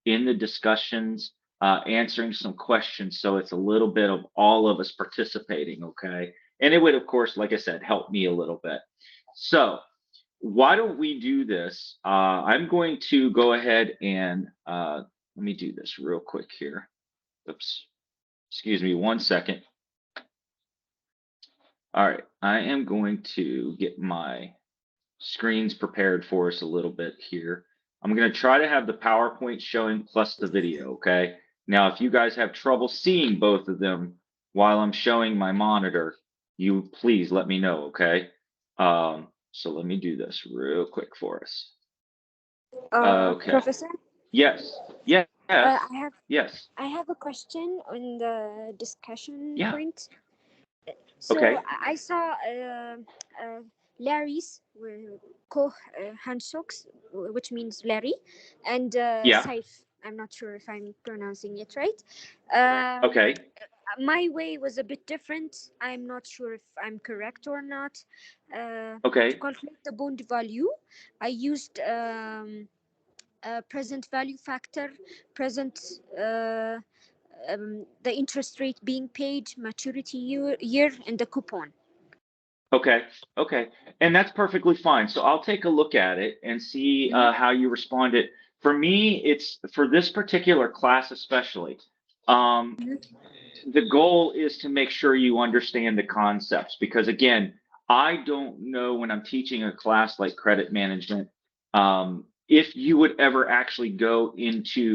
in the discussions, answering some questions. So it's a little bit of all of us participating, okay? And it would, of course, like I said, help me a little bit. So why don't we do this? I'm going to go ahead and let me do this real quick here. Oops. Excuse me 1 second. All right, I am going to get my screens prepared for us a little bit here. I'm going to try to have the PowerPoint showing plus the video, okay? Now, if you guys have trouble seeing both of them while I'm showing my monitor, you please let me know, okay? So let me do this real quick for us. Okay. Professor, Yes. Yes. Yes. I have a question on the discussion Yeah. point. So Okay. I saw Larry's handsocks, which means Larry, and Yeah. Saif. I'm not sure if I'm pronouncing it right. Okay. My way was a bit different. I'm not sure if I'm correct or not. To Okay. calculate the bond value, I used present value factor, present the interest rate being paid, maturity year, and the coupon. Okay. Okay. And that's perfectly fine. So I'll take a look at it and see how you responded. For me, it's for this particular class, especially. Um, the goal is to make sure you understand the concepts because, again, I don't know when I'm teaching a class like credit management if you would ever actually go into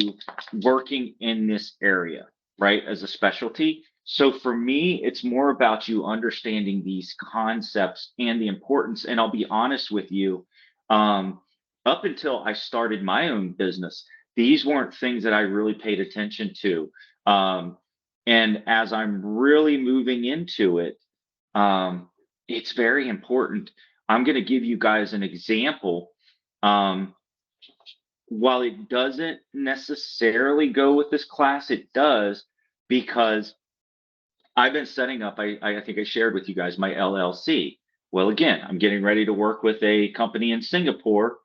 working in this area, right, as a specialty. So for me, it's more about you understanding these concepts and the importance. And I'll be honest with you, up until I started my own business, these weren't things that I really paid attention to. And as I'm really moving into it, it's very important. I'm going to give you guys an example. Um, while it doesn't necessarily go with this class, it does because I've been setting up, I think I shared with you guys my LLC. Well, again, I'm getting ready to work with a company in Singapore.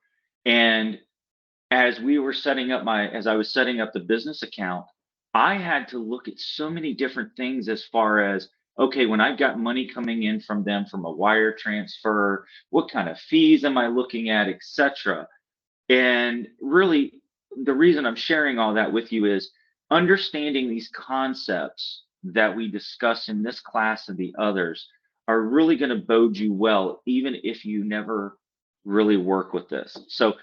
And as I was setting up the business account, I had to look at so many different things as far as, okay, when I've got money coming in from them from a wire transfer, what kind of fees am I looking at, etc. And really, the reason I'm sharing all that with you is understanding these concepts that we discuss in this class and the others are really going to bode you well, even if you never really work with this. So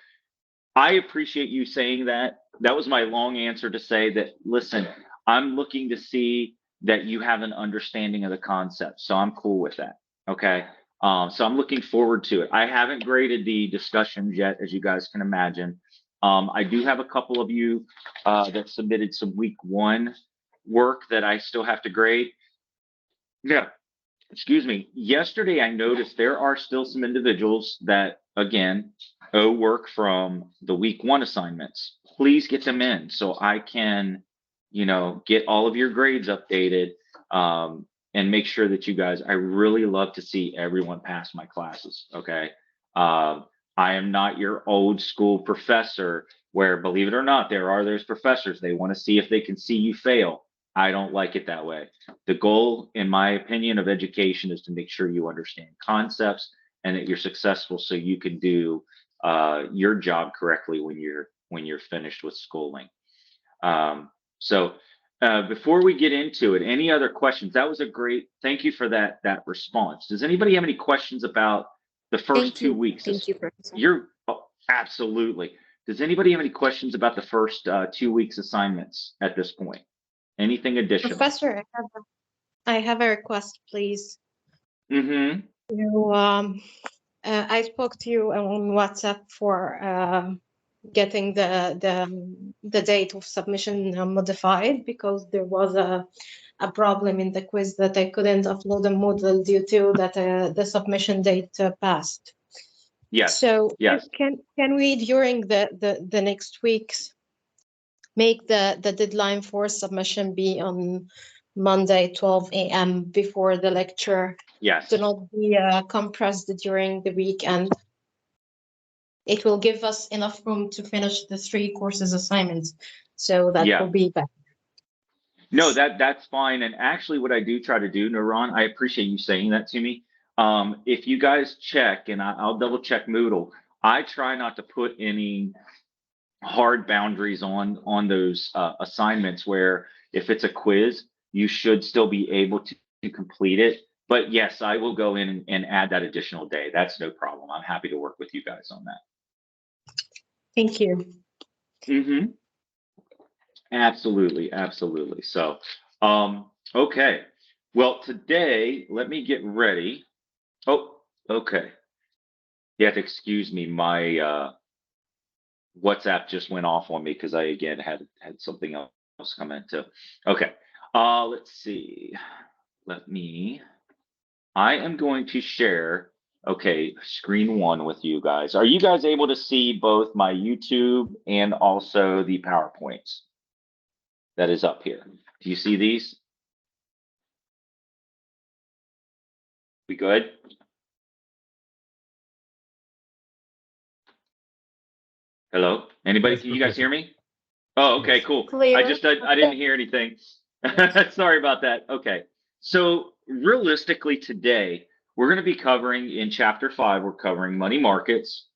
I appreciate you saying that. That was my long answer to say that, listen, I'm looking to see that you have an understanding of the concept. So I'm cool with that. Okay. So I'm looking forward to it. I haven't graded the discussions yet, as you guys can imagine. I do have a couple of you that submitted some week one work that I still have to grade. Yeah, excuse me. Yesterday, I noticed there are still some individuals that, again, owe work from the week one assignments. Please get them in so I can, get all of your grades updated and make sure that you guys, I really love to see everyone pass my classes. Okay. I am not your old school professor where, believe it or not, there are those professors, they want to see if they can see you fail. I don't like it that way. The goal, in my opinion, of education is to make sure you understand concepts and that you're successful so you can do your job correctly when you're finished with schooling. So before we get into it, any other questions? That was a great, thank you for that response. Does anybody have any questions about the first 2 weeks? Thank you, Professor. Absolutely. Does anybody have any questions about the first 2 weeks assignments at this point? Anything additional? Professor, I have a request, please. Mm-hmm. I spoke to you on WhatsApp for getting the date of submission modified because there was a problem in the quiz that I couldn't upload a model due to that the submission date passed. Yes. So yes. Can we during the next weeks make the deadline for submission be on Monday 12 a.m. before the lecture? Yes. Do not be compressed during the weekend. it will give us enough room to finish the 3 courses assignments. So that Yeah. will be better. No, that's fine. And actually, what I do try to do, Nuran, I appreciate you saying that to me. If you guys check, and I'll double check Moodle, I try not to put any hard boundaries on those assignments where if it's a quiz, you should still be able to complete it. But yes, I will go in and add that additional day. That's no problem. I'm happy to work with you guys on that. Thank you. Mm-hmm. Absolutely, absolutely. So, okay. Well, today, let me get ready. Oh, okay. You have to excuse me. My WhatsApp just went off on me because I again had something else come in too. Okay. Let's see. I am going to share, okay, screen 1 with you guys. Are you guys able to see both my YouTube and also the PowerPoints that is up here? Do you see these? We good? Hello? Anybody? Yes, Can you guys Professor. hear me? Oh, okay, Yes. cool. Clear. I didn't hear anything. Sorry about that. Okay. So realistically today, we're going to be covering in chapter 5, we're covering money markets.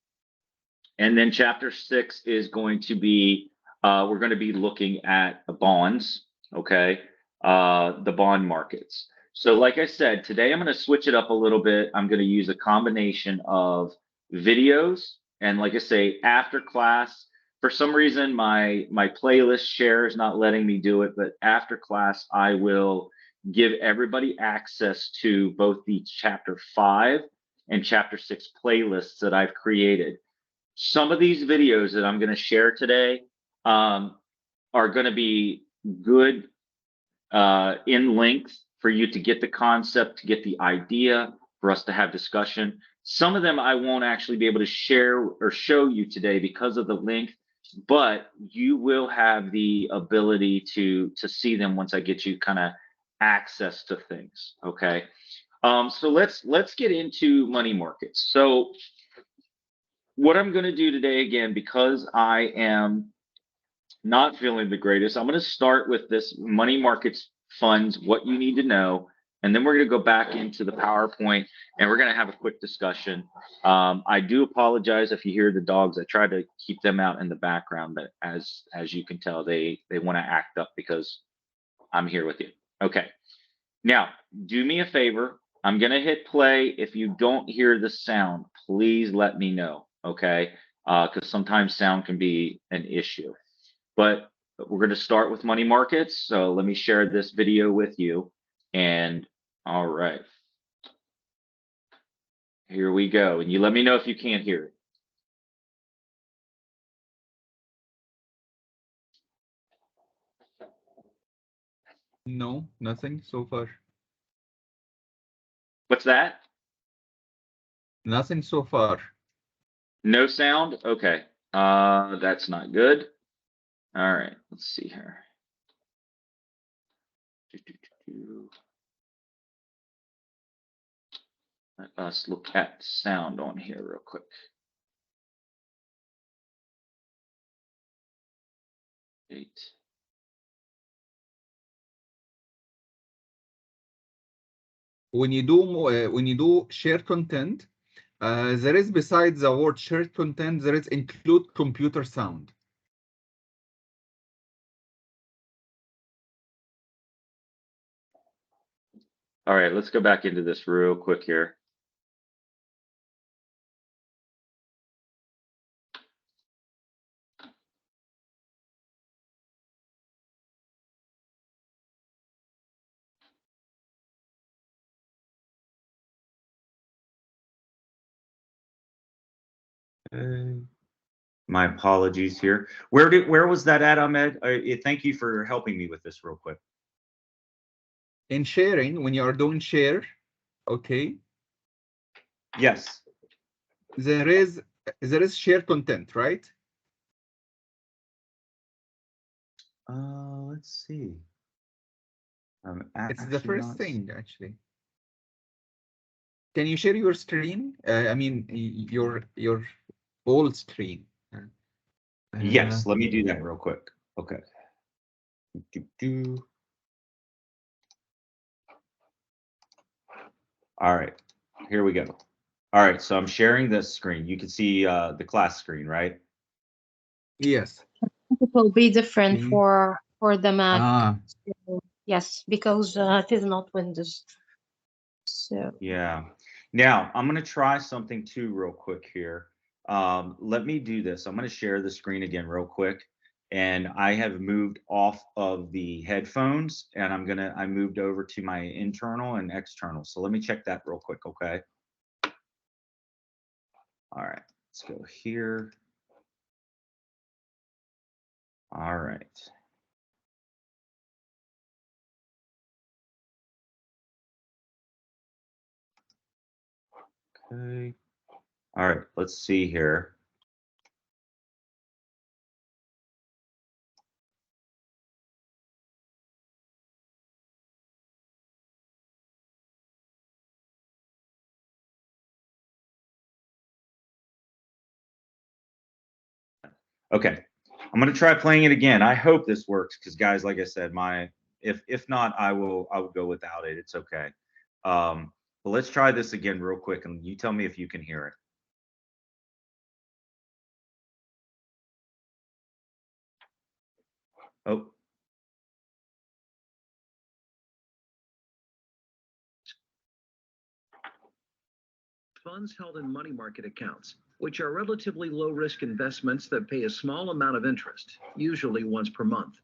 And then chapter 6 is going to be, we're going to be looking at bonds, okay? The bond markets. So like I said, today I'm going to switch it up a little bit. I'm going to use a combination of videos and like I say, after class, for some reason my playlist share is not letting me do it, but after class I will give everybody access to both the chapter 5 and chapter 6 playlists that I've created. Some of these videos that I'm going to share today are going to be good in length for you to get the concept, to get the idea, for us to have discussion. Some of them I won't actually be able to share or show you today because of the length, but you will have the ability to see them once I get you kind of access to things. Okay. So let's get into money markets. So what I'm going to do today, again, because I am not feeling the greatest, I'm going to start with this money markets funds, what you need to know, and then we're going to go back into the PowerPoint and we're going to have a quick discussion. I do apologize if you hear the dogs. I try to keep them out in the background, but as you can tell, they want to act up because I'm here with you. Okay. Now, do me a favor. I'm going to hit play. If you don't hear the sound, please let me know, okay? Because sometimes sound can be an issue. But we're going to start with money markets. So let me share this video with you. And all right, here we go. And you let me know if you can't hear it. No, nothing so far. What's that? Nothing so far. No sound? Okay. That's not good. All right, let's see here. Let us look at sound on here real quick. When you do share content, there is besides the word share content, there is include computer sound. All right, let's go back into this real quick here. My apologies here. Where was that at, Ahmed? Thank you for helping me with this real quick. In sharing, when you are doing share, okay. Yes. There is share content, right? Let's see. It's the first thing, actually. Can you share your screen? I mean, your full screen. Yes, let me do that real quick. Okay. All right, here we go. All right, so I'm sharing this screen. You can see the class screen, right? Yes. It will be different See? for the Mac. Ah, So, yes, because it is not Windows. So Yeah. Now, I'm going to try something too real quick here. Let me do this. I'm going to share the screen again real quick. And I have moved off of the headphones and I moved over to my internal and external. So let me check that real quick. Okay. All right, let's go here. All right. Okay. All right, let's see here. Okay, I'm gonna try playing it again. I hope this works because guys, like I said, if not, I will go without it. It's okay. But let's try this again real quick and you tell me if you can hear it. Oh, Funds held in money market accounts, which are relatively low-risk investments that pay a small amount of interest, usually once per month.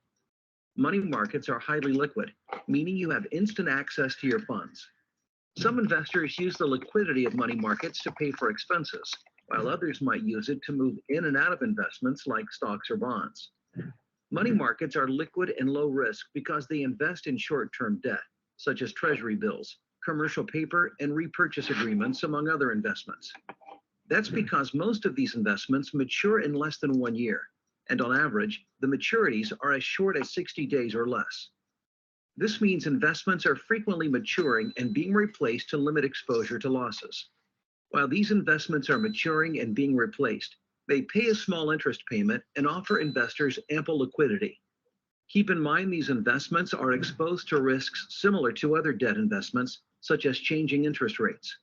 Money markets are highly liquid, meaning you have instant access to your funds. Some investors use the liquidity of money markets to pay for expenses, while others might use it to move in and out of investments like stocks or bonds. Money markets are liquid and low risk because they invest in short-term debt, such as Treasury bills, commercial paper, and repurchase agreements, among other investments. That's because most of these investments mature in less than 1 year, and on average, the maturities are as short as 60 days or less. This means investments are frequently maturing and being replaced to limit exposure to losses. While these investments are maturing and being replaced, they pay a small interest payment and offer investors ample liquidity. Keep in mind these investments are exposed to risks similar to other debt investments, such as changing interest rates.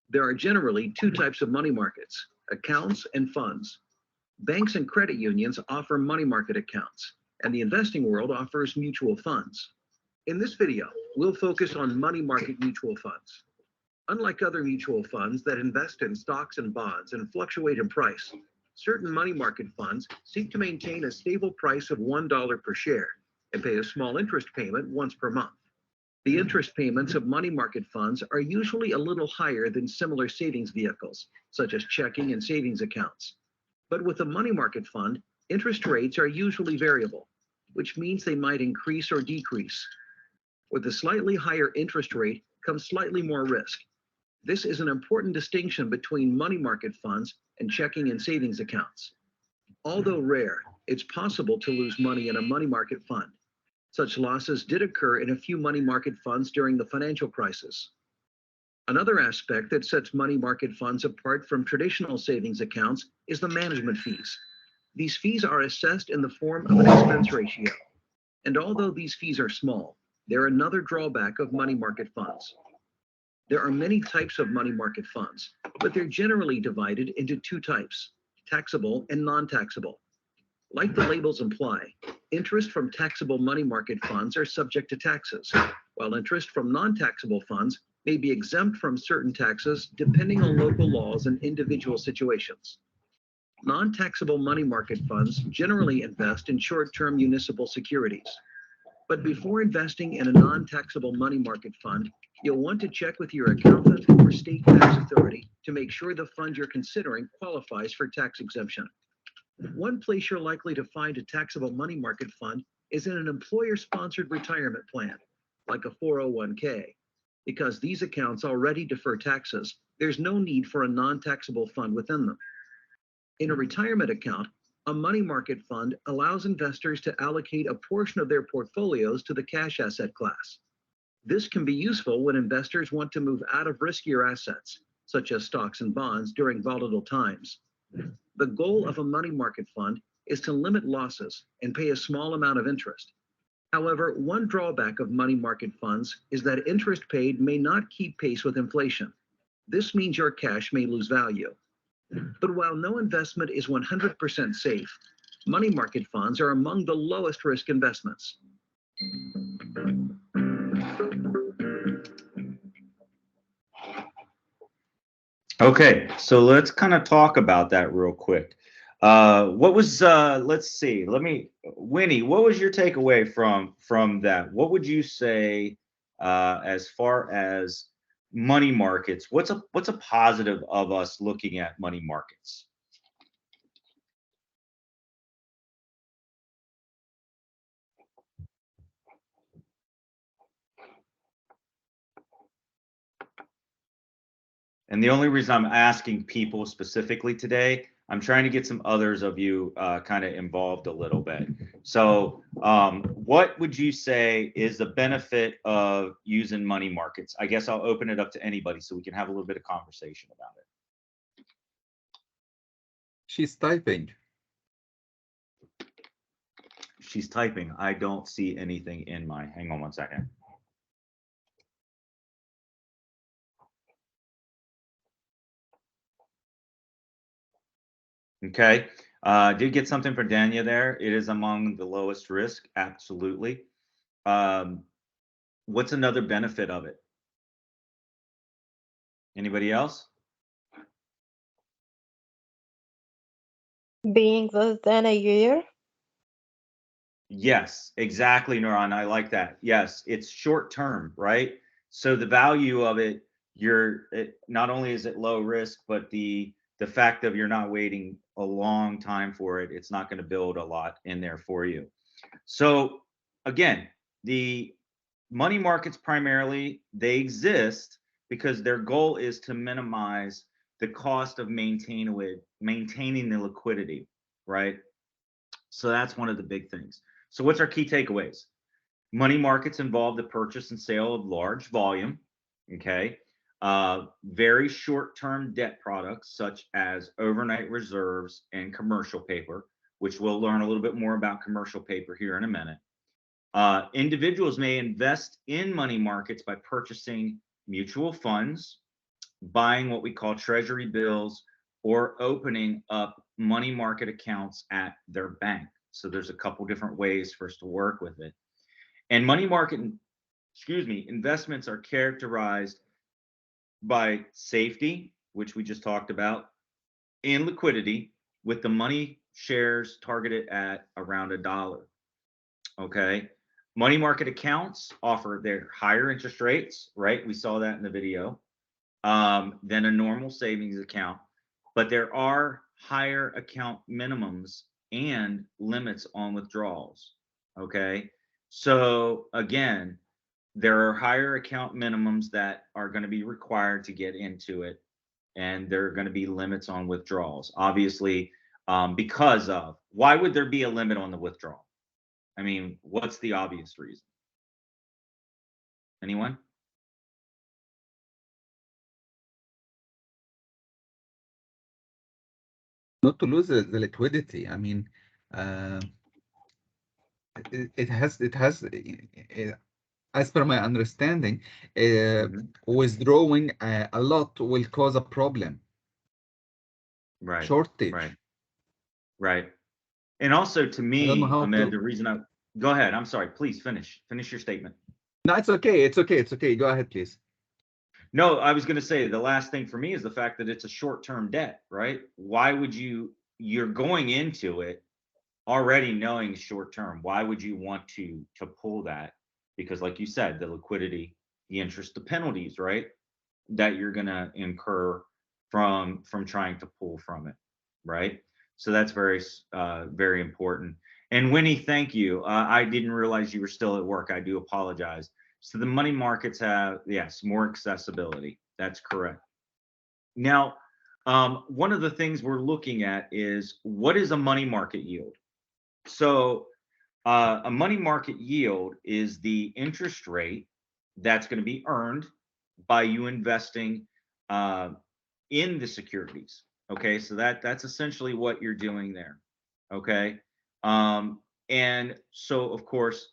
There are generally two types of money markets: accounts and funds. Banks and credit unions offer money market accounts, and the investing world offers mutual funds. In this video, we'll focus on money market mutual funds. Unlike other mutual funds that invest in stocks and bonds and fluctuate in price, certain money market funds seek to maintain a stable price of $1 per share and pay a small interest payment once per month. The interest payments of money market funds are usually a little higher than similar savings vehicles, such as checking and savings accounts. But with a money market fund, interest rates are usually variable, which means they might increase or decrease. With a slightly higher interest rate comes slightly more risk. This is an important distinction between money market funds and checking and savings accounts. Although rare, it's possible to lose money in a money market fund. Such losses did occur in a few money market funds during the financial crisis. Another aspect that sets money market funds apart from traditional savings accounts is the management fees. These fees are assessed in the form of an expense ratio. And although these fees are small, they're another drawback of money market funds. There are many types of money market funds, but they're generally divided into two types: taxable and non-taxable. Like the labels imply, interest from taxable money market funds are subject to taxes, while interest from non-taxable funds may be exempt from certain taxes depending on local laws and individual situations. Non-taxable money market funds generally invest in short-term municipal securities. But before investing in a non-taxable money market fund, you'll want to check with your accountant or state tax authority to make sure the fund you're considering qualifies for tax exemption. One place you're likely to find a taxable money market fund is in an employer-sponsored retirement plan, like a 401k. Because these accounts already defer taxes, there's no need for a non-taxable fund within them. In a retirement account, a money market fund allows investors to allocate a portion of their portfolios to the cash asset class. This can be useful when investors want to move out of riskier assets, such as stocks and bonds, during volatile times, The goal of a money market fund is to limit losses and pay a small amount of interest. However, one drawback of money market funds is that interest paid may not keep pace with inflation. This means your cash may lose value. But while no investment is 100% safe, money market funds are among the lowest risk investments. Okay, so let's kind of talk about that real quick. What was let's see, Winnie, what was your takeaway from that? What would you say as far as money markets? What's a positive of us looking at money markets? And the only reason I'm asking people specifically today, I'm trying to get some others of you kind of involved a little bit. So what would you say is the benefit of using money markets? I guess I'll open it up to anybody so we can have a little bit of conversation about it. She's typing. She's typing. I don't see anything in my, hang on one second. Okay, did get something for Dania there. It is among the lowest risk, absolutely. What's another benefit of it? Anybody else? Being less than a year. Yes, exactly, Nuran. I like that. Yes, it's short term, right? So the value of it, not only is it low risk, but the fact of you're not waiting a long time for it, it's not going to build a lot in there for you. So again, the money markets primarily, they exist because their goal is to minimize the cost of maintaining the liquidity, right? So that's one of the big things. So what's our key takeaways? Money markets involve the purchase and sale of large volume, okay? Very short-term debt products such as overnight reserves and commercial paper, which we'll learn a little bit more about commercial paper here in a minute. Individuals may invest in money markets by purchasing mutual funds, buying what we call treasury bills, or opening up money market accounts at their bank. So there's a couple different ways for us to work with it. And money market, investments are characterized by safety, which we just talked about, and liquidity, with the money shares targeted at around $1. Okay. Money market accounts offer their higher interest rates, right? We saw that in the video, than a normal savings account, but there are higher account minimums and limits on withdrawals. Okay. So again, there are higher account minimums that are going to be required to get into it, and there are going to be limits on withdrawals. Obviously, because of, why would there be a limit on the withdrawal? I mean, what's the obvious reason? Anyone? Not to lose the liquidity. I mean, it has, as per my understanding, withdrawing a lot will cause a problem. Right. Shortage. Right. And also to me, Ahmed, the reason go ahead. I'm sorry. Please finish your statement. No, it's okay. It's okay. Go ahead, please. No, I was going to say the last thing for me is the fact that it's a short-term debt, right? Why would you're going into it already knowing short-term. Why would you want to pull that? Because like you said, the liquidity, the interest, the penalties, right? That you're going to incur from trying to pull from it, right? So that's very, very important. And Winnie, thank you. I didn't realize you were still at work. I do apologize. So the money markets have, yes, more accessibility. That's correct. Now, one of the things we're looking at is, what is a money market yield? So a money market yield is the interest rate that's going to be earned by you investing in the securities. Okay, so that's essentially what you're doing there. Okay. And so of course,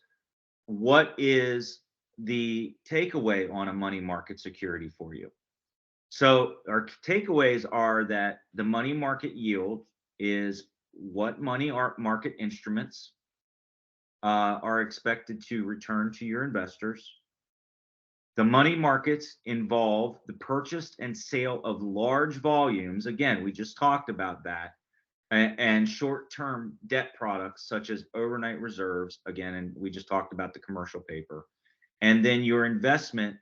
what is the takeaway on a money market security for you? So our takeaways are that the money market yield is what money market instruments are expected to return to your investors. The money markets involve the purchase and sale of large volumes. Again, we just talked about that. And short-term debt products such as overnight reserves. Again, and we just talked about the commercial paper. And then your investment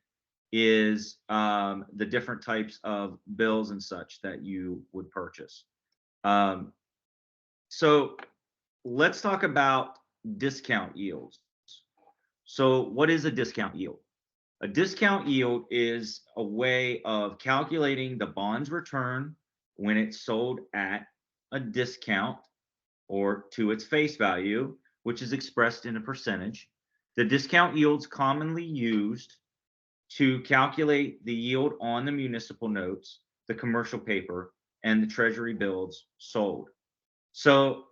is the different types of bills and such that you would purchase. So let's talk about discount yields. So what is a discount yield? A discount yield is a way of calculating the bond's return when it's sold at a discount or to its face value, which is expressed in a percentage. The discount yields commonly used to calculate the yield on the municipal notes, the commercial paper, and the Treasury bills sold. So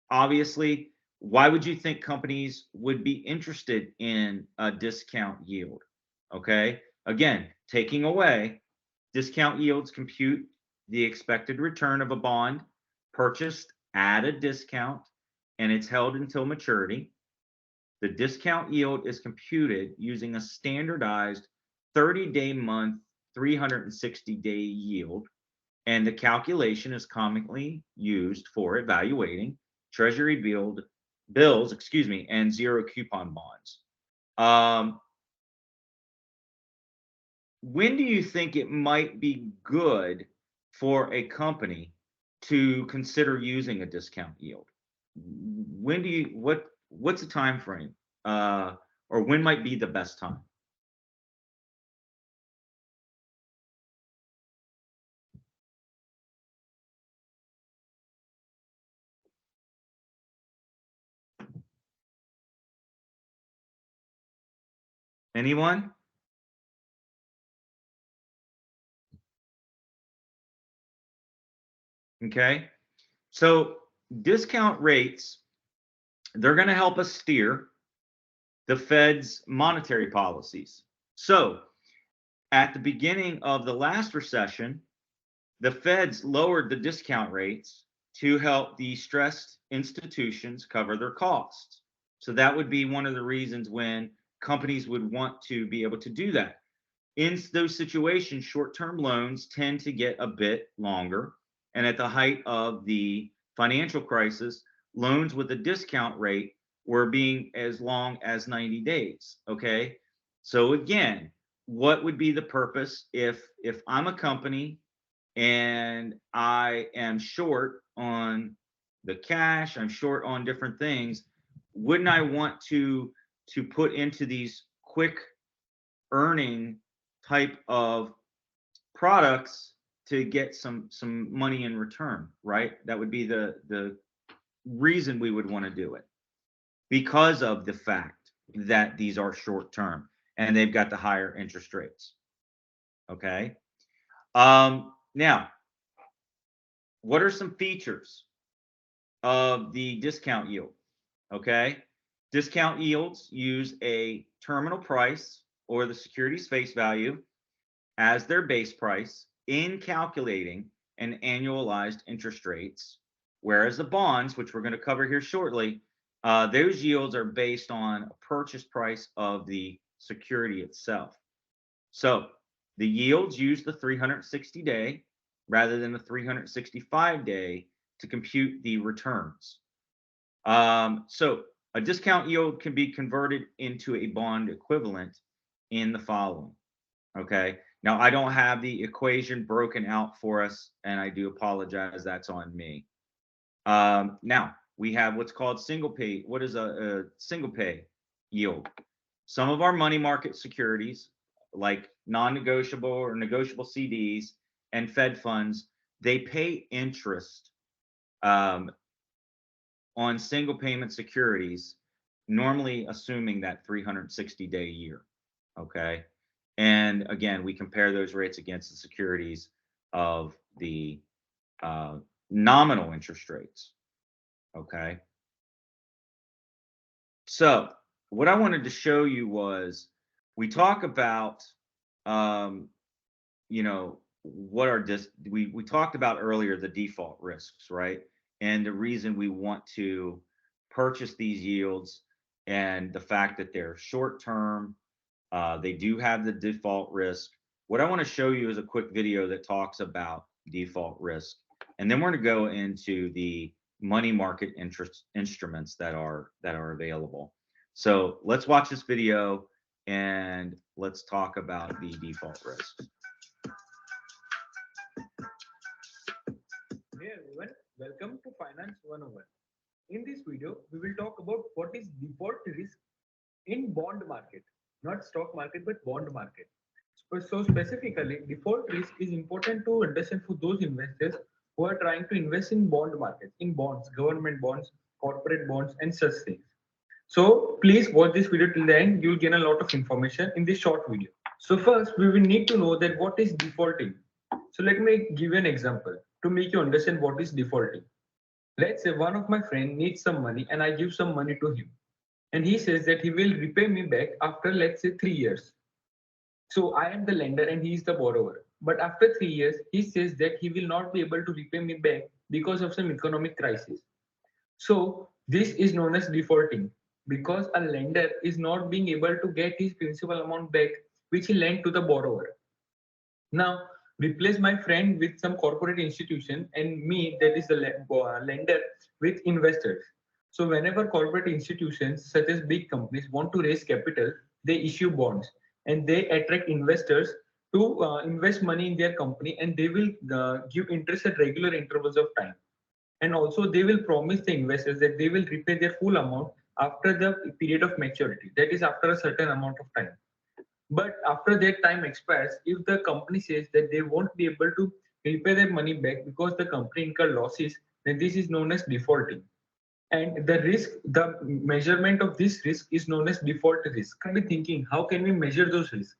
obviously, why would you think companies would be interested in a discount yield? Okay, again, taking away, discount yields compute the expected return of a bond purchased at a discount and it's held until maturity. The discount yield is computed using a standardized 30-day month, 360-day yield, and the calculation is commonly used for evaluating Treasury bills, and zero coupon bonds. When do you think it might be good for a company to consider using a discount yield? When do you what's the time frame? Or when might be the best time? Anyone? Okay. So discount rates, they're going to help us steer the Fed's monetary policies. So at the beginning of the last recession, the Feds lowered the discount rates to help the stressed institutions cover their costs. So that would be one of the reasons when companies would want to be able to do that. In those situations, short-term loans tend to get a bit longer. And at the height of the financial crisis, loans with a discount rate were being as long as 90 days. Okay. So again, what would be the purpose if I'm a company and I am short on the cash, I'm short on different things, wouldn't I want to put into these quick earning type of products to get some money in return, right? That would be the reason we would want to do it, because of the fact that these are short term and they've got the higher interest rates. Okay. Now, what are some features of the discount yield? Okay. Discount yields use a terminal price or the security's face value as their base price in calculating an annualized interest rates, whereas the bonds, which we're going to cover here shortly, those yields are based on a purchase price of the security itself. So the yields use the 360-day rather than the 365-day to compute the returns. So a discount yield can be converted into a bond equivalent in the following. Okay. Now, I don't have the equation broken out for us, and I do apologize. That's on me. Now, we have what's called single pay. What is a single pay yield? Some of our money market securities, like non-negotiable or negotiable CDs and Fed funds, they pay interest on single payment securities, normally assuming that 360-day year. Okay. And again, we compare those rates against the securities of the nominal interest rates. Okay. So what I wanted to show you was we talk about, you know, what are we talked about earlier the default risks, right? And the reason we want to purchase these yields and the fact that they're short term, they do have the default risk. What I want to show you is a quick video that talks about default risk, and then we're going to go into the money market interest instruments that are available. So let's watch this video and let's talk about the default risk. Hey everyone, welcome to Finance 101. In this video, we will talk about what is default risk in bond market, not stock market, but bond market. So specifically, default risk is important to understand for those investors who are trying to invest in bond market, in bonds, government bonds, corporate bonds, and such things. So please watch this video till the end. You'll gain a lot of information in this short video. So first, we will need to know that what is defaulting. So let me give you an example to make you understand what is defaulting. Let's say one of my friend needs some money and I give some money to him. And he says that he will repay me back after, let's say, 3 years. So I am the lender and he is the borrower. But after 3 years, he says that he will not be able to repay me back because of some economic crisis. So this is known as defaulting because a lender is not being able to get his principal amount back which he lent to the borrower. Now replace my friend with some corporate institution and me, that is the lender, with investors. So whenever corporate institutions such as big companies want to raise capital, they issue bonds and they attract investors to invest money in their company, and they will give interest at regular intervals of time. And also they will promise the investors that they will repay their full amount after the period of maturity, that is after a certain amount of time. But after that time expires, if the company says that they won't be able to repay their money back because the company incurred losses, then this is known as defaulting. And the risk, the measurement of this risk is known as default risk. Can be thinking, how can we measure those risks?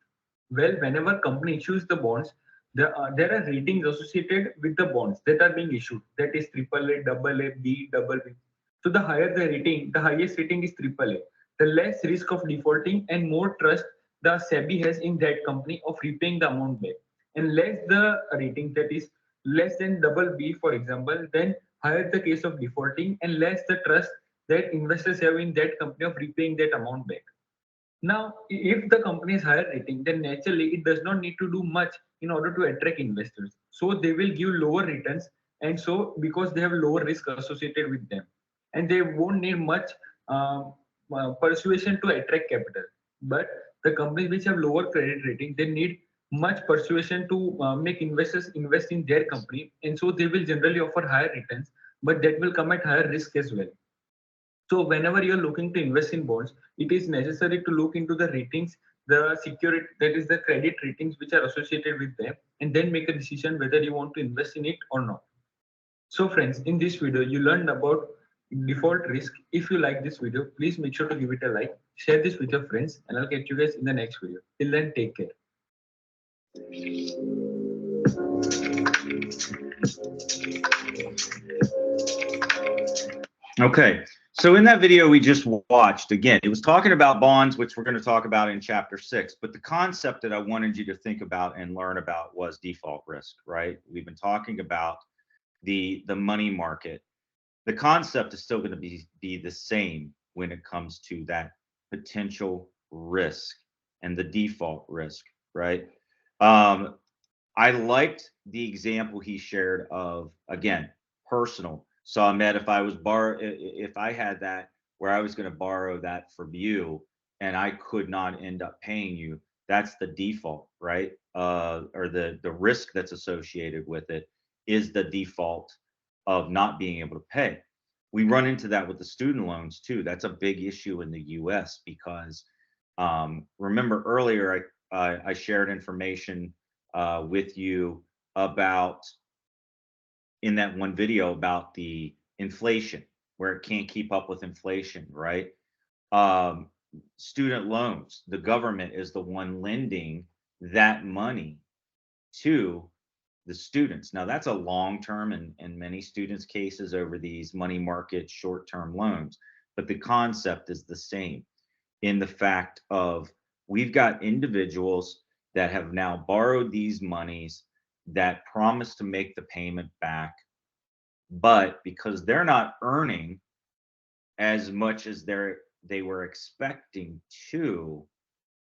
Well, whenever company issues the bonds, there are ratings associated with the bonds that are being issued. That is AAA, AA, B, double B. So the higher the rating, the highest rating is AAA. The less risk of defaulting and more trust the SEBI has in that company of repaying the amount back. And less the rating, that is less than double B, for example, then higher the case of defaulting and less the trust that investors have in that company of repaying that amount back. Now, if the company is higher rating, then naturally it does not need to do much in order to attract investors. So they will give lower returns, and so because they have lower risk associated with them, and they won't need much persuasion to attract capital. But the companies which have lower credit rating, they need much persuasion to make investors invest in their company, and so they will generally offer higher returns, but that will come at higher risk as well. So whenever you're looking to invest in bonds, it is necessary to look into the ratings, the security, that is the credit ratings which are associated with them, and then make a decision whether you want to invest in it or not. So friends, in this video, you learned about default risk. If you like this video, please make sure to give it a like, share this with your friends, and I'll catch you guys in the next video. Till then, take care. Okay, so in that video we just watched, again, it was talking about bonds, which we're going to talk about in chapter 6, but the concept that I wanted you to think about and learn about was default risk, right? We've been talking about the money market. The concept is still going to be the same when it comes to that potential risk and the default risk, right? I liked the example he shared of, again, personal. So Ahmed, if I had that where I was going to borrow that from you and I could not end up paying you, that's the default, right? Or the risk that's associated with it is the default of not being able to pay. We run into that with the student loans too. That's a big issue in the US because remember earlier I shared information with you about in that one video about the inflation, where it can't keep up with inflation, right? Student loans, the government is the one lending that money to the students. Now that's a long-term and in many students' cases over these money market short-term loans, but the concept is the same in the fact of we've got individuals that have now borrowed these monies that promise to make the payment back, but because they're not earning as much as they were expecting to,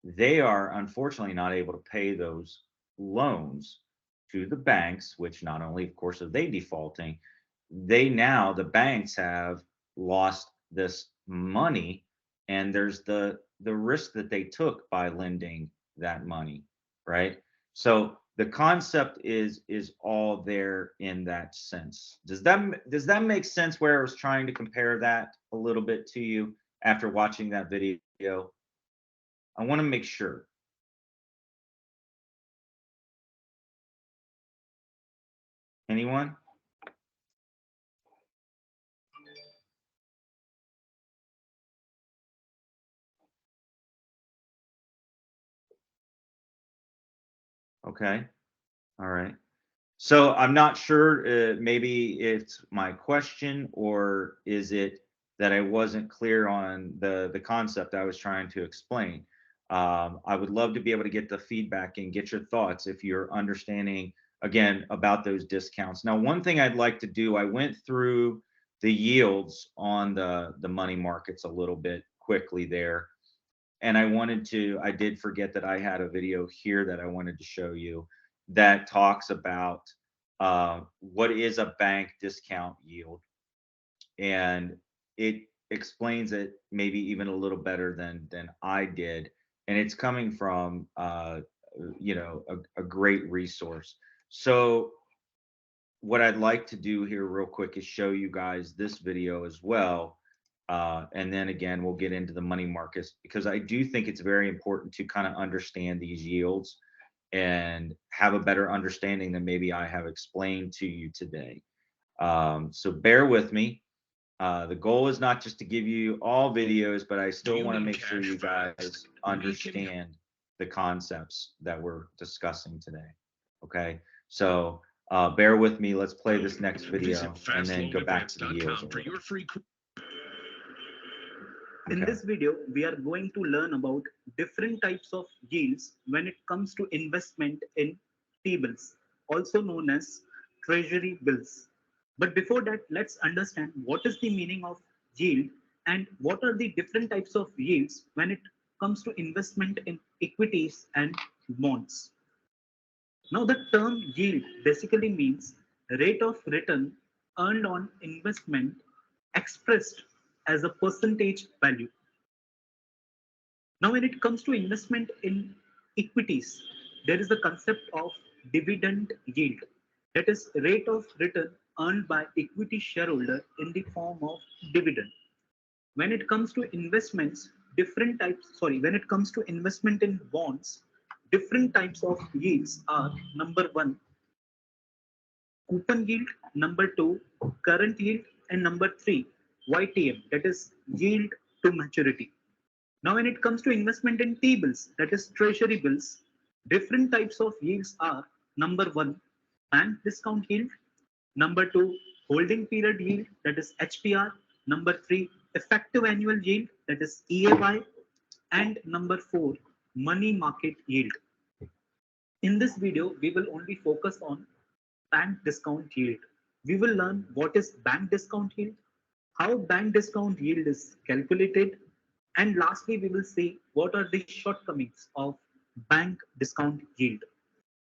they are unfortunately not able to pay those loans to the banks, which not only, of course, are they defaulting, the banks have lost this money, and there's the risk that they took by lending that money, right? So the concept is all there in that sense. Does that make sense where I was trying to compare that a little bit to you after watching that video? I want to make sure. Anyone? Okay. All right. So I'm not sure, maybe it's my question, or is it that I wasn't clear on the concept I was trying to explain. I would love to be able to get the feedback and get your thoughts if you're understanding again about those discounts. Now, one thing I'd like to do, I went through the yields on the money markets a little bit quickly there, and I did forget that I had a video here that I wanted to show you that talks about what is a bank discount yield, and it explains it maybe even a little better than I did, and it's coming from a great resource. So what I'd like to do here real quick is show you guys this video as well. And then again, we'll get into the money markets, because I do think it's very important to kind of understand these yields and have a better understanding than maybe I have explained to you today. So bear with me. The goal is not just to give you all videos, but I still want to make sure you guys understand the concepts that we're discussing today. Okay, so bear with me. Let's play this next video and then go back to the yields. In this video, we are going to learn about different types of yields when it comes to investment in T-bills, also known as Treasury bills. But before that, let's understand what is the meaning of yield and what are the different types of yields when it comes to investment in equities and bonds. Now, the term yield basically means rate of return earned on investment expressed as a percentage value. Now, when it comes to investment in equities, there is the concept of dividend yield, that is rate of return earned by equity shareholder in the form of dividend. When it comes to investments, when it comes to investment in bonds, different types of yields are: number one, coupon yield; number two, current yield; and number three, YTM, that is yield to maturity. Now, when it comes to investment in T-bills, that is treasury bills, different types of yields are: number one, bank discount yield; number two, holding period yield, that is HPR; number three, effective annual yield, that is EAY; and number four, money market yield. In this video, we will only focus on bank discount yield. We will learn what is bank discount yield, how bank discount yield is calculated, and lastly, we will see what are the shortcomings of bank discount yield.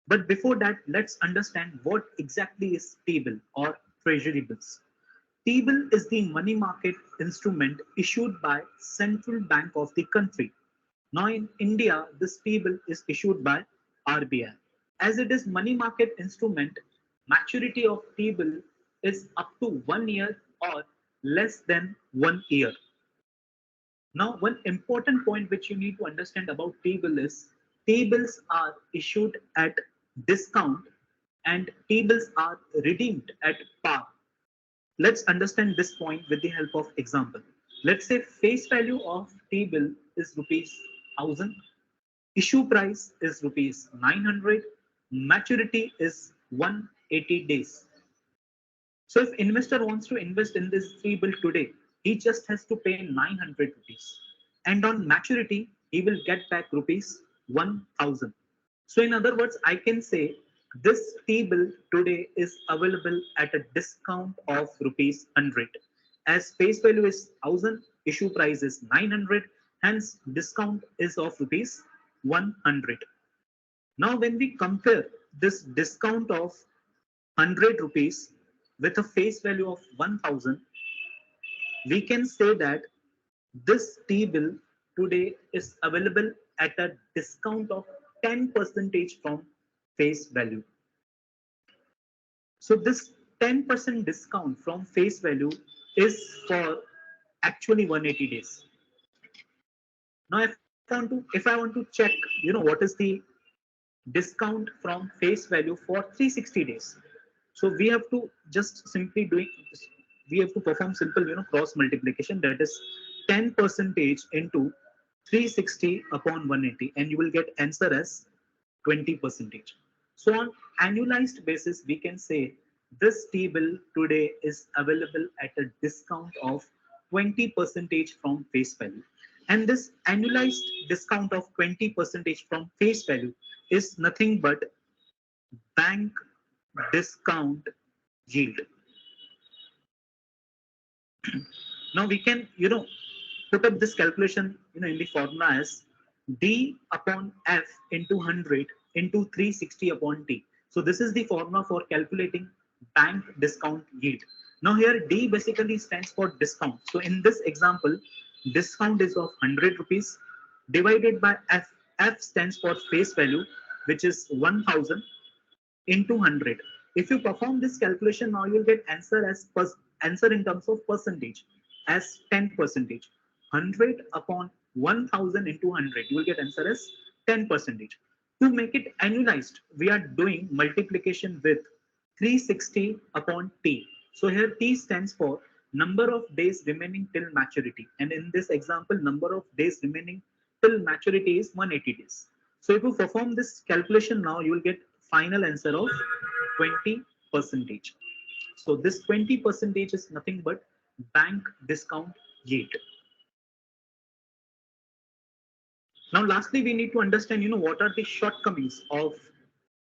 But before that, let's understand what exactly is T-bill or treasury bills. T-bill is the money market instrument issued by central bank of the country. Now in India, this T-bill is issued by RBI. As it is money market instrument, maturity of T-bill is up to 1 year or less than 1 year. Now, one important point which you need to understand about T-bill is T-bills are issued at discount and T-bills are redeemed at par. Let's understand this point with the help of example. Let's say face value of T-bill is rupees 1000, issue price is rupees 900, maturity is 180 days. So if investor wants to invest in this 3 bill today, he just has to pay 900 rupees. And on maturity, he will get back rupees 1000. So in other words, I can say this T-bill today is available at a discount of rupees 100. As face value is 1000, issue price is 900, hence discount is of rupees 100. Now when we compare this discount of 100 rupees with a face value of 1000, we can say that this T-bill today is available at a discount of 10% from face value. So this 10% discount from face value is for actually 180 days. Now if I want to check, what is the discount from face value for 360 days. So we have to just simply we have to perform simple, cross multiplication, that is 10% into 360 upon 180, and you will get answer as 20%. So on annualized basis, we can say this T-bill today is available at a discount of 20% from face value. And this annualized discount of 20% from face value is nothing but bank discount yield. Now we can, put up this calculation, in the formula as D upon F into 100 into 360 upon T. So this is the formula for calculating bank discount yield. Now here D basically stands for discount. So in this example, discount is of 100 rupees divided by F. F stands for face value, which is 1000 into 100. If you perform this calculation, now you'll get answer in terms of percentage as 10%. 100 upon 1000 into 100, you will get answer as 10%. To make it annualized, we are doing multiplication with 360 upon T. So here T stands for number of days remaining till maturity. And in this example, number of days remaining till maturity is 180 days. So if you perform this calculation now, you will get final answer of 20%. So this 20% is nothing but bank discount yield. Now, lastly, we need to understand, what are the shortcomings of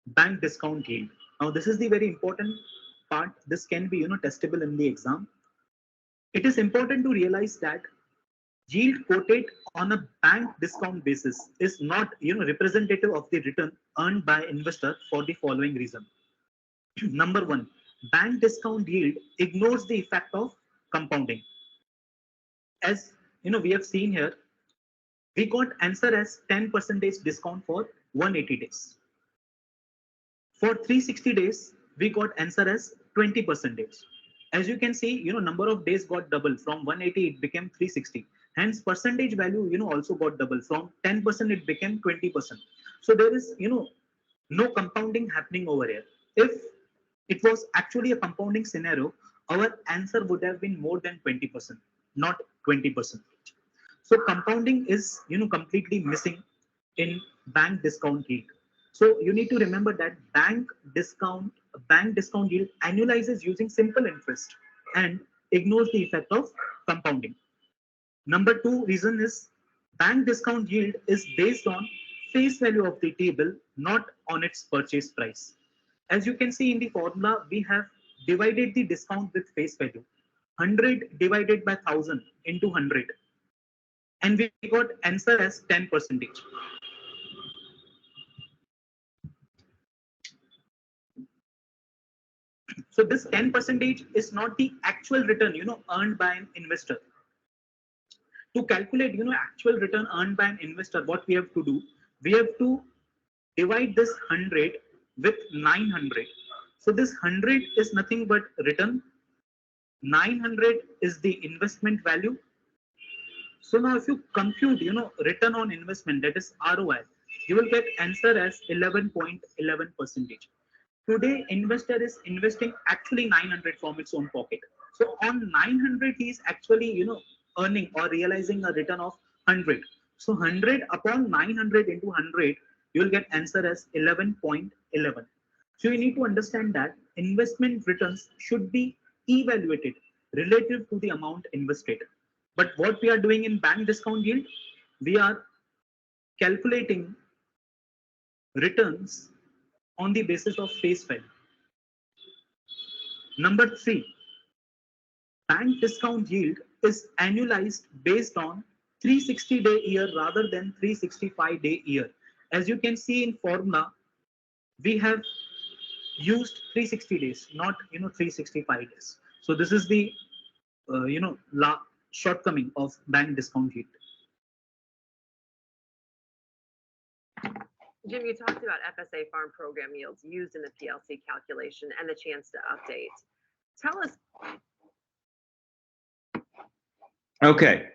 bank discount yield. Now, this is the very important part. This can be, testable in the exam. It is important to realize that yield quoted on a bank discount basis is not, representative of the return earned by investor for the following reason. Number one, bank discount yield ignores the effect of compounding. As we have seen here, we got answer as 10% discount for 180 days. For 360 days, we got answer as 20%. As you can see, number of days got double. From 180, it became 360. Hence, percentage value, also got double. From 10%, it became 20%. So there is, no compounding happening over here. If it was actually a compounding scenario, our answer would have been more than 20%, not 20%. So compounding is, completely missing in bank discount yield. So you need to remember that bank discount yield annualizes using simple interest and ignores the effect of compounding. Number two reason is bank discount yield is based on face value of the T-bill, not on its purchase price. As you can see in the formula, we have divided the discount with face value. 100 divided by 1000 into 100. And we got answer as 10%. So this 10% is not the actual return, earned by an investor. To calculate, actual return earned by an investor, what we have to do, we have to divide this 100 with 900. So this 100 is nothing but return. 900 is the investment value. So now if you compute, return on investment, that is ROI, you will get answer as 11.11%. Today, investor is investing actually 900 from its own pocket. So on 900, he is actually, earning or realizing a return of 100. So 100 upon 900 into 100, you will get answer as 11.11. So you need to understand that investment returns should be evaluated relative to the amount invested. But what we are doing in bank discount yield, we are calculating returns on the basis of face value. Number three, bank discount yield is annualized based on 360-day year rather than 365-day year. As you can see in formula, we have used 360 days, not 365 days. So this is the shortcoming of bank discount yield. Jim, you talked about FSA farm program yields used in the PLC calculation and the chance to update. Tell us. Okay.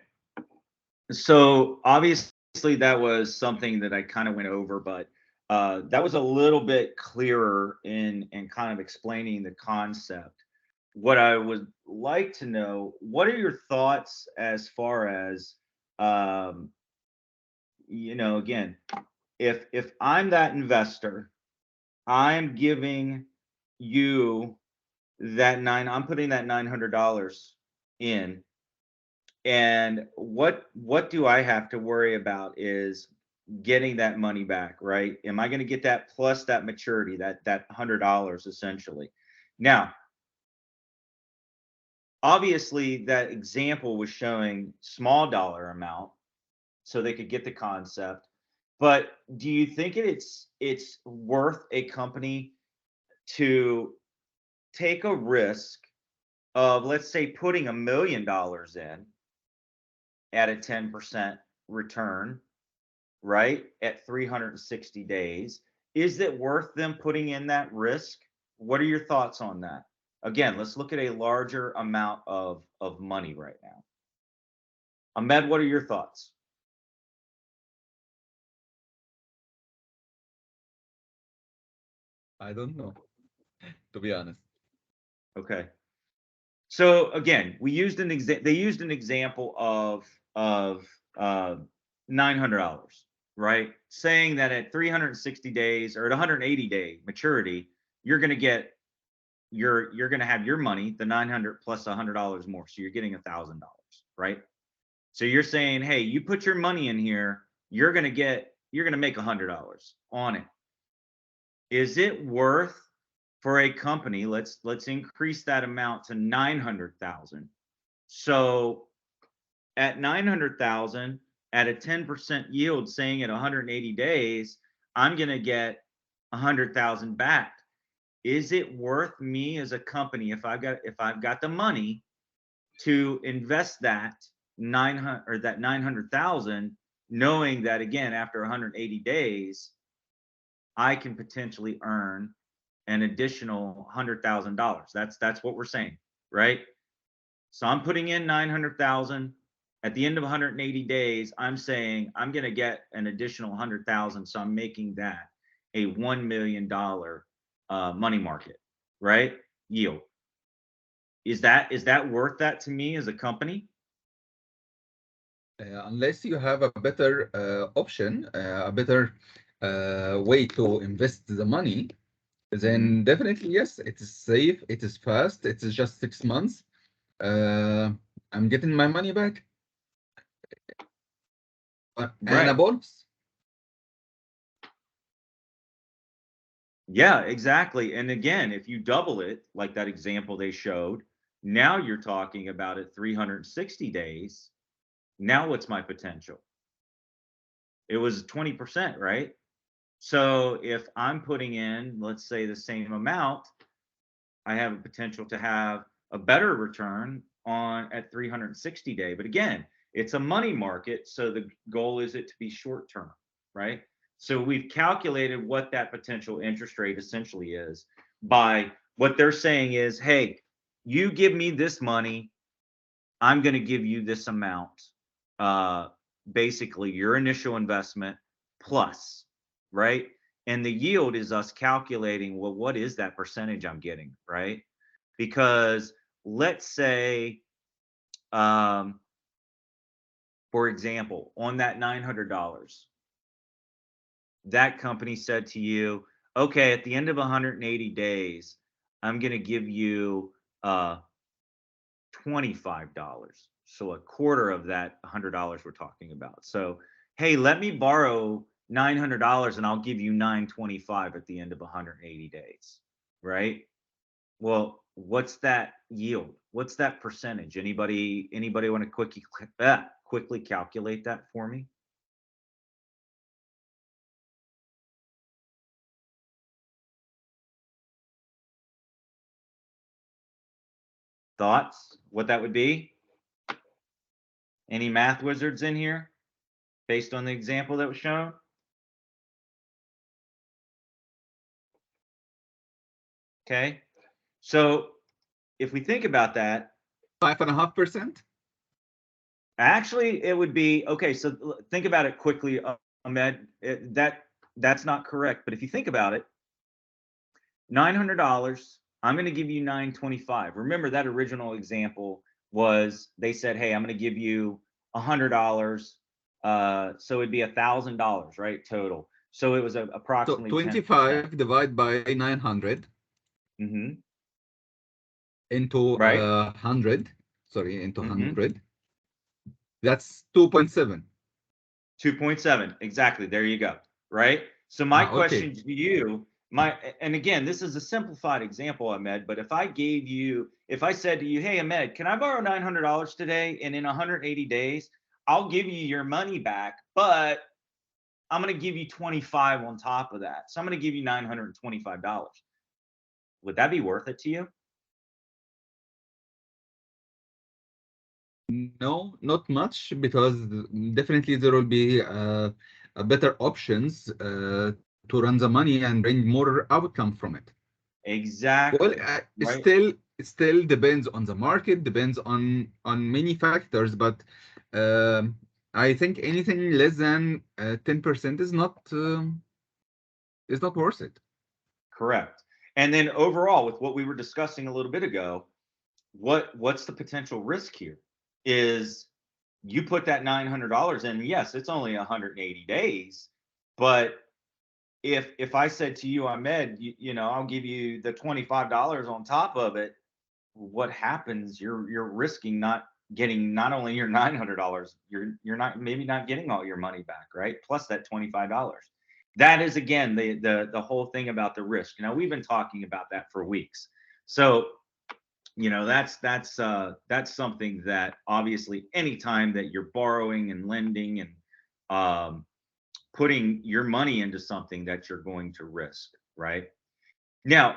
So obviously that was something that I kind of went over, but that was a little bit clearer in kind of explaining the concept. What I would like to know, what are your thoughts as far as, again, if I'm that investor, I'm giving you I'm putting that $900 in, and what do I have to worry about is getting that money back, right? Am I going to get that plus that maturity, that $100 essentially? Now, obviously that example was showing small dollar amount so they could get the concept, but do you think it's worth a company to take a risk of, let's say, putting $1 million in at a 10% return, right, at 360 days? Is it worth them putting in that risk? What are your thoughts on that? Again, let's look at a larger amount of money right now. Ahmed, what are your thoughts? I don't know, to be honest. Okay. So again, they used an example of $900, right? Saying that at 360 days or at 180-day maturity, you're going to have your money, the 900 plus $100 more. So you're getting $1,000, right? So you're saying, hey, you put your money in here, you're going to make $100 on it. Is it worth for a company? Let's increase that amount to 900,000. So at 900,000 at a 10% yield, saying at 180 days, I'm going to get 100,000 back. Is it worth me as a company, if I've got the money to invest that 900,000, knowing that again after 180 days I can potentially earn an additional $100,000? That's what we're saying, right? So I'm putting in 900,000. At the end of 180 days, I'm saying I'm going to get an additional 100,000. So I'm making that a $1 million money market, right? Yield. Is that worth that to me as a company? Unless you have a better option, a better way to invest the money, then definitely yes, it is safe, it is fast, it is just 6 months. I'm getting my money back. And a bonus. Yeah, exactly. And again, if you double it, like that example they showed, now you're talking about it 360 days. Now what's my potential? It was 20%, right? So if I'm putting in, let's say, the same amount, I have a potential to have a better return at 360 day. But again, it's a money market, so the goal is it to be short term, right? So we've calculated what that potential interest rate essentially is by what they're saying is, hey, you give me this money, I'm going to give you this amount. Basically your initial investment plus, right? And the yield is us calculating, well, what is that percentage I'm getting, right? Because let's say, for example, on that $900, that company said to you, okay, at the end of 180 days, I'm going to give you $25. So a quarter of that $100 we're talking about. So, hey, let me borrow $900 and I'll give you $925 at the end of 180 days, right? Well, what's that yield? What's that percentage? Anybody want to quickly calculate that for me? Thoughts? What that would be? Any math wizards in here based on the example that was shown? Okay. So if we think about that, 5.5%. actually it would be, okay, so think about it quickly, Ahmed. That's not correct. But if you think about it, $900, I'm going to give you $925. Remember that original example was they said, hey, I'm going to give you $100. So it'd be $1,000, right? Total. So it was So approximately 25 divided by 900 into right? 100. Sorry, into 100. That's 2.7. 2.7. Exactly. There you go. Right. So my question Okay. to you, and again, this is a simplified example, Ahmed, but if I said to you, hey, Ahmed, can I borrow $900 today? And in 180 days, I'll give you your money back, but I'm going to give you 25 on top of that. So I'm going to give you $925. Would that be worth it to you? No, not much, because definitely there will be better options to run the money and bring more outcome from it. Exactly. Well, Right. it still depends on the market, depends on many factors, but I think anything less than 10% is not worth it. Correct. And then overall, with what we were discussing a little bit ago, what's the potential risk here? Is you put that $900 in, yes, it's only 180 days, but if I said to you, Ahmed, I'll give you the $25 on top of it, what happens? You're risking not getting not only your $900, you're not getting all your money back, right? Plus that $25. That is again the whole thing about the risk. Now we've been talking about that for weeks. So that's something that obviously anytime that you're borrowing and lending and putting your money into something that you're going to risk, right? Now,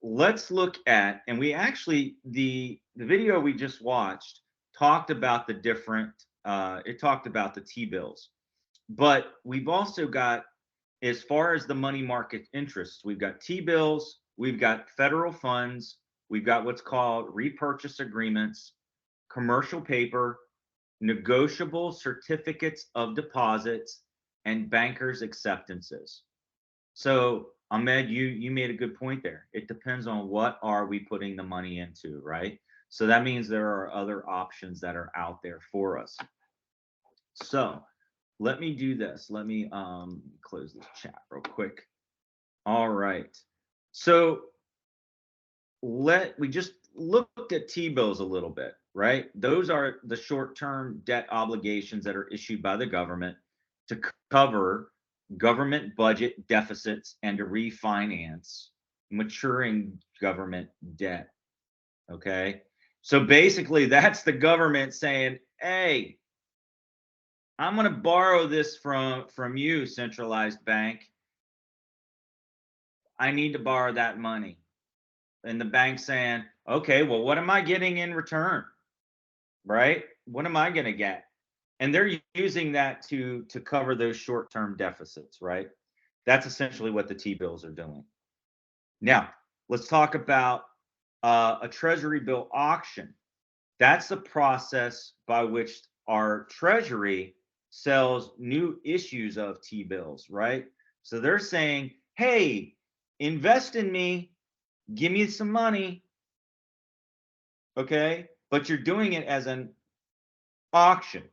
let's look at, and we actually, the video we just watched talked about the different, it talked about the T-bills, but we've also got, as far as the money market interests, we've got T-bills, we've got federal funds, we've got what's called repurchase agreements, commercial paper, negotiable certificates of deposits, and bankers' acceptances. So Ahmed, you made a good point there. It depends on what are we putting the money into, right? So that means there are other options that are out there for us. So let me do this. Let me close this chat real quick. All right. So we just looked at T-bills a little bit, right? Those are the short-term debt obligations that are issued by the government to cover government budget deficits and to refinance maturing government debt. Okay. So basically, that's the government saying, hey, I'm going to borrow this from you, centralized bank. I need to borrow that money. And the bank saying, okay, well, what am I getting in return? Right? What am I going to get? And they're using that to cover those short-term deficits, right? That's essentially what the T-bills are doing. Now, let's talk about a Treasury bill auction. That's the process by which our Treasury sells new issues of T-bills, right? So they're saying, hey, invest in me, give me some money, okay? But you're doing it as an auction,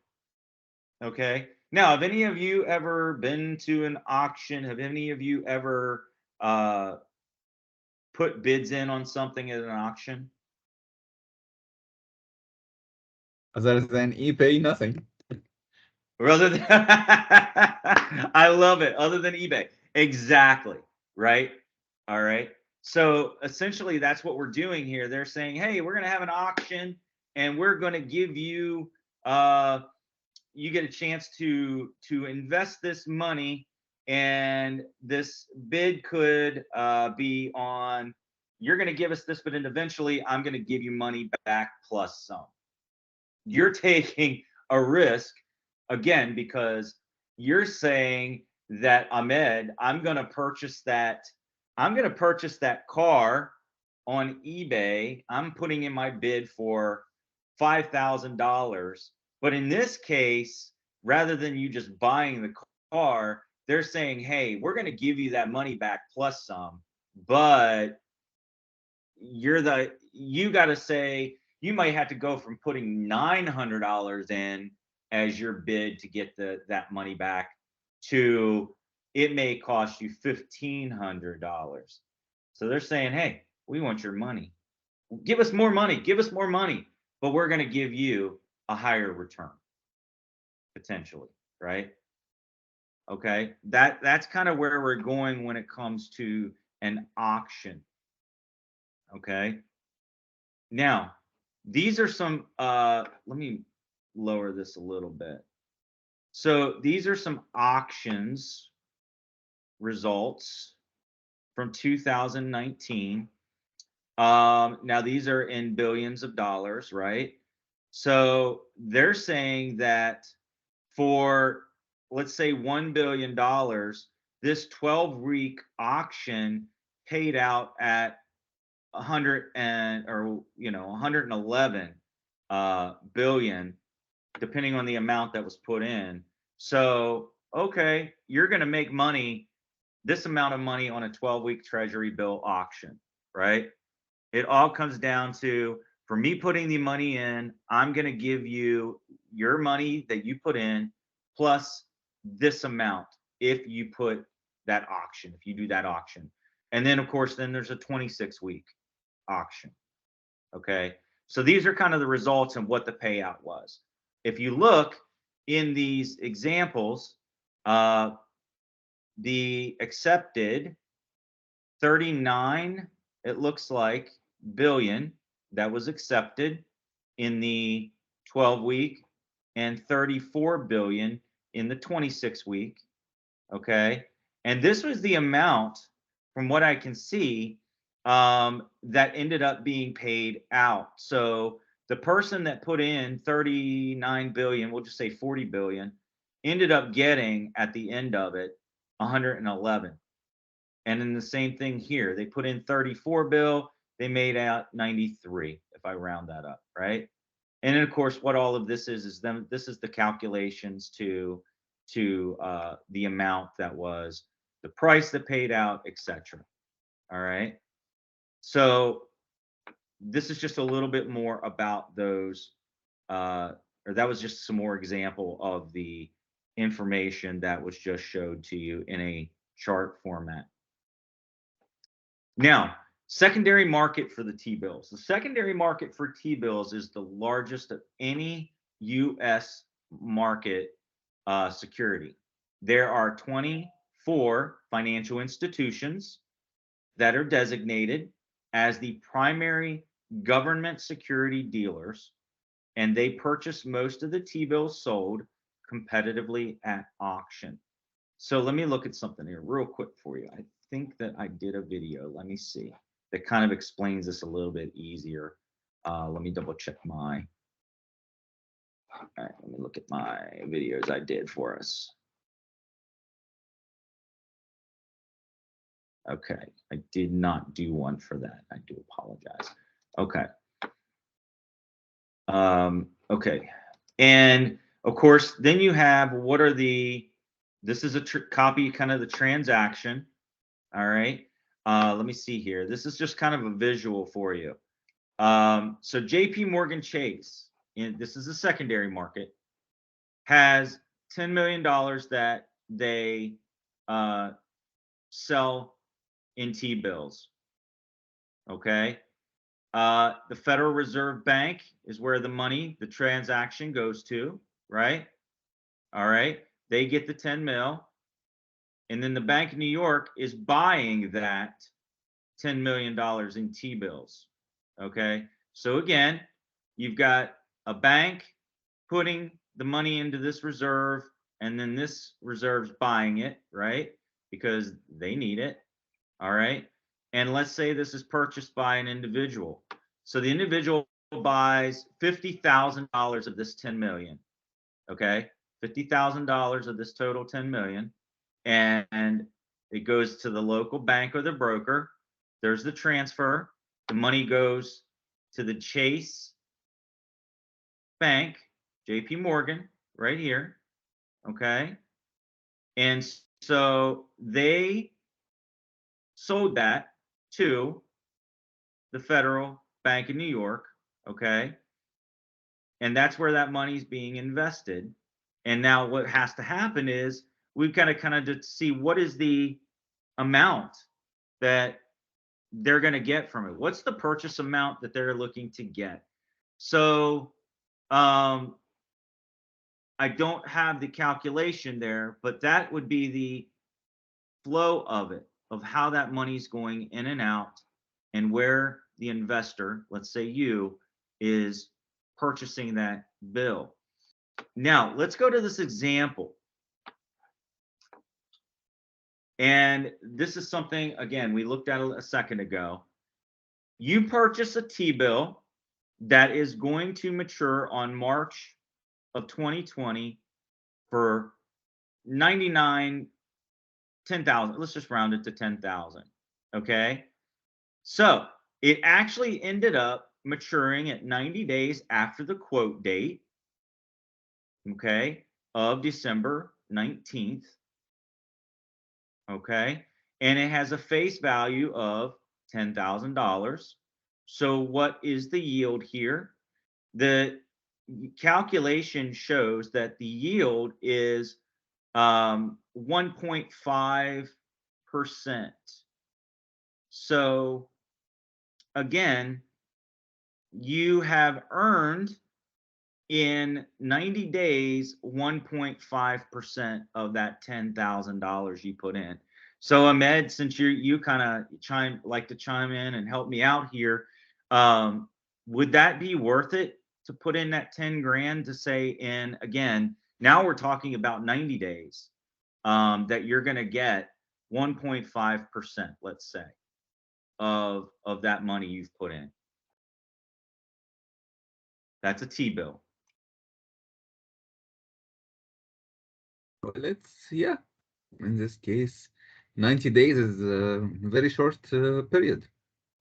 okay? Now, have any of you ever been to an auction? Have any of you ever put bids in on something at an auction? Other than eBay, nothing. Rather than I love it. Other than eBay. Exactly. Right. All right. So essentially that's what we're doing here. They're saying, hey, we're going to have an auction and we're going to give you you get a chance to invest this money, and this bid could be on, you're going to give us this, but eventually I'm going to give you money back plus some. You're taking a risk again because you're saying that, Ahmed, I'm going to purchase that car on eBay. I'm putting in my bid for $5,000. But in this case, rather than you just buying the car, they're saying, hey, we're going to give you that money back plus some, but you got to say, you might have to go from putting $900 in as your bid to get that money back to it may cost you $1,500. So they're saying, hey, we want your money. Give us more money. Give us more money. But we're going to give you a higher return, potentially, right? Okay, that's kind of where we're going when it comes to an auction. Okay. Now, these are some, let me lower this a little bit. So these are some auctions results from 2019. Now these are in billions of dollars, right? So they're saying that for, let's say, $1 billion, this 12-week auction paid out at 111 billion, depending on the amount that was put in. So, okay, you're going to make money, this amount of money on a 12-week Treasury bill auction, right? It all comes down to, for me putting the money in, I'm going to give you your money that you put in plus this amount if you put that auction, if you do that auction. And then, of course, then there's a 26-week auction. Okay. So these are kind of the results and what the payout was. If you look in these examples, the accepted 39, it looks like, billion that was accepted in the 12-week and 34 billion in the 26-week. Okay. And this was the amount, from what I can see, that ended up being paid out. So the person that put in 39 billion, we'll just say 40 billion, ended up getting at the end of it 111. And then the same thing here, they put in 34 bill, they made out 93, if I round that up, right? And then of course, what all of this is them, this is the calculations to the amount that was the price that paid out, etc. All right. So this is just a little bit more about those, or that was just some more example of the information that was just showed to you in a chart format. Now, secondary market for the T-bills. The secondary market for T-bills is the largest of any U.S. market security. There are 24 financial institutions that are designated as the primary government security dealers, and they purchase most of the T-bills sold competitively at auction. So let me look at something here real quick for you. I think that I did a video, let me see, that kind of explains this a little bit easier. Let me double check my, all right, let me look at my videos I did for us. Okay, I did not do one for that. I do apologize. Okay. Okay. And of course, then you have, what are the, this is a copy, kind of the transaction. All right. Let me see here. This is just kind of a visual for you. So JP Morgan Chase, this is the secondary market, has $10 million that they sell in T-bills. Okay. The Federal Reserve Bank is where the money, the transaction goes to, right? All right. They get the 10 mil. And then the Bank of New York is buying that $10 million in T-bills. Okay. So again, you've got a bank putting the money into this reserve, and then this reserve's buying it, right? Because they need it. All right. And let's say this is purchased by an individual. So the individual buys $50,000 of this 10 million. Okay. $50,000 of this total 10 million. And it goes to the local bank or the broker. There's the transfer. The money goes to the Chase Bank, JP Morgan, right here. Okay. And so they sold that to the Federal Bank of New York. Okay. And that's where that money's being invested. And now what has to happen is we've got to kind of just see what is the amount that they're going to get from it. What's the purchase amount that they're looking to get? So I don't have the calculation there, but that would be the flow of it, of how that money's going in and out, and where the investor, let's say you, is purchasing that bill. Now, let's go to this example. And this is something, again, we looked at a second ago. You purchase a T-bill that is going to mature on March of 2020 for 10,000. Let's just round it to 10,000. Okay. So it actually ended up maturing at 90 days after the quote date. Okay. Of December 19th. Okay. And it has a face value of $10,000. So what is the yield here? The calculation shows that the yield is 1.5%. So again, you have earned in 90 days 1.5% of that $10,000 you put in. So Ahmed, since you kind of like to chime in and help me out here, would that be worth it to put in that 10 grand to say, in again, now we're talking about 90 days, that you're going to get 1.5%, let's say, of that money you've put in. That's a T-bill. Well, yeah, in this case, 90 days is a very short period.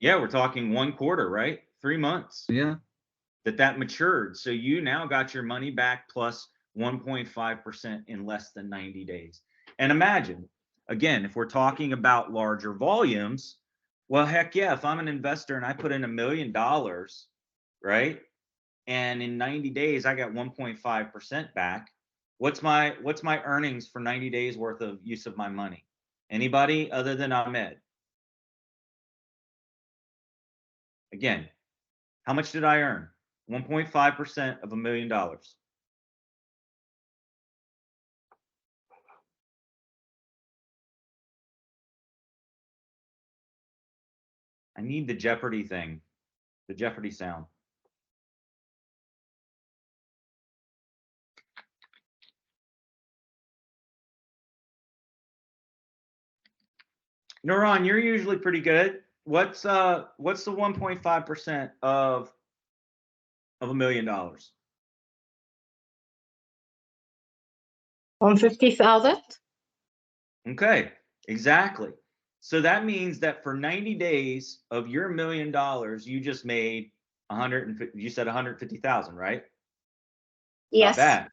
Yeah, we're talking 1 quarter, right? 3 months. Yeah. That matured. So you now got your money back plus 1.5% in less than 90 days. And imagine, again, if we're talking about larger volumes, well, heck yeah, if I'm an investor and I put in $1 million, right? And in 90 days, I got 1.5% back. What's my earnings for 90 days worth of use of my money? Anybody other than Ahmed? Again, how much did I earn? 1.5% of $1 million. I need the Jeopardy thing, the Jeopardy sound. Nuran, you're usually pretty good. What's the 1.5% of $1 million? 150,000. Okay, exactly. So that means that for 90 days of your $1 million, you just made 150. You said 150,000, right? Yes. Not bad.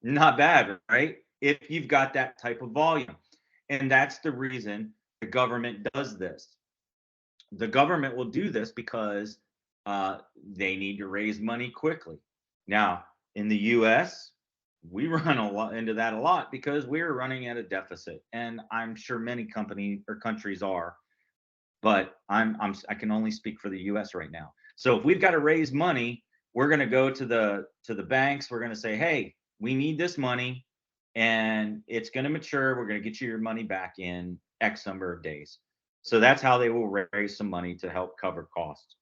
Not bad, right? If you've got that type of volume. And that's the reason the government does this. The government will do this because they need to raise money quickly. Now, in the US, we run a lot into that a lot because we're running at a deficit. And I'm sure many companies or countries are. but I can only speak for the US right now. So if we've got to raise money, we're going to go to the banks. We're going to say, hey, we need this money and it's going to mature. We're going to get you your money back in X number of days. So that's how they will raise some money to help cover costs.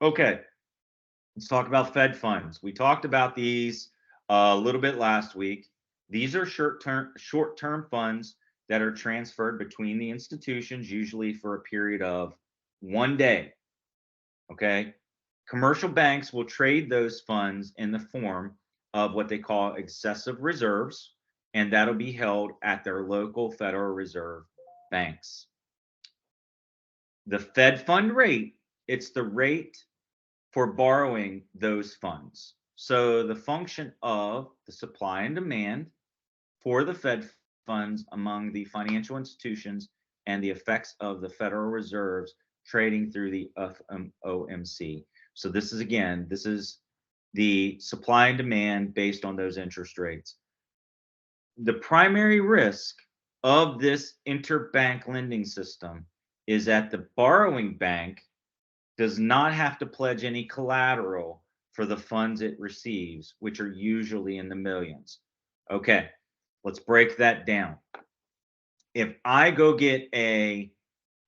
Okay, let's talk about Fed funds. We talked about these a little bit last week. These are short-term funds that are transferred between the institutions, usually for a period of 1 day. Okay, commercial banks will trade those funds in the form of what they call excessive reserves, and that'll be held at their local Federal Reserve banks. The Fed fund rate, it's the rate for borrowing those funds. So the function of the supply and demand for the Fed funds among the financial institutions and the effects of the Federal Reserve's trading through the FOMC. So this is, again, this is the supply and demand based on those interest rates. The primary risk of this interbank lending system is that the borrowing bank does not have to pledge any collateral for the funds it receives, which are usually in the millions. Okay, let's break that down. If I go get a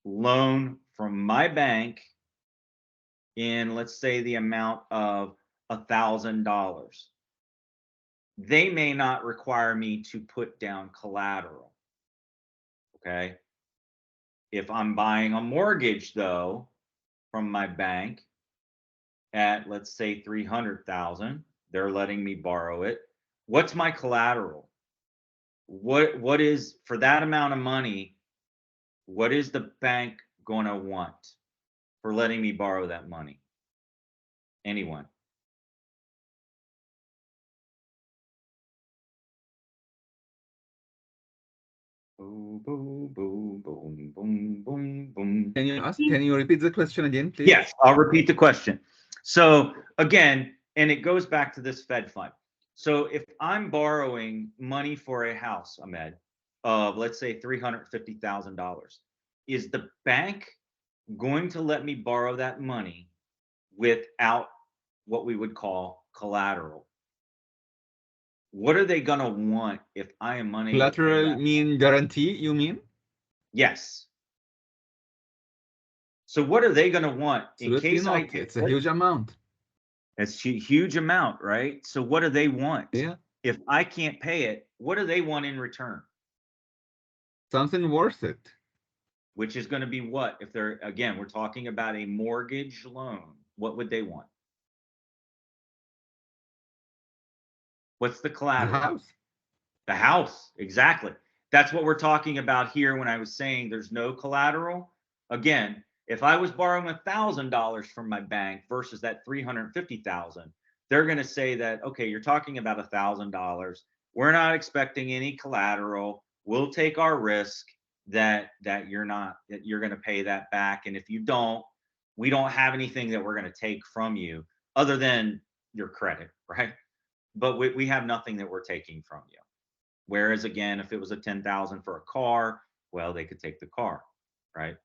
loan from my bank in, let's say, the amount of $1,000, they may not require me to put down collateral. Okay. If I'm buying a mortgage, though, from my bank at, let's say, 300,000, they're letting me borrow it. What's my collateral? What is, for that amount of money, what is the bank going to want for letting me borrow that money? Anyone? Boom, boom, boom, boom, boom, boom, boom. Can you repeat the question again, please? Yes, I'll repeat the question. So again, and it goes back to this Fed fund. So if I'm borrowing money for a house, Ahmed, of let's say $350,000, is the bank going to let me borrow that money without what we would call collateral? What are they going to want if I am money? Collateral mean guarantee, you mean? Yes. So what are they going to want in Absolutely case not. It's a huge amount. It's a huge amount, right? So what do they want? Yeah. If I can't pay it, what do they want in return? Something worth it. Which is going to be what? If they're, again, we're talking about a mortgage loan. What would they want? What's the collateral? The house. The house, exactly. That's what we're talking about here when I was saying there's no collateral. Again, if I was borrowing $1,000 from my bank versus that $350,000, they're going to say that, okay, you're talking about $1,000. We're not expecting any collateral. We'll take our risk that you're going to pay that back. And if you don't, we don't have anything that we're going to take from you other than your credit, right? But we have nothing that we're taking from you. Whereas again, if it was a $10,000 for a car, well, they could take the car, right?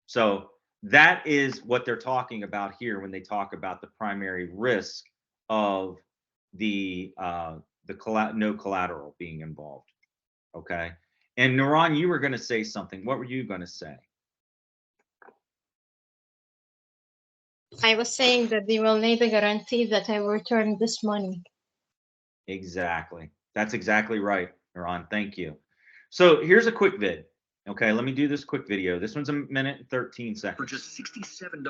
So that is what they're talking about here when they talk about the primary risk of the no collateral being involved. Okay. And Nuran, you were going to say something. What were you going to say? I was saying that they will need a guarantee that I will return this money. Exactly. That's exactly right, Nuran. Thank you. So here's a quick vid. Okay, let me do this quick video. This one's 1 minute and 13 seconds. For just $67,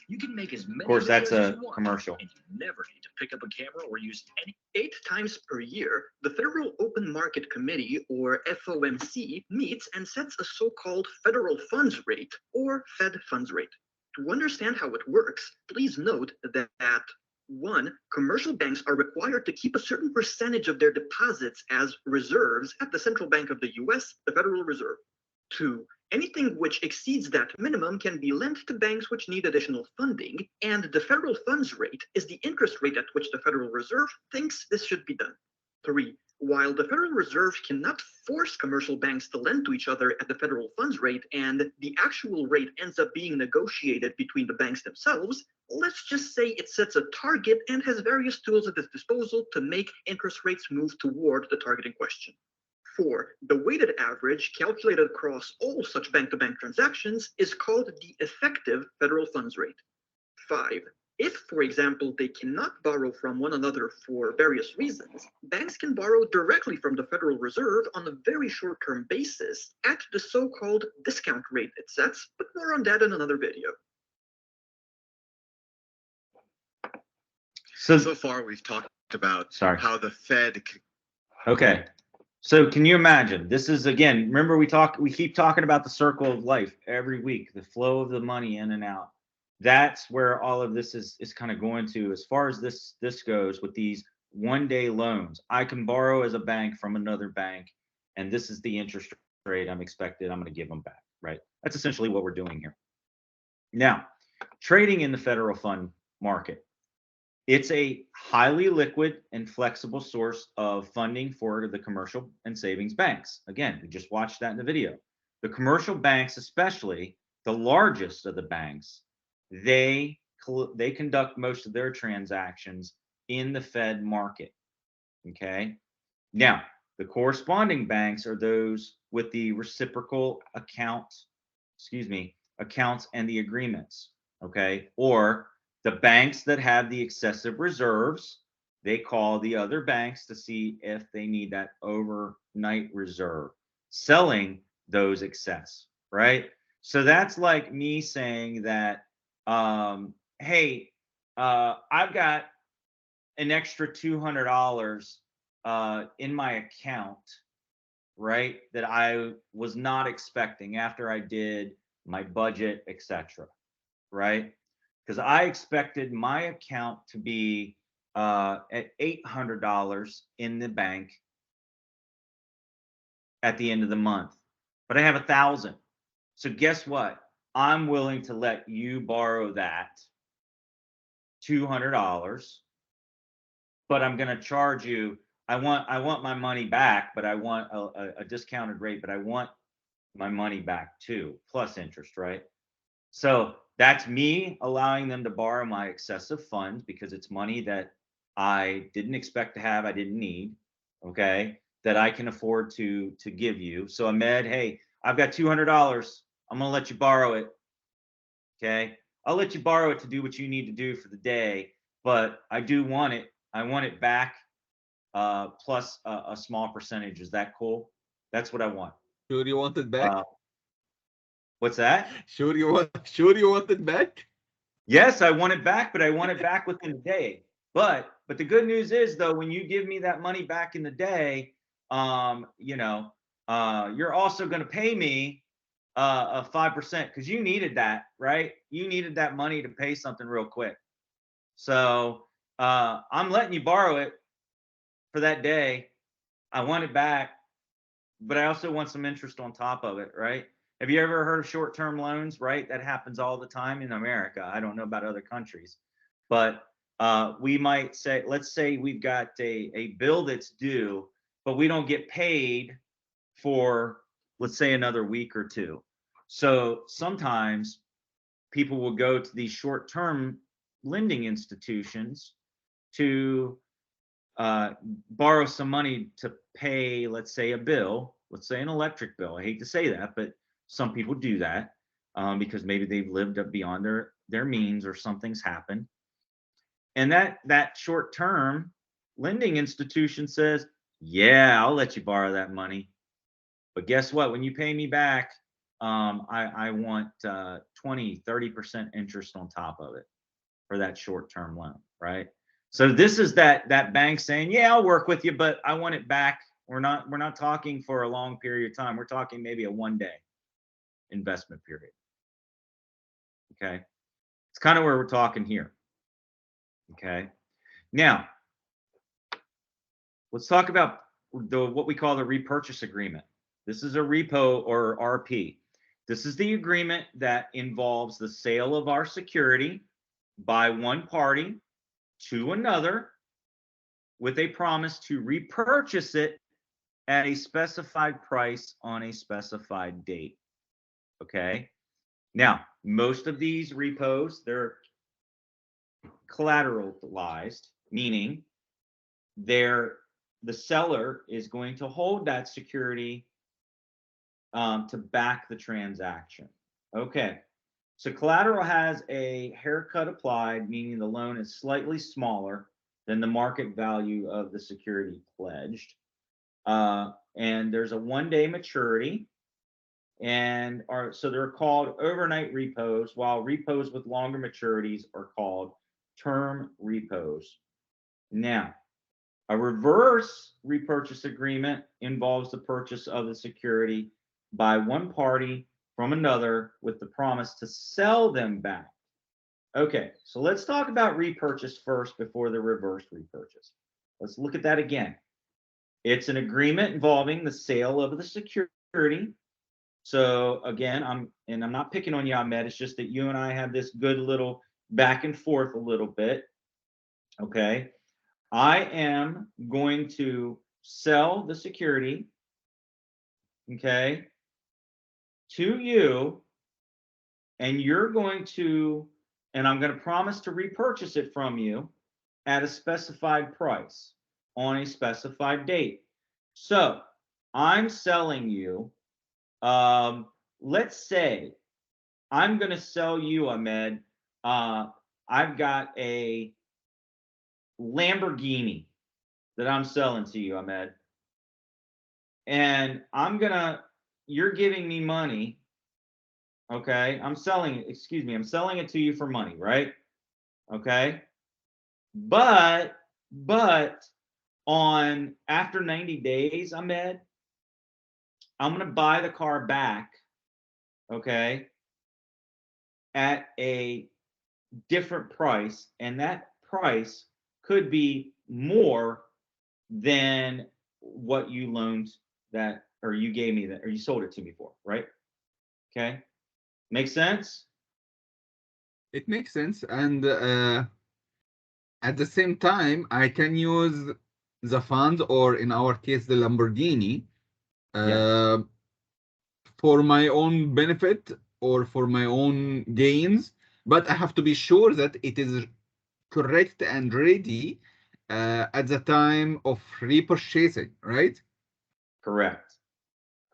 you can make as many Of course, that's videos as a you want, commercial. and you never need to pick up a camera or use any. 8 times per year, the Federal Open Market Committee, or FOMC, meets and sets a so-called federal funds rate, or Fed funds rate. To understand how it works, please note that 1, commercial banks are required to keep a certain percentage of their deposits as reserves at the Central Bank of the US, the Federal Reserve. 2, anything which exceeds that minimum can be lent to banks which need additional funding, and the federal funds rate is the interest rate at which the Federal Reserve thinks this should be done. 3, While the Federal Reserve cannot force commercial banks to lend to each other at the federal funds rate, and the actual rate ends up being negotiated between the banks themselves, let's just say it sets a target and has various tools at its disposal to make interest rates move toward the target in question. 4. The weighted average calculated across all such bank-to-bank transactions is called the effective federal funds rate. 5. If, for example, they cannot borrow from one another for various reasons, banks can borrow directly from the Federal Reserve on a very short-term basis at the so-called discount rate it sets, but more on that in another video. So far we've talked about Sorry. how the Fed. Okay. So can you imagine? This is, again, remember we keep talking about the circle of life every week, the flow of the money in and out. That's where all of this is kind of going to, as far as this goes with these one-day loans. I can borrow as a bank from another bank, and this is the interest rate I'm expected. I'm going to give them back, right? That's essentially what we're doing here. Now, trading in the federal fund market. It's a highly liquid and flexible source of funding for the commercial and savings banks. Again, we just watched that in the video. The commercial banks, especially the largest of the banks, they conduct most of their transactions in the Fed market. Okay. Now, the corresponding banks are those with the reciprocal accounts and the agreements. Okay. Or the banks that have the excessive reserves, they call the other banks to see if they need that overnight reserve, selling those excess, right? So that's like me saying that, hey, I've got an extra $200 in my account, right, that I was not expecting after I did my budget, etc., right? Because I expected my account to be at $800 in the bank at the end of the month, but I have 1,000. So guess what? I'm willing to let you borrow that $200, but I'm going to charge you. I want my money back, but I want a discounted rate, but I want my money back too, plus interest, right? So that's me allowing them to borrow my excessive funds because it's money that I didn't expect to have, I didn't need, okay, that I can afford to give you. So Ahmed, hey, I've got $200. I'm going to let you borrow it, okay? I'll let you borrow it to do what you need to do for the day, but I do want it. I want it back plus a small percentage. Is that cool? That's what I want. Sure you want it back? What's that? Sure you want it back? Yes, I want it back, but I want it back within a day. But the good news is though, when you give me that money back in the day, you're also going to pay me a 5% because you needed that, right? You needed that money to pay something real quick. So I'm letting you borrow it for that day. I want it back, but I also want some interest on top of it, right? Have you ever heard of short-term loans, right? That happens all the time in America. I don't know about other countries, but we might say, let's say we've got a bill that's due, but we don't get paid for, let's say, another week or two. So sometimes people will go to these short-term lending institutions to borrow some money to pay, let's say, a bill, let's say an electric bill. I hate to say that, but some people do that because maybe they've lived up beyond their means or something's happened. And that short-term lending institution says, yeah, I'll let you borrow that money. But guess what? When you pay me back, I want 20, 30% interest on top of it for that short-term loan, right? So this is that bank saying, yeah, I'll work with you, but I want it back. We're not talking for a long period of time. We're talking maybe a one-day investment period. Okay. It's kind of where we're talking here. Okay. Now, let's talk about what we call the repurchase agreement. This is a repo or RP. This is the agreement that involves the sale of our security by one party to another with a promise to repurchase it at a specified price on a specified date. Okay. Now, most of these repos, they're collateralized, meaning the seller is going to hold that security to back the transaction. Okay. So collateral has a haircut applied, meaning the loan is slightly smaller than the market value of the security pledged. And there's a 1-day maturity. And so they're called overnight repos, while repos with longer maturities are called term repos. Now, a reverse repurchase agreement involves the purchase of the security by one party from another with the promise to sell them back. Okay, so let's talk about repurchase first before the reverse repurchase. Let's look at that again. It's an agreement involving the sale of the security. So again, I'm not picking on you, Ahmed. It's just that you and I have this good little back and forth a little bit. Okay. I am going to sell the security, okay, to you, and I'm going to promise to repurchase it from you at a specified price on a specified date. So I'm selling you, let's say I'm going to sell you, Ahmed, I've got a Lamborghini that I'm selling to you, Ahmed. And you're giving me money. Okay. I'm selling it to you for money, right? Okay. But after 90 days, Ahmed, I'm going to buy the car back. Okay. At a different price. And that price could be more than what you loaned that, or you gave me that, or you sold it to me for, right? Okay. Makes sense? It makes sense. And at the same time, I can use the fund, or in our case, the Lamborghini, Yes. for my own benefit or for my own gains, but I have to be sure that it is correct and ready at the time of repurchasing, right? Correct,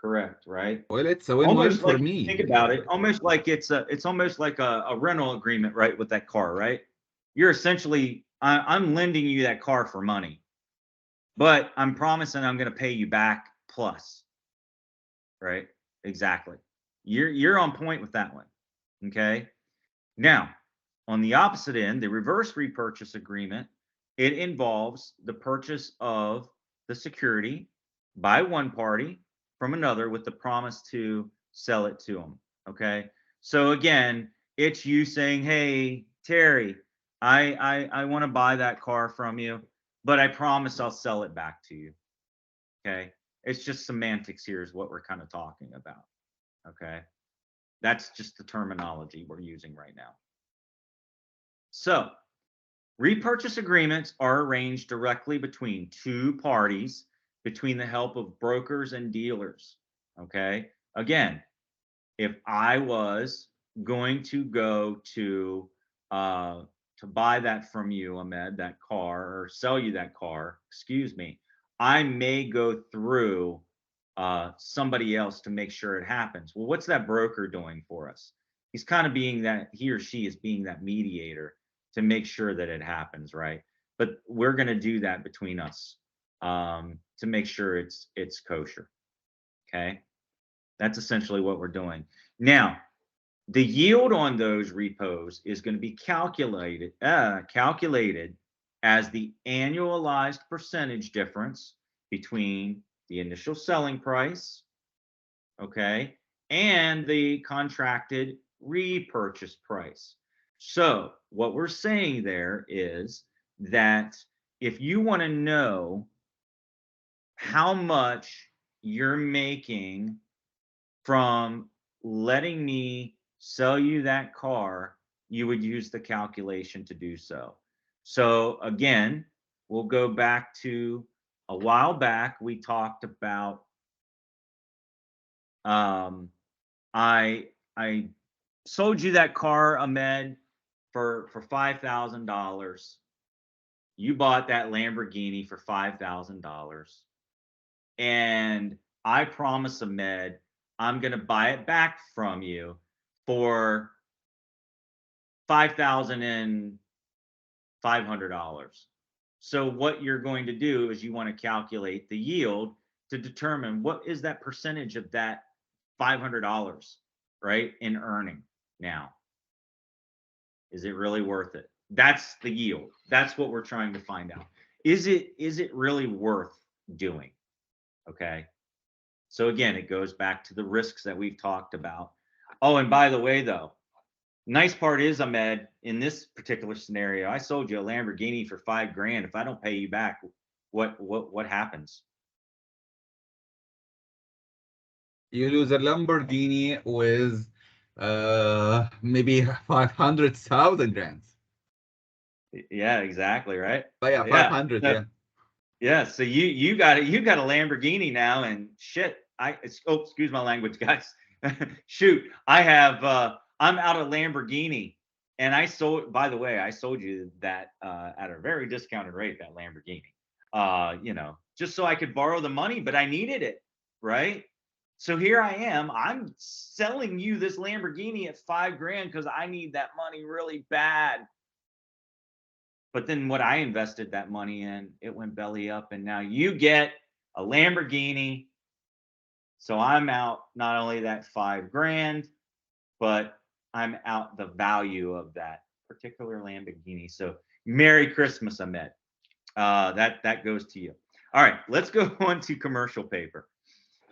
right? Well, it's a win-win Almost for like, me. think about it, almost like it's almost like a rental agreement, right? With that car, right? You're essentially, I'm lending you that car for money, but I'm promising I'm going to pay you back plus, right? Exactly. You're on point with that one. Okay. Now, on the opposite end, the reverse repurchase agreement, it involves the purchase of the security by one party from another with the promise to sell it to them. Okay. So again, it's you saying, hey, Terry, I want to buy that car from you, but I promise I'll sell it back to you. Okay. It's just semantics here is what we're kind of talking about. Okay. That's just the terminology we're using right now. So repurchase agreements are arranged directly between two parties between the help of brokers and dealers. Okay. Again, if I was going to go to buy that from you, Ahmed, that car, or sell you that car, excuse me, I may go through somebody else to make sure it happens. Well, what's that broker doing for us? He's kind of being that, he or she is being that mediator to make sure that it happens, right? But we're going to do that between us to make sure it's kosher. Okay, that's essentially what we're doing. Now, the yield on those repos is going to be calculated as the annualized percentage difference between the initial selling price, okay, and the contracted repurchase price. So what we're saying there is that if you want to know how much you're making from letting me sell you that car, you would use the calculation to do so. So again, we'll go back to a while back we talked about I sold you that car, Ahmed, for $5,000. You bought that Lamborghini for $5,000. And I promise, Ahmed, I'm going to buy it back from you for $5,500. So what you're going to do is you want to calculate the yield to determine what is that percentage of that $500, right, in earning now. Is it really worth it? That's the yield. That's what we're trying to find out. Is it really worth doing? Okay. So again, it goes back to the risks that we've talked about. Oh, and by the way, though, nice part is, Ahmed, in this particular scenario, I sold you a Lamborghini for $5,000. If I don't pay you back, what happens? You lose a Lamborghini with maybe 500,000 rands. Yeah, exactly, right? Yeah, 500, yeah. Yeah, so you got a Lamborghini now, and shit, excuse my language, guys. Shoot, I'm out of Lamborghini, and I sold, by the way, I sold you that at a very discounted rate, that Lamborghini. Just so I could borrow the money, but I needed it, right? So here I am, I'm selling you this Lamborghini at $5,000 because I need that money really bad. But then what I invested that money in, it went belly up, and now you get a Lamborghini. So I'm out not only that $5,000, but I'm out the value of that particular Lamborghini. So Merry Christmas, Ahmed. That goes to you. All right, let's go on to commercial paper.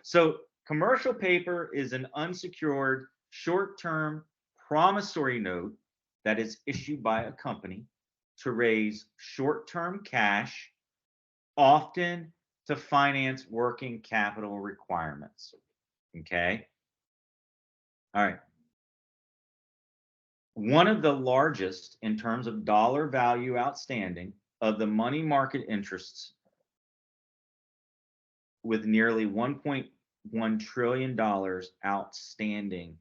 So commercial paper is an unsecured short-term promissory note that is issued by a company to raise short-term cash, often to finance working capital requirements. Okay. All right. One of the largest in terms of dollar value outstanding of the money market interests, with nearly $1.1 trillion outstanding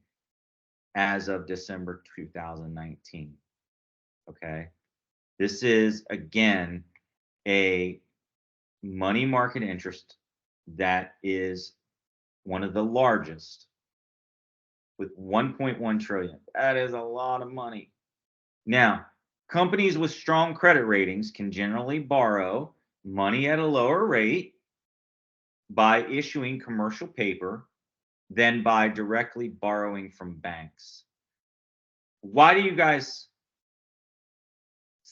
as of December 2019. Okay. This is, again, a money market interest that is one of the largest, with 1.1 trillion. That is a lot of money. Now, companies with strong credit ratings can generally borrow money at a lower rate by issuing commercial paper than by directly borrowing from banks. Why do you guys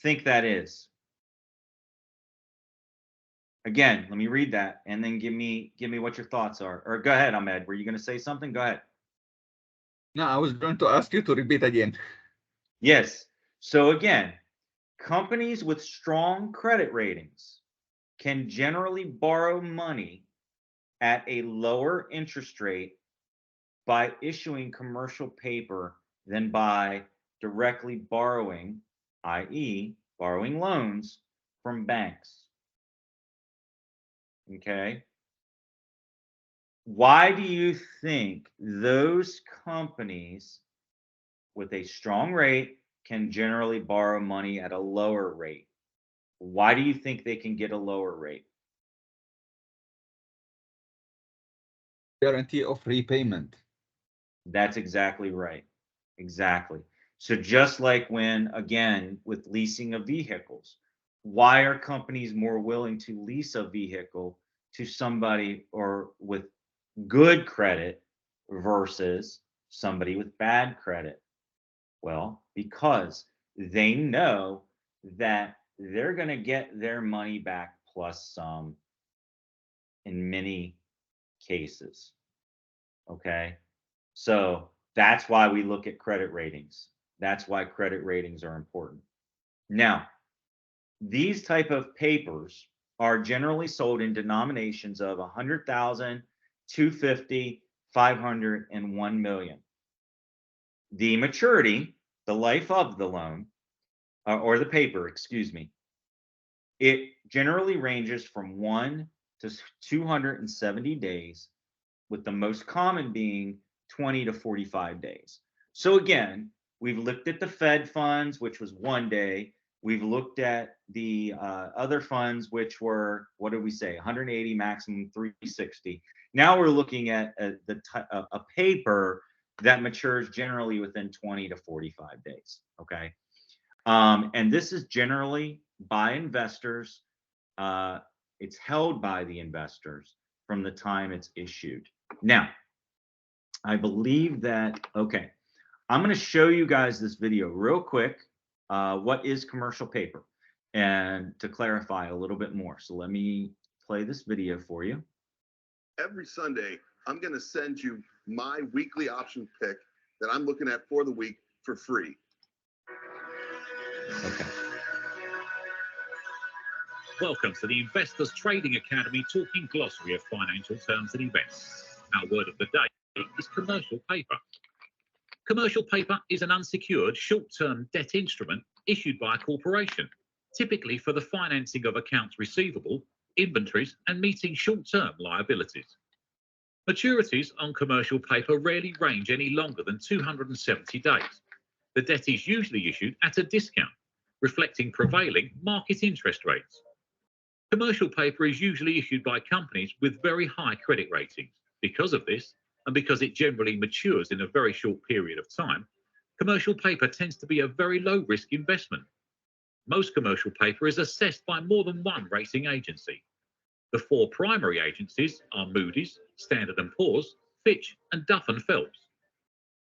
think that is? Again, let me read that and then give me what your thoughts are. Or go ahead, Ahmed. Were you going to say something? Go ahead. No, I was going to ask you to repeat again. Yes. So again, companies with strong credit ratings can generally borrow money at a lower interest rate by issuing commercial paper than by directly borrowing, i.e., borrowing loans from banks. Okay. Why do you think those companies with a strong rate can generally borrow money at a lower rate? Why do you think they can get a lower rate? Guarantee of repayment. That's exactly right. Exactly. So just like when, again, with leasing of vehicles, why are companies more willing to lease a vehicle to somebody or with good credit versus somebody with bad credit? Well, because they know that they're going to get their money back plus some in many cases. Okay. So that's why we look at credit ratings. That's why credit ratings are important. Now, these type of papers are generally sold in denominations of 100,000, 250, 500, and 1 million. The maturity, the life of the loan, or the paper, excuse me, it generally ranges from 1 to 270 days, with the most common being 20 to 45 days. So again, we've looked at the Fed funds, which was 1 day. We've looked at the other funds, which were, what did we say, 180, maximum 360. Now we're looking at a paper that matures generally within 20 to 45 days, okay? And this is generally by investors. It's held by the investors from the time it's issued. Now, I believe that, okay, I'm going to show you guys this video real quick. What is commercial paper? And to clarify a little bit more. So let me play this video for you. Every Sunday, I'm going to send you my weekly option pick that I'm looking at for the week for free. Okay. Welcome to the Investors Trading Academy talking glossary of financial terms and events. Our word of the day is commercial paper. Commercial paper is an unsecured short-term debt instrument issued by a corporation, typically for the financing of accounts receivable, inventories, and meeting short-term liabilities. Maturities on commercial paper rarely range any longer than 270 days. The debt is usually issued at a discount, reflecting prevailing market interest rates. Commercial paper is usually issued by companies with very high credit ratings. Because of this, and because it generally matures in a very short period of time, commercial paper tends to be a very low-risk investment. Most commercial paper is assessed by more than one rating agency. The four primary agencies are Moody's, Standard & Poor's, Fitch, and Duff & Phelps.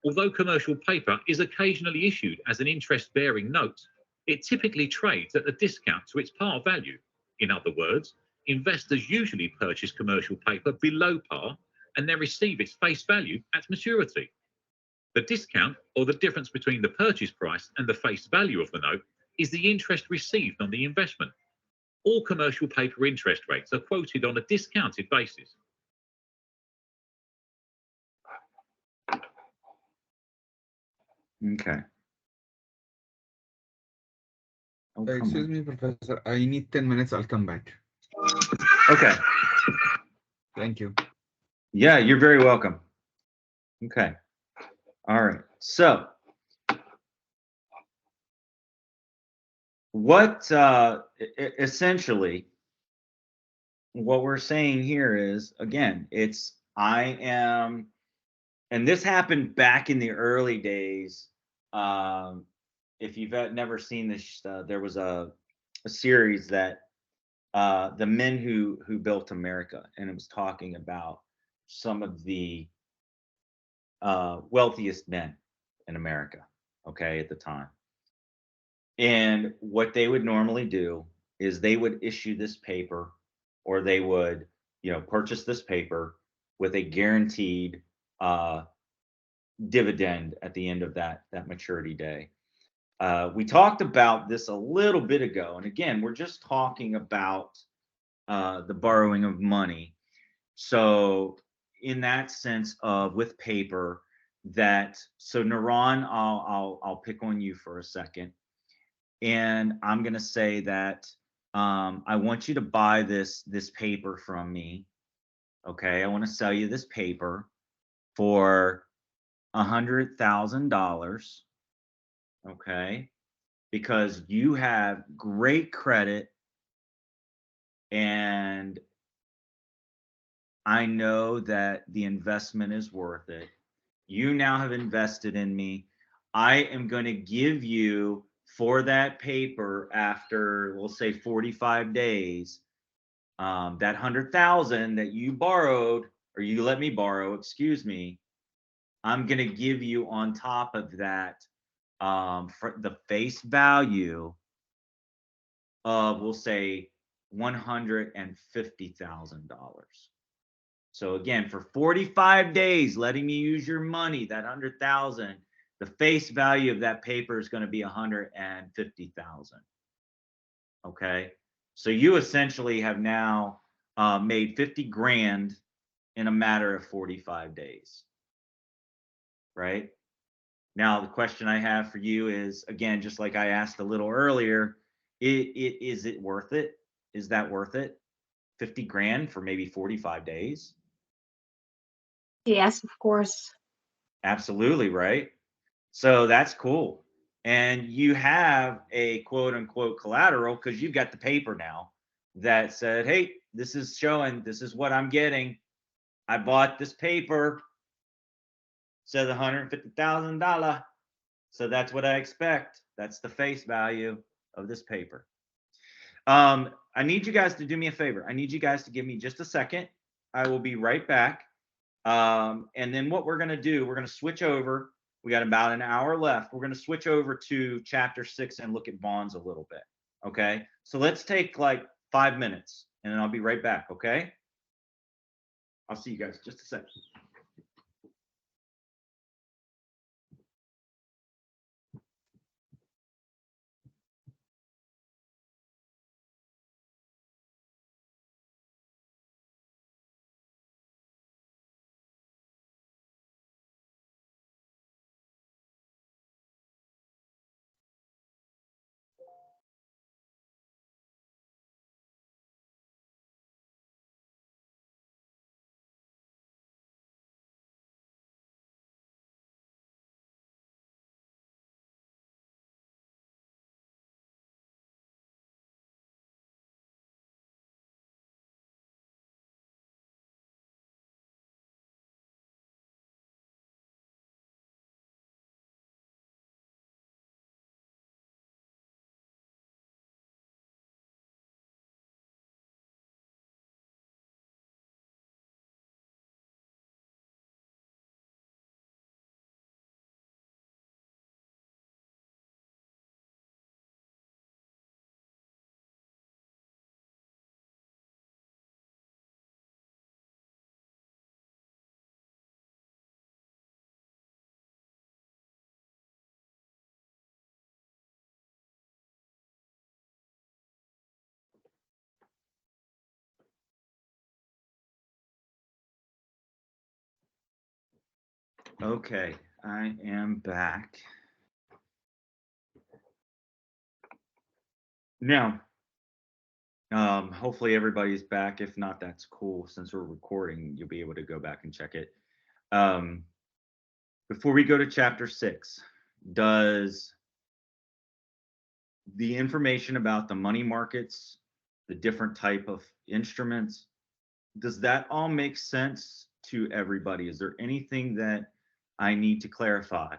Although commercial paper is occasionally issued as an interest-bearing note, it typically trades at a discount to its par value. In other words, investors usually purchase commercial paper below par and then receive its face value at maturity. The discount, or the difference between the purchase price and the face value of the note, is the interest received on the investment. All commercial paper interest rates are quoted on a discounted basis. Okay. Oh, Excuse me, Professor. I need 10 minutes. I'll come back. Okay. Thank you. Yeah, you're very welcome. Okay. All right. So what essentially what we're saying here is, again, it's I am, and this happened back in the early days. If you've never seen this, there was a series that the men who built America, and it was talking about some of the wealthiest men in America, okay, at the time. And what they would normally do is they would issue this paper, or they would, purchase this paper with a guaranteed dividend at the end of that maturity day. We talked about this a little bit ago, and again, we're just talking about the borrowing of money. So in that sense of with paper, so Naran, I'll pick on you for a second, and I'm gonna say that I want you to buy this paper from me. Okay, I want to sell you this paper for $100,000. Okay, because you have great credit, and I know that the investment is worth it. You now have invested in me. I am going to give you for that paper, after, we'll say 45 days, that 100,000 that you borrowed, or you let me borrow, excuse me, I'm going to give you on top of that for the face value of, we'll say, $150,000. So again, for 45 days, letting me use your money, that 100,000, the face value of that paper is going to be 150,000. Okay, so you essentially have now made 50 grand in a matter of 45 days, right? Now, the question I have for you is, again, just like I asked a little earlier, is it worth it? Is that worth it 50 grand for maybe 45 days? Yes, of course. Absolutely, right? So that's cool. And you have a quote unquote collateral because you've got the paper now that said, hey, this is showing, this is what I'm getting. I bought this paper, says $150,000. So that's what I expect. That's the face value of this paper. I need you guys to do me a favor. I need you guys to give me just a second. I will be right back. And then what we're going to do, we're going to switch over. We got about an hour left. We're going to switch over to chapter 6 and look at bonds a little bit. Okay. So let's take like 5 minutes and then I'll be right back. Okay. I'll see you guys in just a second. Okay, I am back. Now, hopefully everybody's back. If not, that's cool. Since we're recording, you'll be able to go back and check it. Before we go to chapter 6, does the information about the money markets, the different type of instruments, does that all make sense to everybody? Is there anything that I need to clarify?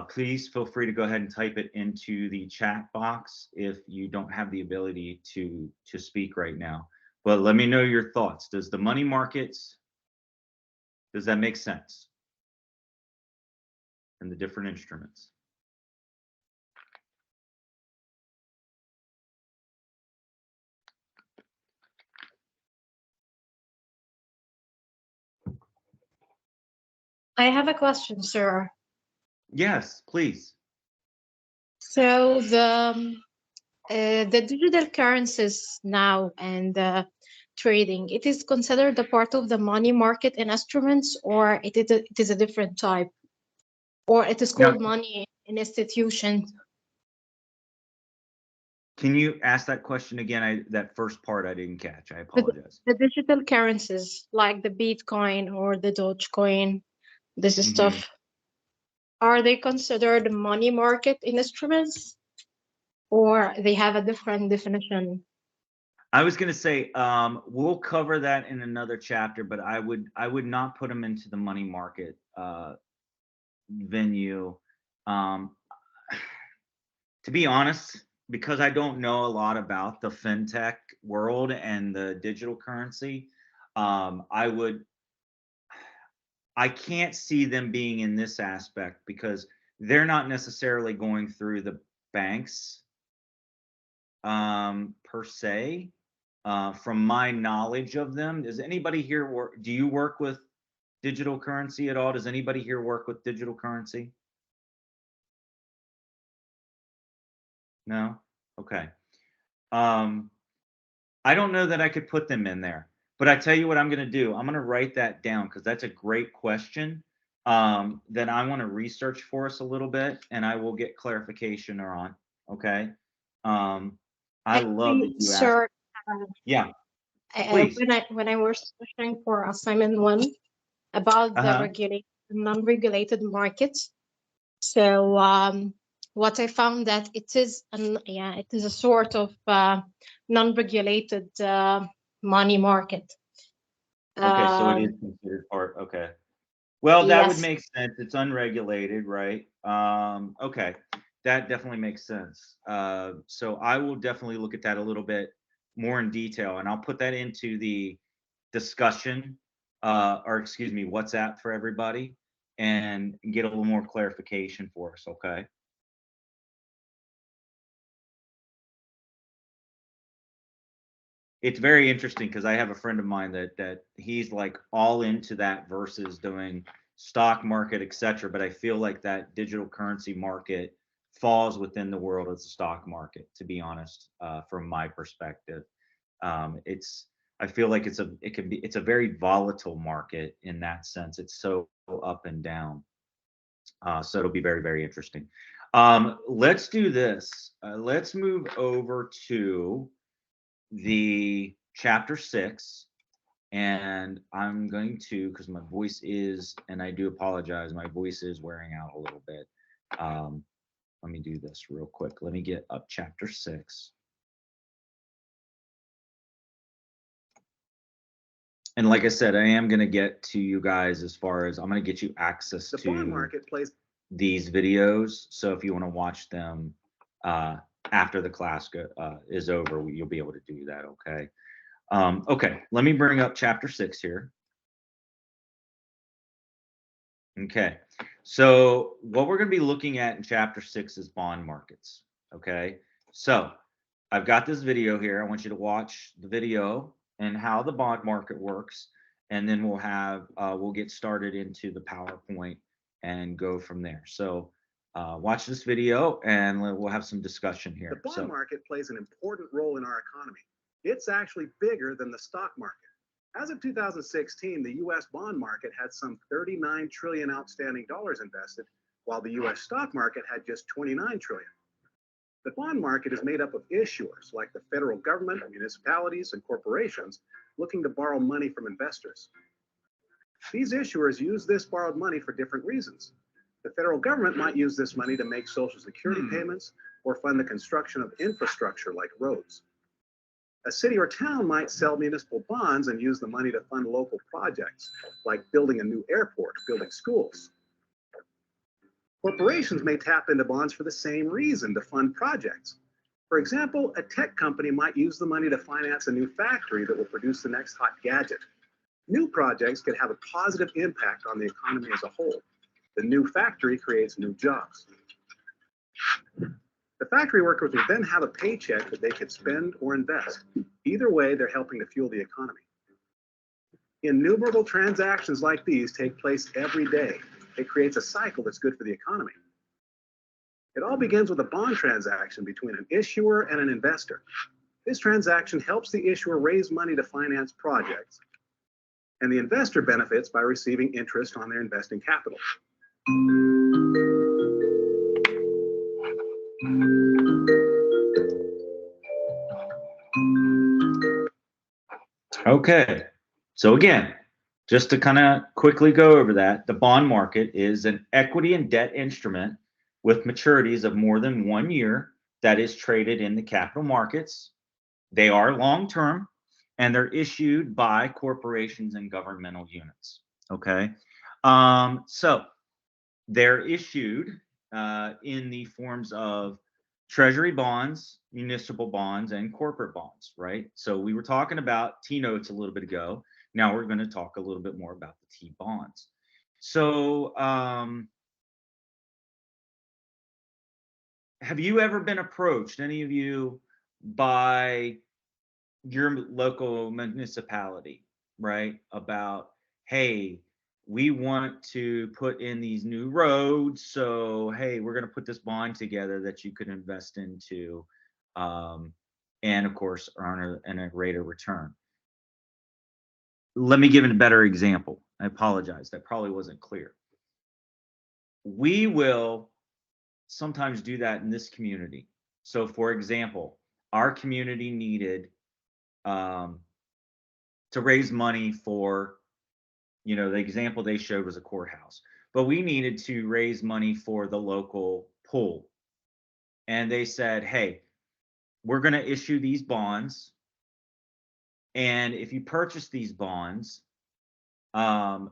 Please feel free to go ahead and type it into the chat box if you don't have the ability to speak right now. But let me know your thoughts. Does the money markets, does that make sense? And the different instruments. I have a question, sir. Yes, please. So the digital currencies now and trading, it is considered a part of the money market in instruments, or it is a different type, or it is called money in institutions? Can you ask that question again? That first part I didn't catch. I apologize. The digital currencies like the Bitcoin or the Dogecoin, this stuff, are they considered money market in instruments, or they have a different definition? I was going to say we'll cover that in another chapter, but I would not put them into the money market venue. To be honest, because I don't know a lot about the fintech world and the digital currency, I can't see them being in this aspect because they're not necessarily going through the banks per se. From my knowledge of them, does anybody here do you work with digital currency at all? Does anybody here work with digital currency? No? Okay. I don't know that I could put them in there, but I tell you what I'm going to do. I'm going to write that down because that's a great question that I want to research for us a little bit, and I will get clarification on. Okay. I love that you asked. Sir, Yeah. Please. When I was searching for assignment 1 about the regulated non-regulated markets, so what I found that it is a sort of non-regulated money market. Okay, so it is considered part. Okay. Well, that would Yes. make sense. It's unregulated, right? Okay, that definitely makes sense. So I will definitely look at that a little bit more in detail, and I'll put that into the discussion, or excuse me, WhatsApp for everybody, and get a little more clarification for us. Okay. It's very interesting because I have a friend of mine that he's like all into that versus doing stock market, etc. But I feel like that digital currency market falls within the world of the stock market, to be honest, from my perspective. It's I feel like it's a very volatile market in that sense. It's so up and down. So it'll be very, very interesting. Let's do this. Let's move over to the chapter 6, and I'm going to, because my voice is, and I do apologize, my voice is wearing out a little bit. Let me do this real quick. Let me get up chapter 6. And like I said, I am going to get to you guys as far as I'm going to get you access The to bond market plays these videos. So if you want to watch them after the class is over, you'll be able to do that. Okay. Okay, let me bring up chapter 6 here. Okay, so what we're going to be looking at in chapter 6 is bond markets. Okay, so I've got this video here. I want you to watch the video and how the bond market works, and then we'll get started into the PowerPoint and go from there. So watch this video and we'll have some discussion here. The bond market plays an important role in our economy. It's actually bigger than the stock market. As of 2016, the U.S. bond market had some 39 trillion outstanding dollars invested, while the U.S. stock market had just 29 trillion. The bond market is made up of issuers like the federal government, municipalities, and corporations looking to borrow money from investors. These issuers use this borrowed money for different reasons. The federal government might use this money to make Social Security payments or fund the construction of infrastructure like roads. A city or town might sell municipal bonds and use the money to fund local projects, like building a new airport, building schools. Corporations may tap into bonds for the same reason, to fund projects. For example, a tech company might use the money to finance a new factory that will produce the next hot gadget. New projects could have a positive impact on the economy as a whole. The new factory creates new jobs. The factory workers will then have a paycheck that they could spend or invest. Either way, they're helping to fuel the economy. Innumerable transactions like these take place every day. It creates a cycle that's good for the economy. It all begins with a bond transaction between an issuer and an investor. This transaction helps the issuer raise money to finance projects, and the investor benefits by receiving interest on their investing capital. Okay, so again, just to kind of quickly go over that, the bond market is an equity and debt instrument with maturities of more than 1 year that is traded in the capital markets. They are long-term and they're issued by corporations and governmental units. Okay, so they're issued in the forms of Treasury bonds, municipal bonds, and corporate bonds, right? So we were talking about T-notes a little bit ago. Now we're going to talk a little bit more about the T-bonds. So have you ever been approached, any of you, by your local municipality, right? About, hey, we want to put in these new roads. So, hey, we're going to put this bond together that you could invest into, and of course, earn a rate of return. Let me give it a better example. I apologize. That probably wasn't clear. We will sometimes do that in this community. So, for example, our community needed to raise money for, you know, the example they showed was a courthouse, but we needed to raise money for the local pool. And they said, hey, we're going to issue these bonds. And if you purchase these bonds to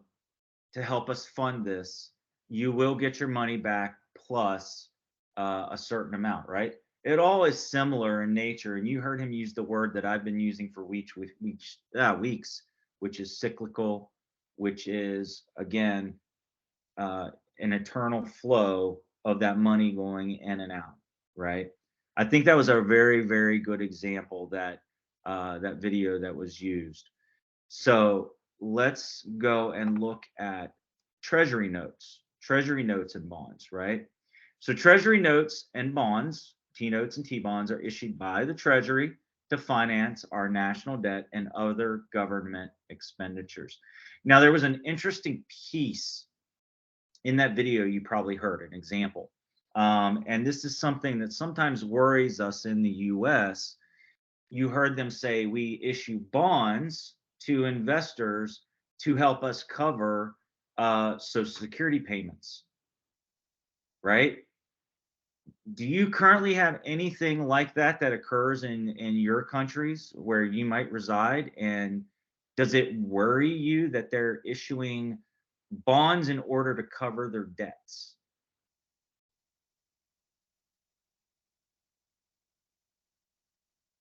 help us fund this, you will get your money back plus a certain amount, right? It all is similar in nature. And you heard him use the word that I've been using for weeks, which is cyclical, which is, again, an eternal flow of that money going in and out, right? I think that was a very, very good example, that that video that was used. So let's go and look at treasury notes and bonds, right? So treasury notes and bonds, T notes and T bonds, are issued by the Treasury to finance our national debt and other government expenditures. Now, there was an interesting piece in that video you probably heard, an example. And this is something that sometimes worries us in the US. You heard them say we issue bonds to investors to help us cover Social Security payments, right? Do you currently have anything like that that occurs in your countries where you might reside? And does it worry you that they're issuing bonds in order to cover their debts?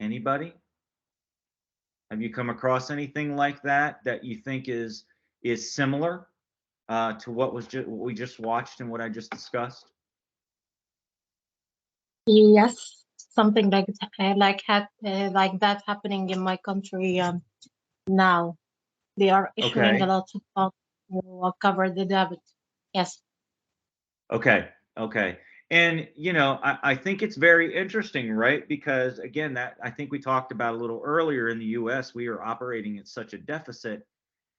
Anybody? Have you come across anything like that that you think is similar to what we just watched and what I just discussed? Yes, something like that happening in my country now. They are issuing a lot of bonds to cover the debt. Yes. Okay. And, you know, I think it's very interesting, right? Because again, that I think we talked about a little earlier, in the US, we are operating at such a deficit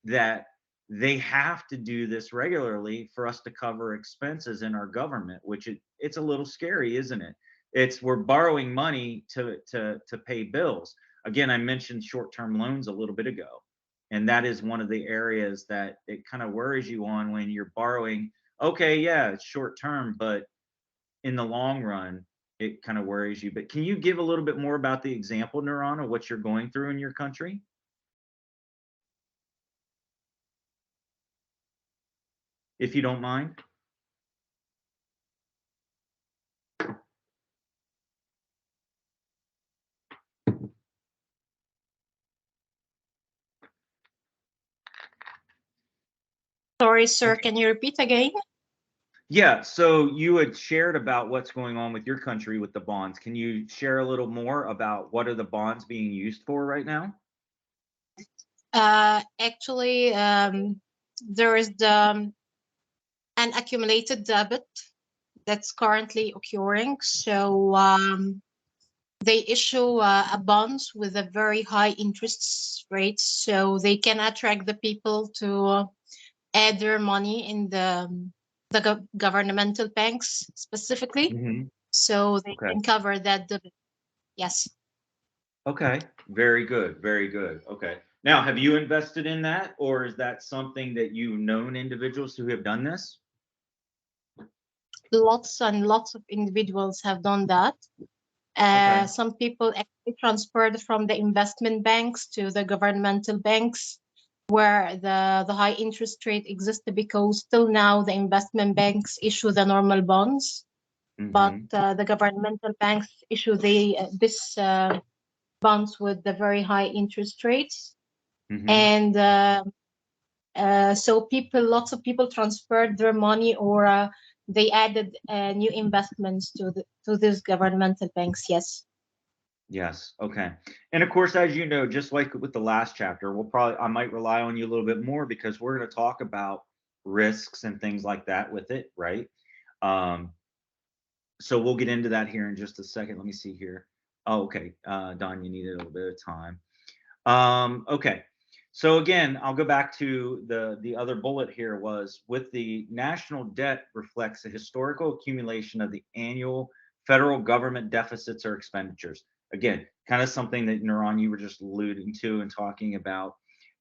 that they have to do this regularly for us to cover expenses in our government, which it's a little scary, isn't it? We're borrowing money to pay bills. Again, I mentioned short-term loans a little bit ago, and that is one of the areas that it kind of worries you on when you're borrowing. Okay, yeah, it's short term, but in the long run, it kind of worries you. But can you give a little bit more about the example, Nuran, of what you're going through in your country? If you don't mind. Sorry, sir, can you repeat again? Yeah, so you had shared about what's going on with your country with the bonds. Can you share a little more about what are the bonds being used for right now? Actually, there is an accumulated debit that's currently occurring. So they issue a bonds with a very high interest rate, so they can attract the people to add their money in the governmental banks specifically, so they can cover that debit. Yes. Okay, very good, very good. Okay. Now, have you invested in that, or is that something that you've known individuals who have done this? Lots and lots of individuals have done that. Some people actually transferred from the investment banks to the governmental banks, where the high interest rate existed, because still now the investment banks issue the normal bonds, but the governmental banks issue this bonds with the very high interest rates. And so lots of people transferred their money, or they added new investments to these governmental banks. Yes. Yes. Okay. And of course, as you know, just like with the last chapter, I might rely on you a little bit more, because we're going to talk about risks and things like that with it, right? So we'll get into that here in just a second. Let me see here. Oh, okay. Don, you needed a little bit of time. Okay. So again, I'll go back to the other bullet here, was with the national debt reflects a historical accumulation of the annual federal government deficits or expenditures. Again, kind of something that, Nuran, you were just alluding to and talking about.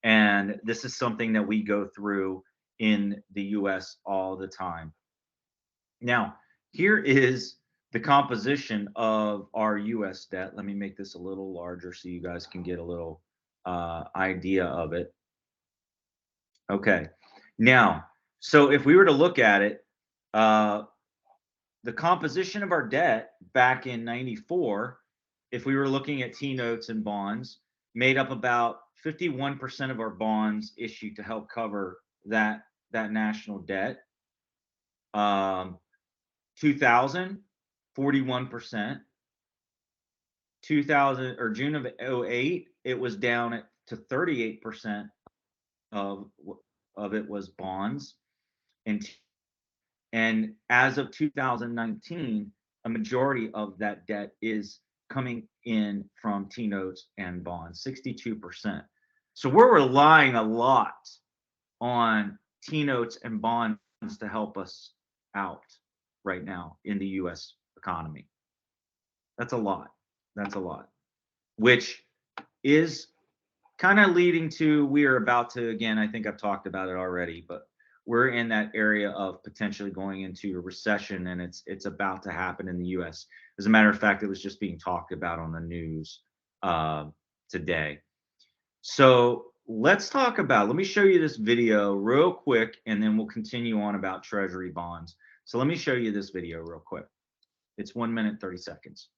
And this is something that we go through in the US all the time. Now, here is the composition of our US debt. Let me make this a little larger so you guys can get a little idea of it. Okay. Now, so if we were to look at it, the composition of our debt back in 94, if we were looking at T-notes and bonds, made up about 51% of our bonds issued to help cover that national debt. 2000, 41%. 2000 or June of 08, it was down to 38% of it was bonds. And as of 2019, a majority of that debt is coming in from T-notes and bonds, 62%. So we're relying a lot on T-notes and bonds to help us out right now in the US economy. That's a lot. That's a lot, which is kind of leading to, we are about to, again, I think I've talked about it already, but we're in that area of potentially going into a recession, and it's about to happen in the US. As a matter of fact, it was just being talked about on the news today. So let's talk about, let me show you this video real quick, and then we'll continue on about Treasury bonds. So let me show you this video real quick. It's 1 minute, 30 seconds.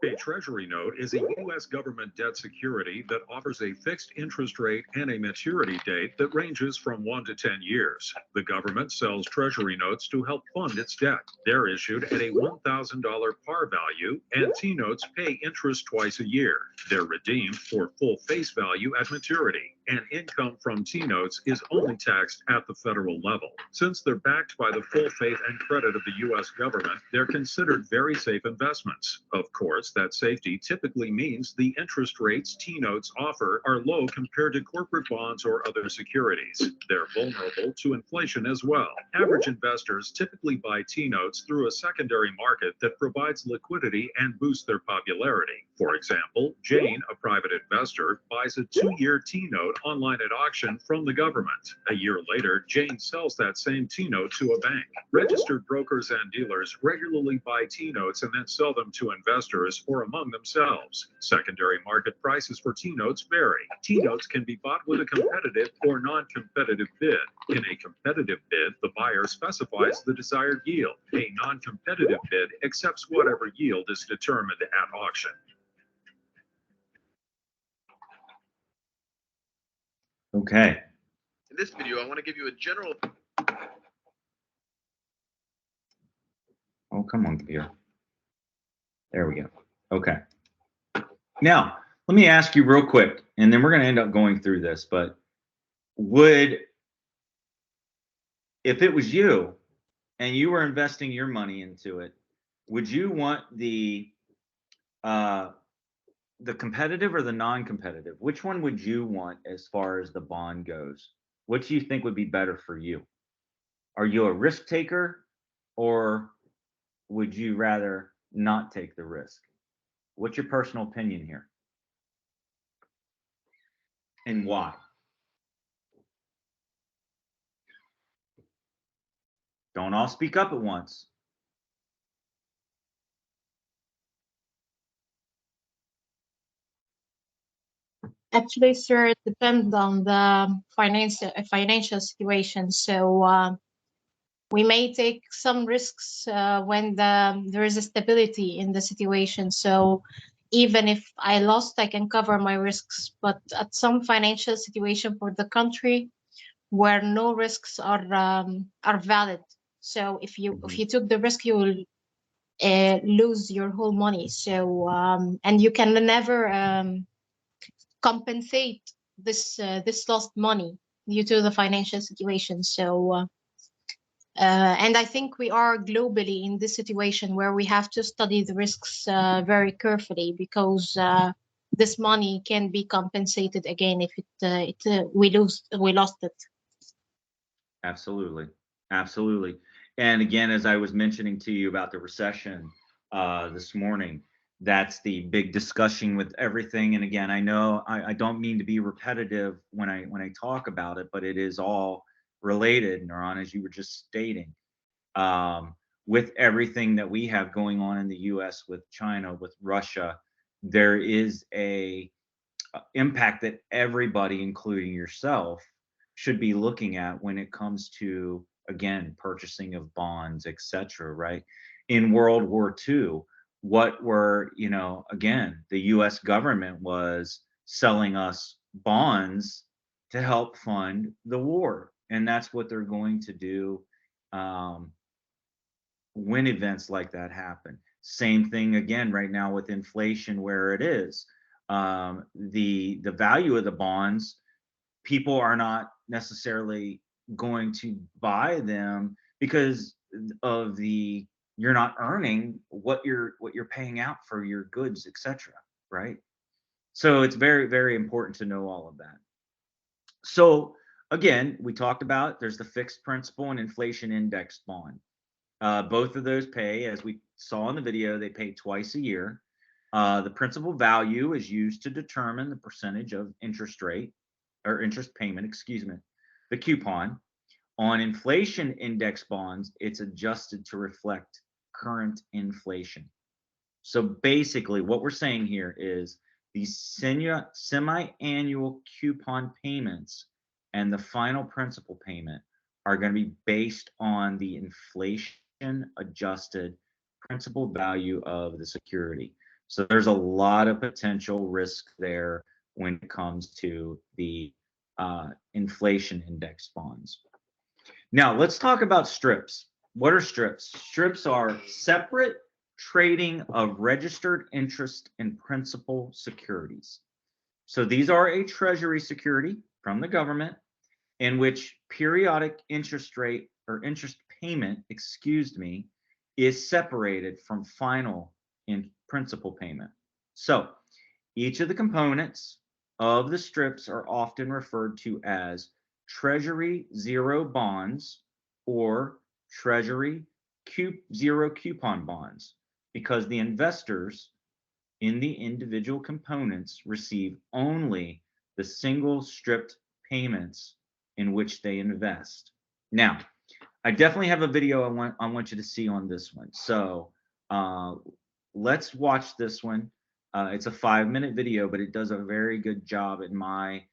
A Treasury note is a U.S. government debt security that offers a fixed interest rate and a maturity date that ranges from 1 to 10 years. The government sells Treasury notes to help fund its debt. They're issued at a $1,000 par value, and T-notes pay interest twice a year. They're redeemed for full face value at maturity, and income from T-notes is only taxed at the federal level. Since they're backed by the full faith and credit of the U.S. government, they're considered very safe investments. Of course, that safety typically means the interest rates T-notes offer are low compared to corporate bonds or other securities. They're vulnerable to inflation as well. Average investors typically buy T-notes through a secondary market that provides liquidity and boosts their popularity. For example, Jane, a private investor, buys a 2-year T-note online at auction from the government. A year later, Jane sells that same T-note to a bank. Registered brokers and dealers regularly buy T-notes and then sell them to investors or among themselves. Secondary market prices for T-notes vary. T-notes can be bought with a competitive or non-competitive bid. In a competitive bid, the buyer specifies the desired yield. A non-competitive bid accepts whatever yield is determined at auction. Okay. In this video, I want to give you a general. Oh, come on, computer. There we go. Okay. Now, let me ask you real quick, and then we're going to end up going through this, but if it was you and you were investing your money into it, would you want the competitive or the non-competitive? Which one would you want as far as the bond goes? What do you think would be better for you? Are you a risk taker, or would you rather not take the risk? What's your personal opinion here? And why? Don't all speak up at once. Actually, sir, it depends on the financial situation. So we may take some risks when there is a stability in the situation. So even if I lost, I can cover my risks. But at some financial situation for the country where no risks are valid, so if you took the risk, you will lose your whole money. So and you can never compensate this lost money due to the financial situation. So and I think we are globally in this situation where we have to study the risks very carefully, because this money can be compensated again if we lost it. Absolutely. Absolutely. And again, as I was mentioning to you about the recession this morning, That's the big discussion with everything. And again, I know I don't mean to be repetitive when I talk about it, but it is all related, Nuran, as you were just stating. With everything that we have going on in the U.S., with China, with Russia, there is a impact that everybody, including yourself, should be looking at when it comes to, again, purchasing of bonds, etc. Right? In World War II, what were, again, the U.S. government was selling us bonds to help fund the war, and that's what they're going to do when events like that happen. Same thing again right now with inflation where it is. The value of the bonds, people are not necessarily going to buy them because of the you're not earning what you're paying out for your goods, etc. Right? So it's very, very important to know all of that. So again, we talked about there's the fixed principal and inflation indexed bond. Both of those pay, as we saw in the video, they pay twice a year. The principal value is used to determine the percentage of interest rate or interest payment, excuse me, the coupon. On inflation index bonds, it's adjusted to reflect current inflation. So basically what we're saying here is these semi-annual coupon payments and the final principal payment are going to be based on the inflation adjusted principal value of the security. So there's a lot of potential risk there when it comes to the inflation index bonds. Now let's talk about strips. What are strips? Strips are separate trading of registered interest and principal securities. So these are a Treasury security from the government in which periodic interest rate or interest payment, is separated from final in principal payment. So each of the components of the strips are often referred to as Treasury zero bonds or Treasury zero coupon bonds, because the investors in the individual components receive only the single stripped payments in which they invest. Now, I definitely have a video I want you to see on this one. So let's watch this one. It's a 5-minute video, but it does a very good job in my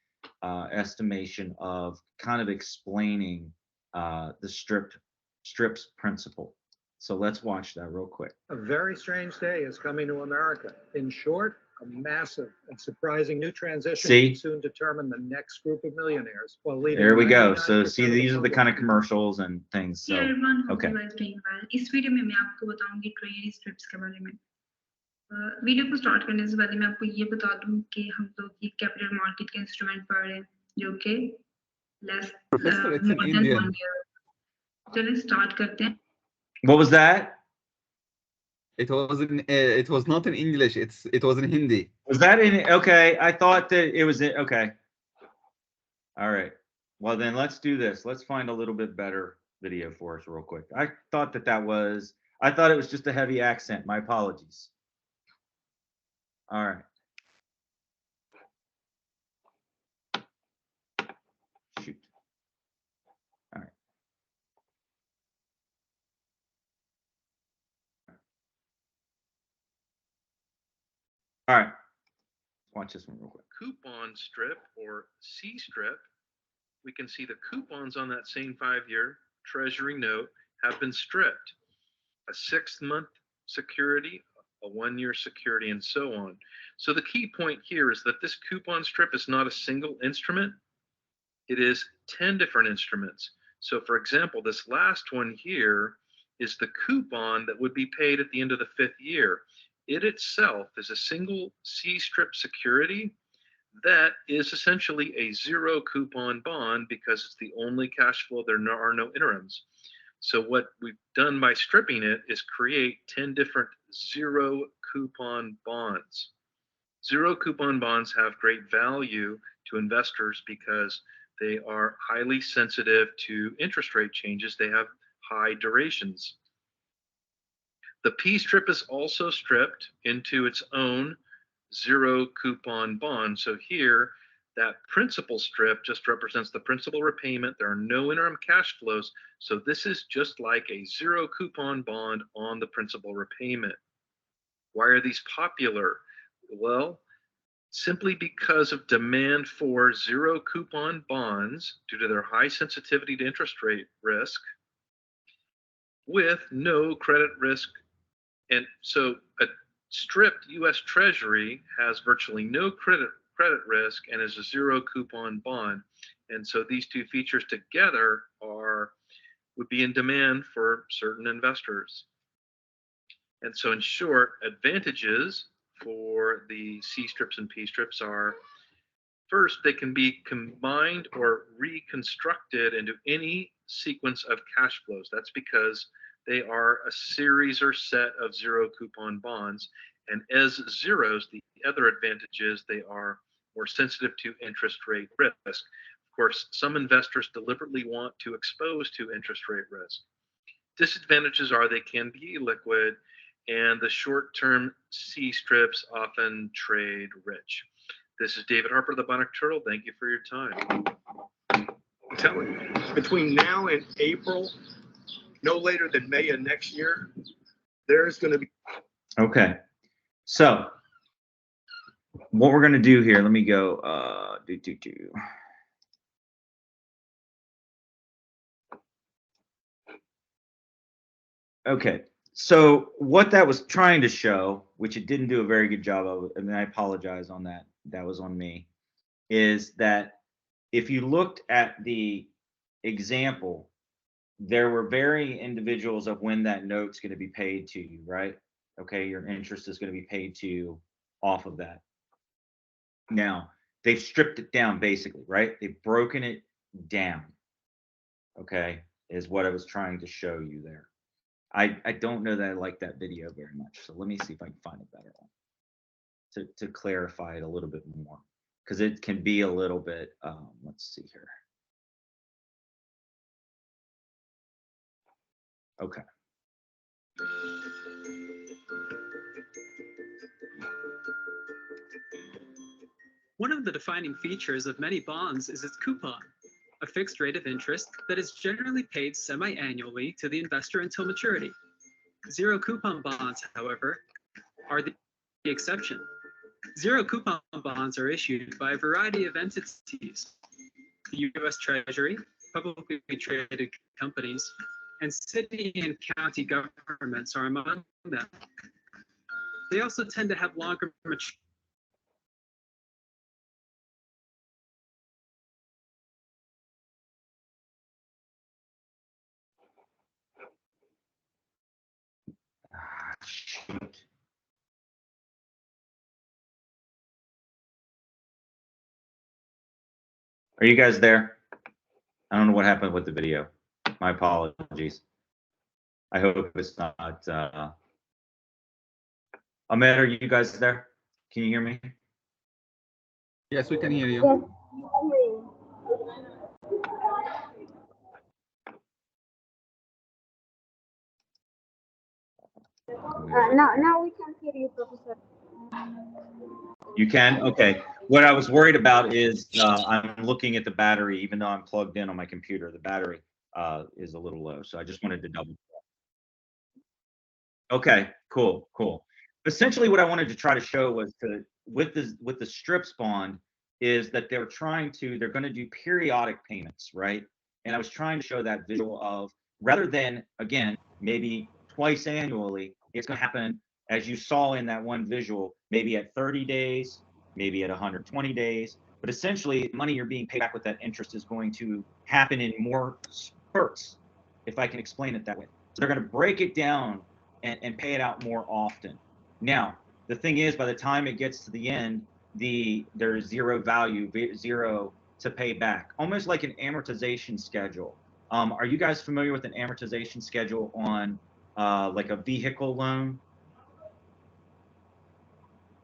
estimation of kind of explaining the strips principle. So let's watch that real quick. A very strange day is coming to America. In short, a massive and surprising new transition will soon determine the next group of millionaires. While leading there we go. So 99% see, of the these are the public. kind of commercials and things. So Hey everyone, hope okay. you guys doing well. इस video में मैं आपको बताऊंगी treasury strips के बारे में। Video को start करने से पहले मैं आपको ये बता दूं कि हम लोग ये कैपिटल मार्केट के इंस्ट्रूमेंट पढ़ रहे हैं जो कि Professor, it's in more than Indian. 1 year. चलिए स्टार्ट करते हैं। What was that? It was not in English. It was in Hindi. Was that in? Okay, I thought that it was in. Okay. All right. Well, then let's do this. Let's find a little bit better video for us real quick. I thought it was just a heavy accent. My apologies. All right. Shoot. All right. All right. Watch this one real quick. Coupon strip or C strip, we can see the coupons on that same 5-year Treasury note have been stripped. A 6-month security, a 1-year security, and so on. So the key point here is that this coupon strip is not a single instrument. It is 10 different instruments. So for example, this last one here is the coupon that would be paid at the end of the 5th year. It itself is a single C-strip security that is essentially a zero coupon bond because it's the only cash flow. There are no interims. So what we've done by stripping it is create 10 different zero coupon bonds. Zero coupon bonds have great value to investors because they are highly sensitive to interest rate changes. They have high durations. The P strip is also stripped into its own zero coupon bond. So here, that principal strip just represents the principal repayment. There are no interim cash flows. So this is just like a zero coupon bond on the principal repayment. Why are these popular? Well, simply because of demand for zero coupon bonds due to their high sensitivity to interest rate risk with no credit risk. And so a stripped US Treasury has virtually no credit risk and is a zero coupon bond. And so these two features together would be in demand for certain investors. And so in short, advantages for the C strips and P strips are, first, they can be combined or reconstructed into any sequence of cash flows. That's because they are a series or set of zero coupon bonds. And as zeros, the other advantage is they are more sensitive to interest rate risk. Of course, some investors deliberately want to expose to interest rate risk. Disadvantages are they can be illiquid, and the short-term C strips often trade rich. This is David Harper, the Bionic Turtle. Thank you for your time. I'm telling you, between now and April, no later than May of next year, there's going to be. Okay. So what we're going to do here, let me go, Okay. So what that was trying to show, which it didn't do a very good job of, and I apologize on that, that was on me, is that if you looked at the example, there were varying individuals of when that note's going to be paid to you, right? Okay, your interest is going to be paid to you off of that. Now, they've stripped it down basically, right? They've broken it down, okay, is what I was trying to show you there. I don't know that I like that video very much, so let me see if I can find a better one to clarify it a little bit more, because it can be a little bit, let's see here. Okay. One of the defining features of many bonds is its coupon, a fixed rate of interest that is generally paid semi-annually to the investor until maturity. Zero coupon bonds, however, are the exception. Zero coupon bonds are issued by a variety of entities. The US Treasury, publicly traded companies, and city and county governments are among them. They also tend to have longer maturity. Shoot. Are you guys there? I don't know what happened with the video. My apologies. I hope it's not. Ahmed, are you guys there? Can you hear me? Yes, we can hear you. Now we can hear you, Professor. You can? Okay. What I was worried about is I'm looking at the battery, even though I'm plugged in on my computer, the battery is a little low. So I just wanted to double check. Okay, cool. Essentially what I wanted to try to show was with the strips bond is that they're going to do periodic payments, right? And I was trying to show that visual of, rather than, again, maybe twice annually, it's going to happen, as you saw in that one visual, maybe at 30 days, maybe at 120 days, but essentially money you're being paid back with that interest is going to happen in more spurts, if I can explain it that way. So they're going to break it down and pay it out more often. Now, the thing is, by the time it gets to the end, there's zero value, zero to pay back, almost like an amortization schedule. Are you guys familiar with an amortization schedule on like a vehicle loan?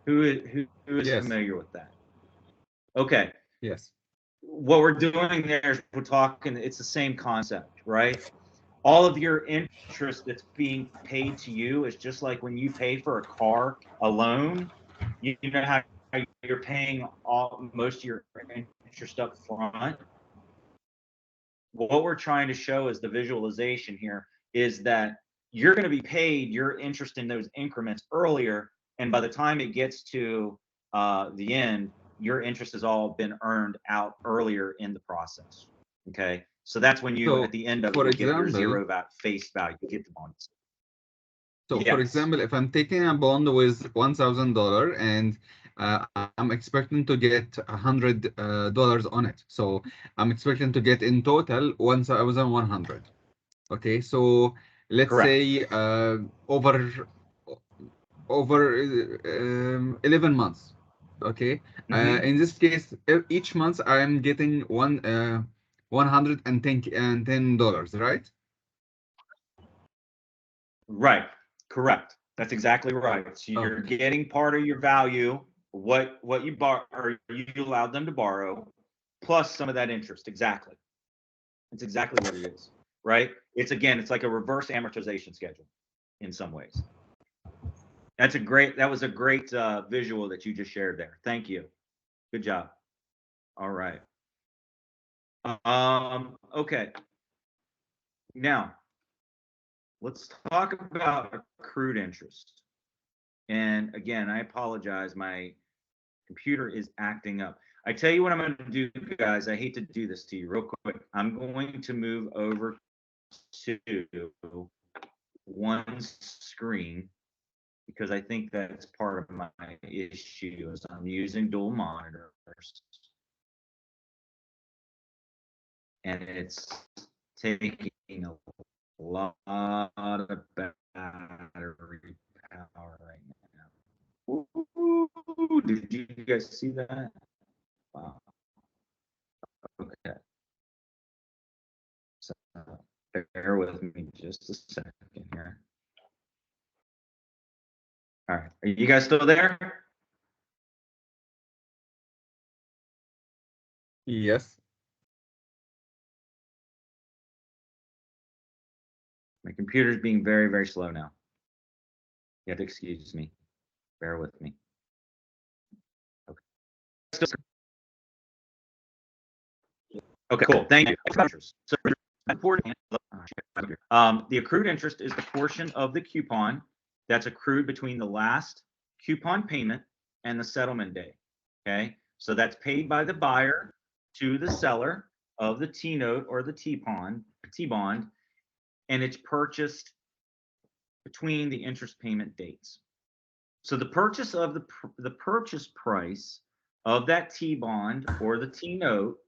Who is Yes. familiar with that? Okay. Yes. What we're doing there is we're talking, it's the same concept, right? all of your interest that's being paid to you is just like when you pay for a car, a loan. You know how you're paying most of your interest up front. What we're trying to show is the visualization here is that you're going to be paid your interest in those increments earlier, and by the time it gets to the end, your interest has all been earned out earlier in the process. Okay, so that's when you, at the end of it, you get your zero face value, you get the bonds. So, for example, if I'm taking a bond with $1,000 and I'm expecting to get $100 on it, so I'm expecting to get in total 1,100. Okay, so let's say over 11 months. Okay, in this case, each month I'm getting $110, right? Right. Correct. That's exactly right. So you're getting part of your value, what you borrow or you allowed them to borrow, plus some of that interest. Exactly. It's exactly what it is. Right. It's like a reverse amortization schedule in some ways. That was a great visual that you just shared there. Thank you. Good job. All right. Okay. Now, let's talk about accrued interest. And again, I apologize. My computer is acting up. I tell you what I'm going to do, guys. I hate to do this to you real quick. I'm going to move over to one screen because I think that's part of my issue is I'm using dual monitors. And it's taking a lot of battery power right now. Ooh, did you guys see that? Wow. Okay. So bear with me just a second here. All right. Are you guys still there? Yes. My computer's being very, very slow now. You have to excuse me. Bear with me. Okay. Okay, cool. Thank you. So the accrued interest is the portion of the coupon that's accrued between the last coupon payment and the settlement day. Okay, so that's paid by the buyer to the seller of the T note or the T bond, and it's purchased between the interest payment dates. So the purchase of the purchase price of that T bond or the T note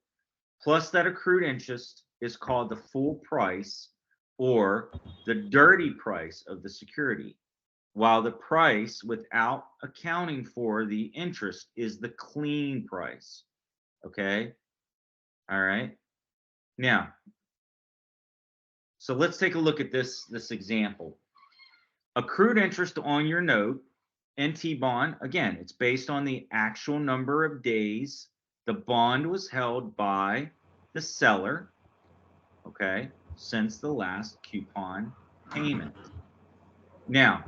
plus that accrued interest is called the full price or the dirty price of the security, while the price without accounting for the interest is the clean price. Okay. All right. Now, so let's take a look at this example. Accrued interest on your note, NT bond, again, it's based on the actual number of days the bond was held by the seller, okay, since the last coupon payment. Now,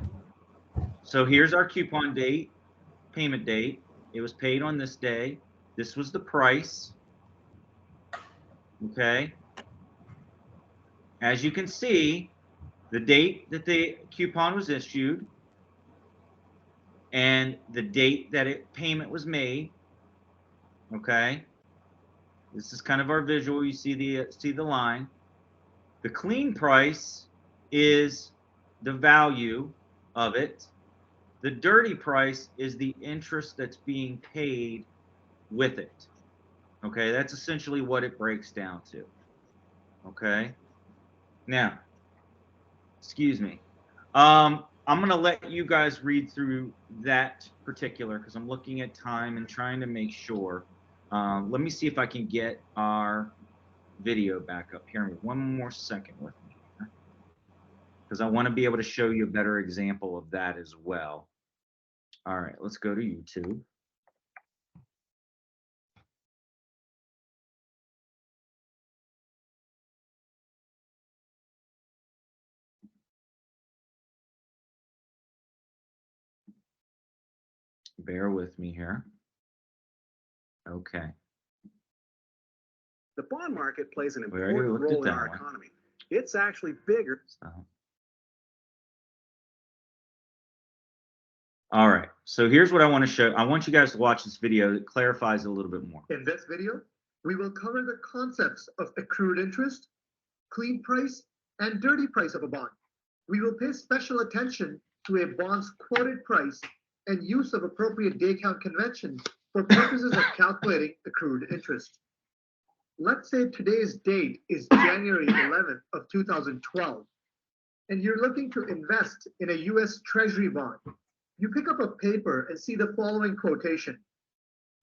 so here's our coupon date, payment date. It was paid on this day. This was the price, okay. As you can see, the date that the coupon was issued and the date that payment was made, okay. This is kind of our visual. You see the line. The clean price is the value of it. The dirty price is the interest that's being paid with it. Okay, that's essentially what it breaks down to. Okay. Now, excuse me. I'm going to let you guys read through that particular because I'm looking at time and trying to make sure. Let me see if I can get our video back up here. One more second with me because I want to be able to show you a better example of that as well. All right, let's go to YouTube. Bear with me here. Okay. The bond market plays an We already important looked at role in that our one. economy. It's actually bigger. All right. So here's what I want to show. I want you guys to watch this video that clarifies it a little bit more. In this video, we will cover the concepts of accrued interest, clean price, and dirty price of a bond. We will pay special attention to a bond's quoted price and use of appropriate day count conventions for purposes of calculating accrued interest. Let's say today's date is January 11th of 2012, and you're looking to invest in a US Treasury bond. You pick up a paper and see the following quotation.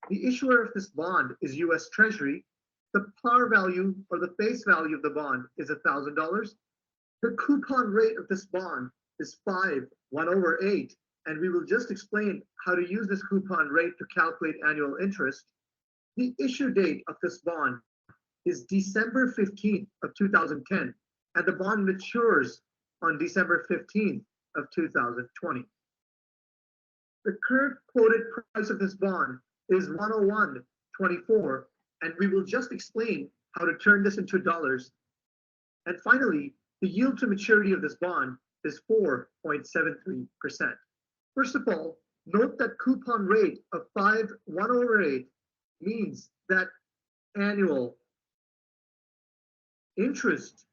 The issuer of this bond is US Treasury. The par value or the face value of the bond is $1,000. The coupon rate of this bond is 5/1/8, and we will just explain how to use this coupon rate to calculate annual interest. The issue date of this bond is December 15th of 2010, and the bond matures on December 15th of 2020. The current quoted price of this bond is 101.24, and we will just explain how to turn this into dollars. And finally, the yield to maturity of this bond is 4.73%. First of all, note that coupon rate of 5/1/8 means that annual interest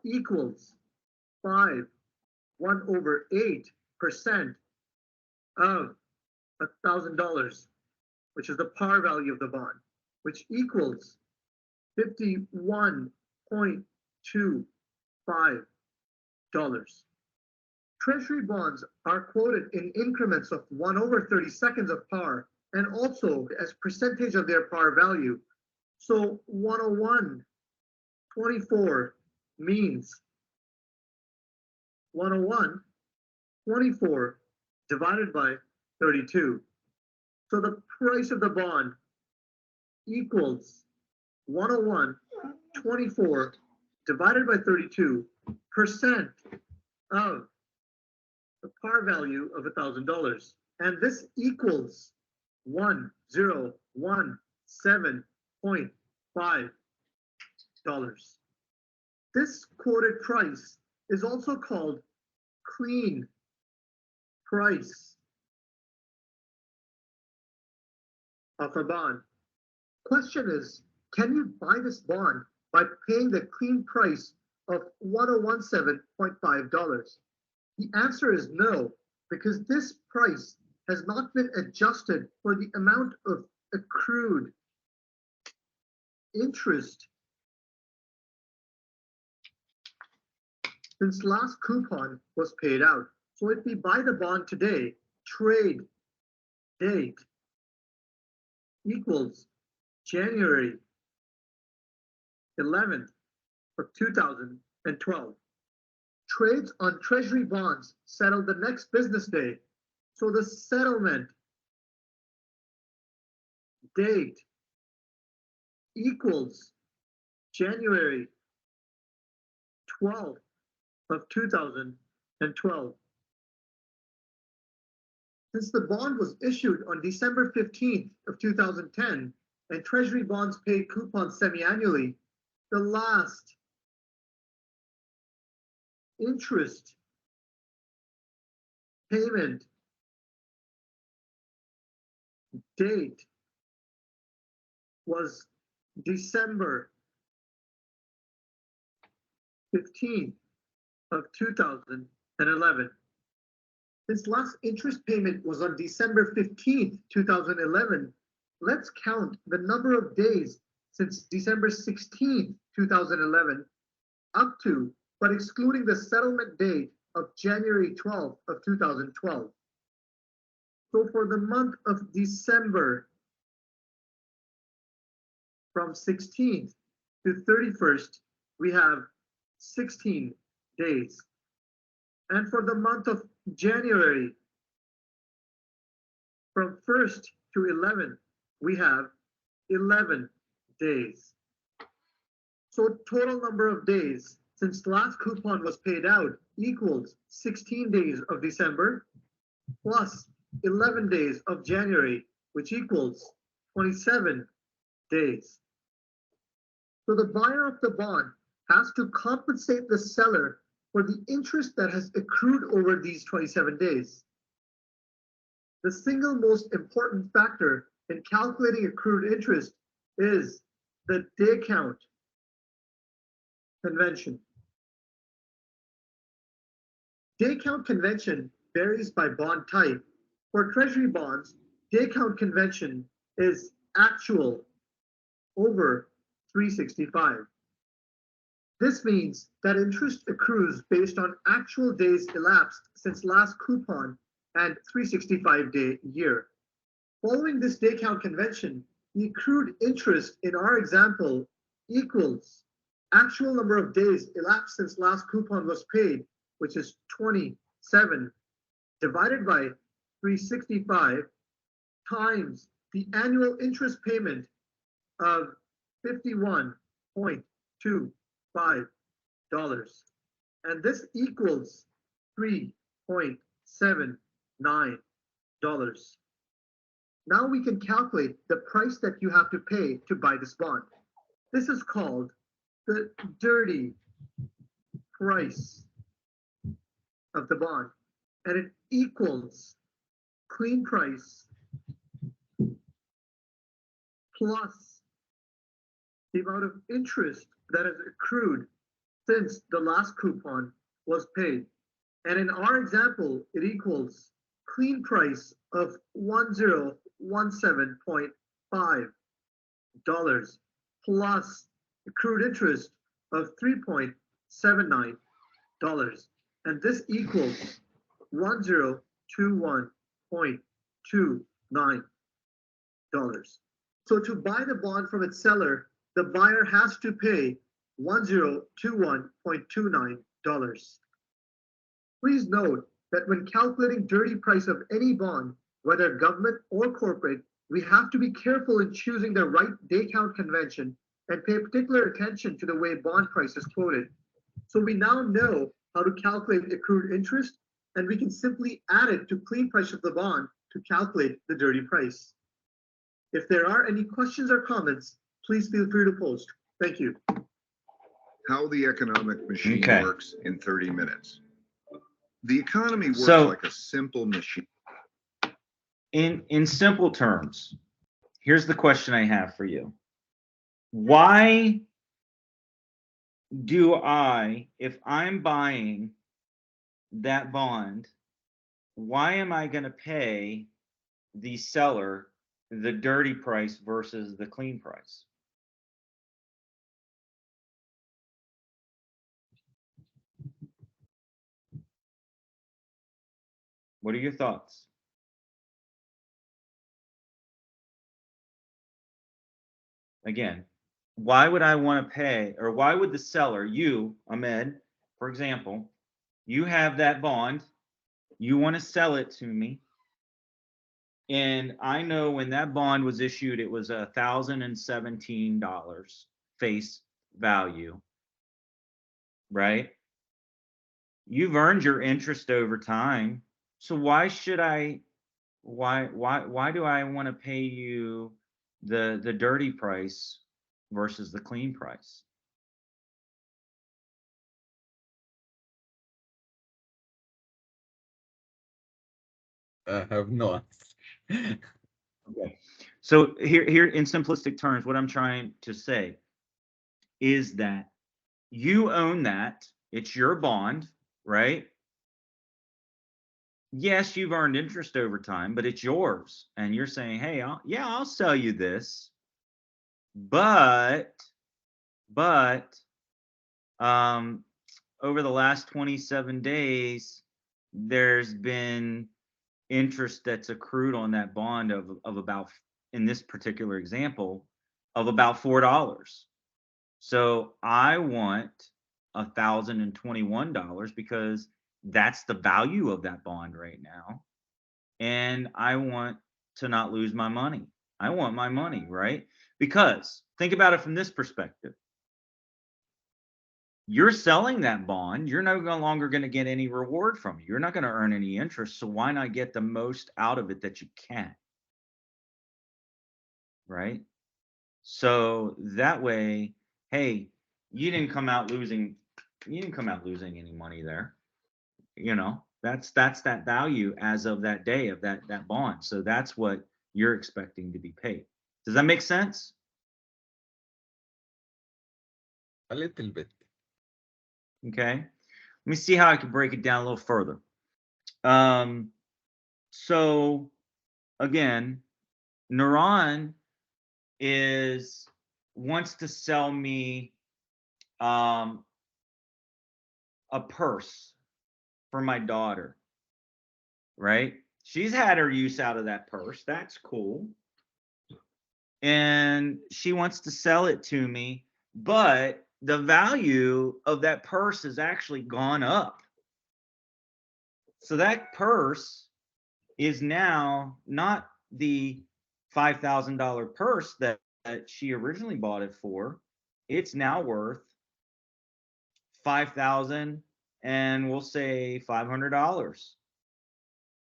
equals 5/1/8% of $1,000, which is the par value of the bond, which equals $51.25. Treasury bonds are quoted in increments of 1/32 of par and also as percentage of their par value. So 101.24 means 101.24 divided by 32. So the price of the bond equals 101.24 divided by 32% of the par value of $1,000. And this equals $1,017.5. This quoted price is also called clean price of a bond. Question is, can you buy this bond by paying the clean price of $1,017.5? The answer is no, because this price has not been adjusted for the amount of accrued interest since last coupon was paid out. So if we buy the bond today, trade date equals January 11th of 2012. Trades on Treasury bonds settle the next business day. So the settlement date equals January 12th of 2012. Since the bond was issued on December 15th of 2010 and Treasury bonds pay coupons semi-annually, the last interest payment date was December 15th of 2011. This last interest payment was on December 15th, 2011. Let's count the number of days since December 16th, 2011 up to, but excluding the settlement date of January 12th of 2012. So for the month of December, from 16th to 31st, we have 16 days. And for the month of January, from 1st to 11th, we have 11 days. So total number of days since last coupon was paid out equals 16 days of December, plus 11 days of January, which equals 27 days. So the buyer of the bond has to compensate the seller for the interest that has accrued over these 27 days. The single most important factor in calculating accrued interest is the day count convention. Day count convention varies by bond type. For Treasury bonds, day count convention is actual over 365. This means that interest accrues based on actual days elapsed since last coupon and 365-day year. Following this day count convention, the accrued interest in our example equals actual number of days elapsed since last coupon was paid, which is 27, divided by 365 times the annual interest payment of $51.25. And this equals $3.79. Now we can calculate the price that you have to pay to buy this bond. This is called the dirty price of the bond, and it equals clean price plus the amount of interest that has accrued since the last coupon was paid. And in our example, it equals clean price of $1017.5 plus accrued interest of $3.79. And this equals $1021.29. So to buy the bond from its seller, the buyer has to pay $1021.29. Please note that when calculating dirty price of any bond, whether government or corporate, we have to be careful in choosing the right day count convention and pay particular attention to the way bond price is quoted. So we now know how to calculate accrued interest, and we can simply add it to clean price of the bond to calculate the dirty price. If there are any questions or comments, please feel free to post. Thank you. How the economic machine works in 30 minutes. The economy works So- like a simple machine. In simple terms, here's the question I have for you. Why do I, if I'm buying that bond, why am I going to pay the seller the dirty price versus the clean price? What are your thoughts? Again, why would I want to pay, or why would the seller, you, Ahmed, for example, you have that bond, you want to sell it to me, and I know when that bond was issued, it was $1,017 face value, right? You've earned your interest over time, so why should I? Why do I want to pay you the dirty price versus the clean price? I have no answer. Okay. So here in simplistic terms, what I'm trying to say is that you own that. It's your bond, right? Yes, you've earned interest over time, but it's yours. And you're saying, hey, I'll sell you this. But over the last 27 days, there's been interest that's accrued on that bond of about, in this particular example, of about $4. So I want $1,021 because that's the value of that bond right now. And I want to not lose my money. I want my money, right? Because think about it from this perspective. You're selling that bond. You're no longer going to get any reward from it. You're not going to earn any interest. So why not get the most out of it that you can? Right? So that way, hey, you didn't come out losing any money there. You know, that's that value as of that day of that bond. So that's what you're expecting to be paid. Does that make sense? A little bit. Okay. Let me see how I can break it down a little further. So again, Neuron wants to sell me a purse for my daughter, right? She's had her use out of that purse. That's cool. And she wants to sell it to me, but the value of that purse has actually gone up. So that purse is now not the $5,000 purse that she originally bought it for. It's now worth $5,000 and we'll say $500.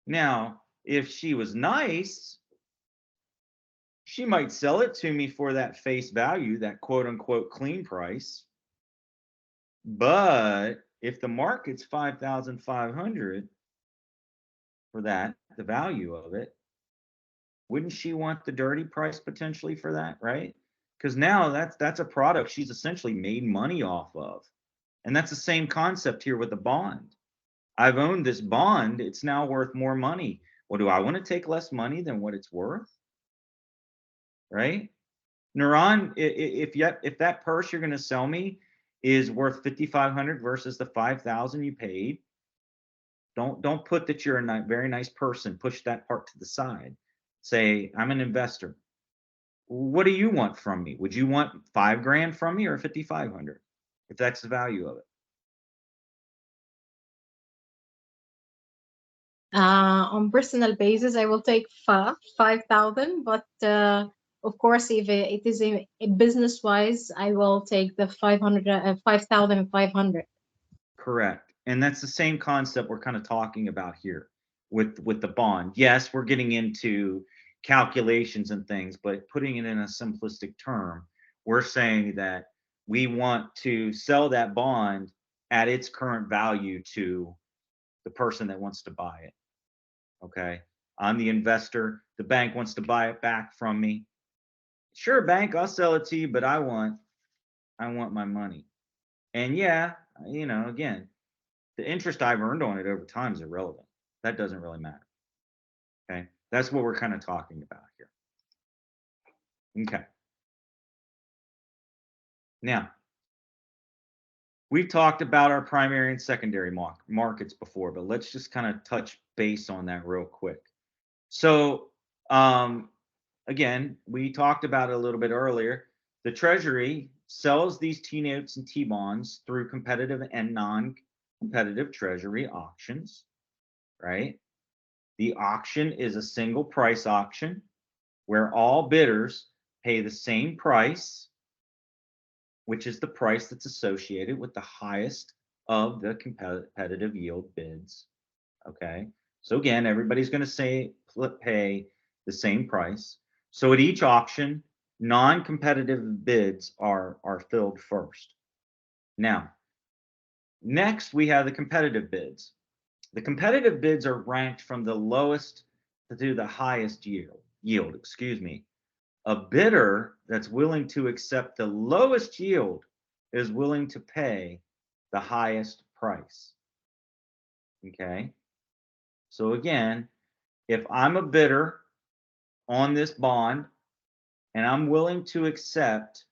Now, if she was nice, she might sell it to me for that face value, that quote unquote clean price. But if the market's 5,500 for that, the value of it, wouldn't she want the dirty price potentially for that, right? Because now that's a product she's essentially made money off of. And that's the same concept here with the bond. I've owned this bond, it's now worth more money. Well, do I want to take less money than what it's worth? Right? Neuron, if that purse you're going to sell me is worth $5,500 versus the $5,000 you paid, don't put that you're a very nice person. Push that part to the side. Say, I'm an investor. What do you want from me? Would you want $5,000 from me or $5,500? If that's the value of it. On personal basis, I will take 5,000, but of course, if it is a business wise, I will take the 5,500. Correct. And that's the same concept we're kind of talking about here with the bond. Yes, we're getting into calculations and things, but putting it in a simplistic term, we're saying that we want to sell that bond at its current value to the person that wants to buy it. Okay. I'm the investor. The bank wants to buy it back from me. Sure, bank, I'll sell it to you, but I want my money. And yeah, you know, again, the interest I've earned on it over time is irrelevant. That doesn't really matter. Okay. That's what we're kind of talking about here. Okay. Now, we've talked about our primary and secondary markets before, but let's just kind of touch base on that real quick. So, again, we talked about it a little bit earlier. The Treasury sells these T-notes and T-bonds through competitive and non-competitive Treasury auctions, right? The auction is a single price auction where all bidders pay the same price, which is the price that's associated with the highest of the competitive yield bids. Okay. So again, everybody's going to pay the same price. So at each auction, non-competitive bids are filled first. Now, next we have the competitive bids. The competitive bids are ranked from the lowest to the highest yield, excuse me. A bidder that's willing to accept the lowest yield is willing to pay the highest price. Okay. So again, if I'm a bidder on this bond and I'm willing to accept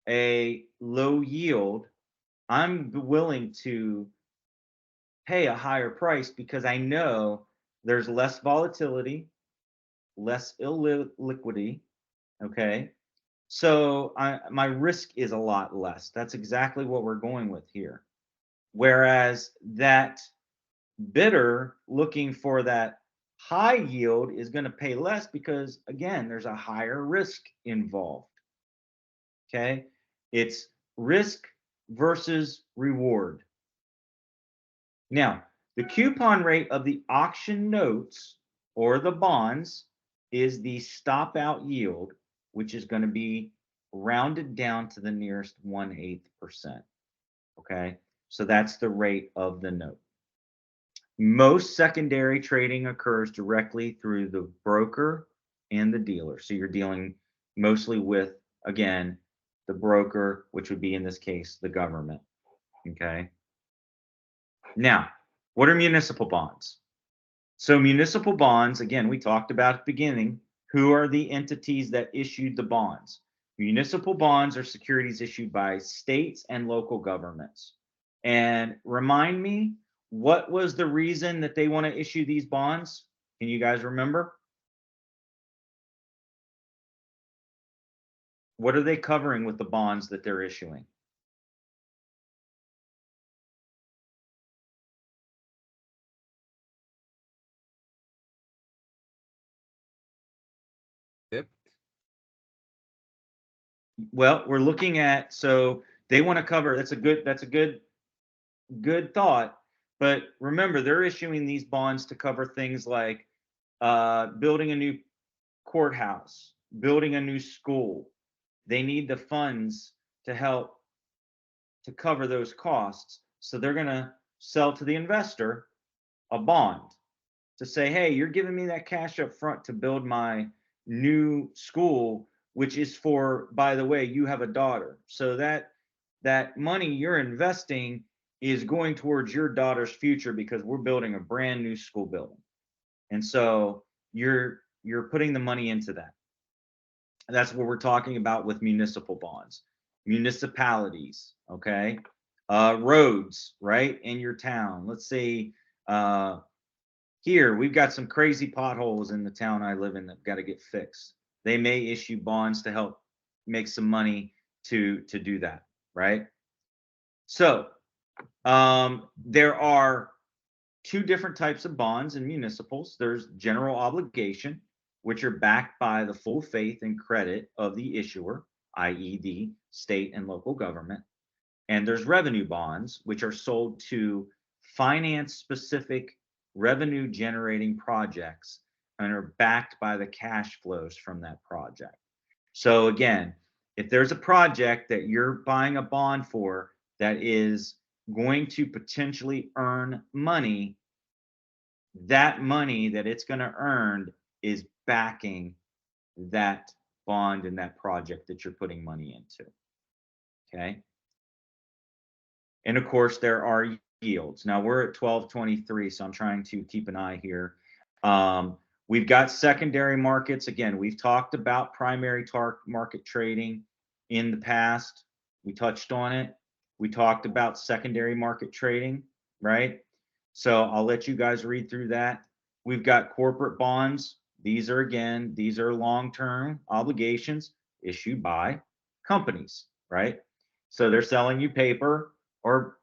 a low yield, I'm willing to pay a higher price because I know there's less volatility, less illiquidity, okay? So my risk is a lot less. That's exactly what we're going with here. Whereas that bidder looking for that high yield is going to pay less because, again, there's a higher risk involved. Okay. It's risk versus reward. Now, the coupon rate of the auction notes or the bonds is the stop out yield, which is going to be rounded down to the nearest 1/8%. Okay, so that's the rate of the note. Most secondary trading occurs directly through the broker and the dealer. So you're dealing mostly with, again, the broker, which would be in this case, the government. Okay. Now, what are municipal bonds? So municipal bonds, again, we talked about at the beginning, who are the entities that issued the bonds? Municipal bonds are securities issued by states and local governments. And remind me, what was the reason that they want to issue these bonds? Can you guys remember? What are they covering with the bonds that they're issuing? Yep. Well, we're looking at, so they want to cover, that's a good thought. But remember, they're issuing these bonds to cover things like building a new courthouse, building a new school. They need the funds to help to cover those costs. So they're going to sell to the investor a bond to say, hey, you're giving me that cash up front to build my new school, which is for, by the way, you have a daughter. So that money you're investing is going towards your daughter's future because we're building a brand new school building. And so you're putting the money into that. That's what we're talking about with municipal bonds. Municipalities, okay? Roads, right, in your town. Let's say here we've got some crazy potholes in the town I live in that got to get fixed. They may issue bonds to help make some money to do that, right? So there are two different types of bonds in municipals. There's general obligation, which are backed by the full faith and credit of the issuer, i.e. the state and local government. And there's revenue bonds, which are sold to finance specific revenue generating projects and are backed by the cash flows from that project. So again, if there's a project that you're buying a bond for that is going to potentially earn money, that money that it's going to earn is backing that bond and that project that you're putting money into. Okay. And of course, there are yields. Now we're at 1223, so I'm trying to keep an eye here. We've got secondary markets. Again, we've talked about primary market trading in the past. We touched on it. We talked about secondary market trading, right? So I'll let you guys read through that. We've got corporate bonds. These are long-term obligations issued by companies, right? So they're selling you paper or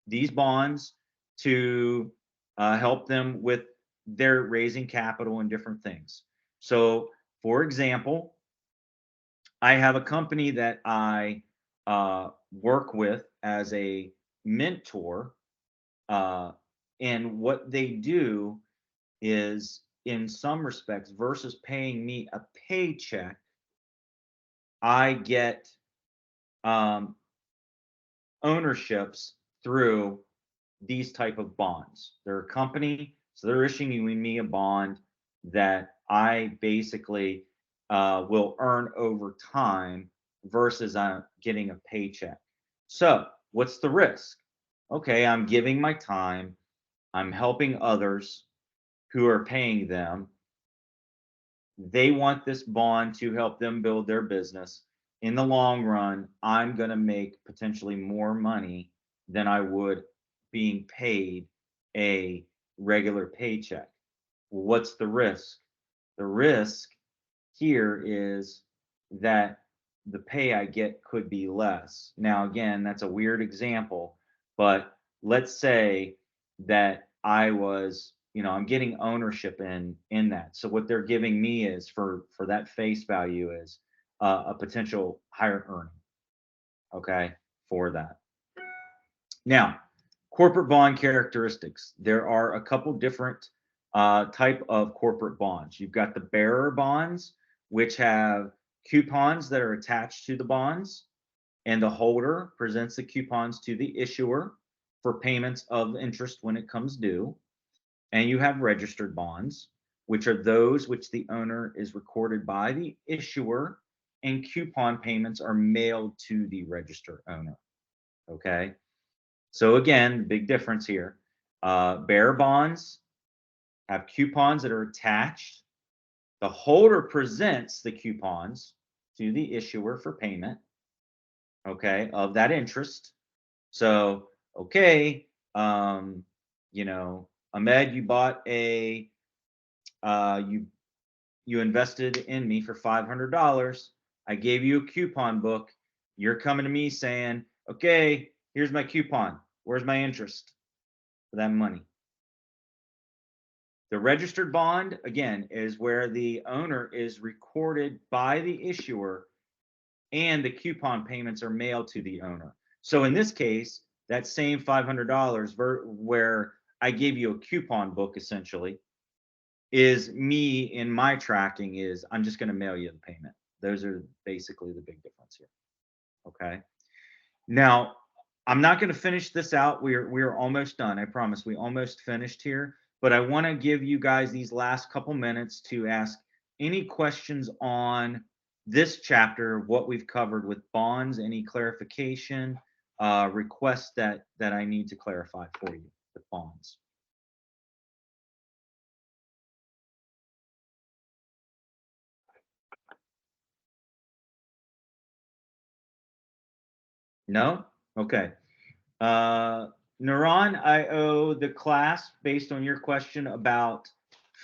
these bonds to help them with their raising capital and different things. So for example, I have a company that I work with as a mentor, and what they do is, in some respects, versus paying me a paycheck, I get ownerships through these type of bonds. They're a company, so they're issuing me a bond that I basically will earn over time versus getting a paycheck. So what's the risk? Okay, I'm giving my time. I'm helping others who are paying them. They want this bond to help them build their business. In the long run, I'm going to make potentially more money than I would being paid a regular paycheck. Well, what's the risk? The risk here is that the pay I get could be less. Now, again, that's a weird example, but let's say that I was, I'm getting ownership in that. So what they're giving me is for that face value is a potential higher earning, okay, for that. Now, corporate bond characteristics. There are a couple different type of corporate bonds. You've got the bearer bonds, which have coupons that are attached to the bonds, and the holder presents the coupons to the issuer for payments of interest when it comes due. And you have registered bonds, which are those which the owner is recorded by the issuer, and coupon payments are mailed to the registered owner. Okay. So again, big difference here. Bearer bonds have coupons that are attached. The holder presents the coupons to the issuer for payment, okay, of that interest. So, okay, you know, Ahmed, you bought a, you invested in me for $500. I gave you a coupon book. You're coming to me saying, okay, here's my coupon. Where's my interest for that money? The registered bond, again, is where the owner is recorded by the issuer and the coupon payments are mailed to the owner. So in this case, that same $500 where I gave you a coupon book essentially is me in my tracking is I'm just going to mail you the payment. Those are basically the big difference here. Okay. Now, I'm not going to finish this out. We're almost done. I promise we almost finished here, but I want to give you guys these last couple minutes to ask any questions on this chapter, what we've covered with bonds, any clarification, requests that I need to clarify for you with bonds. No? Okay. Naran, I owe the class based on your question about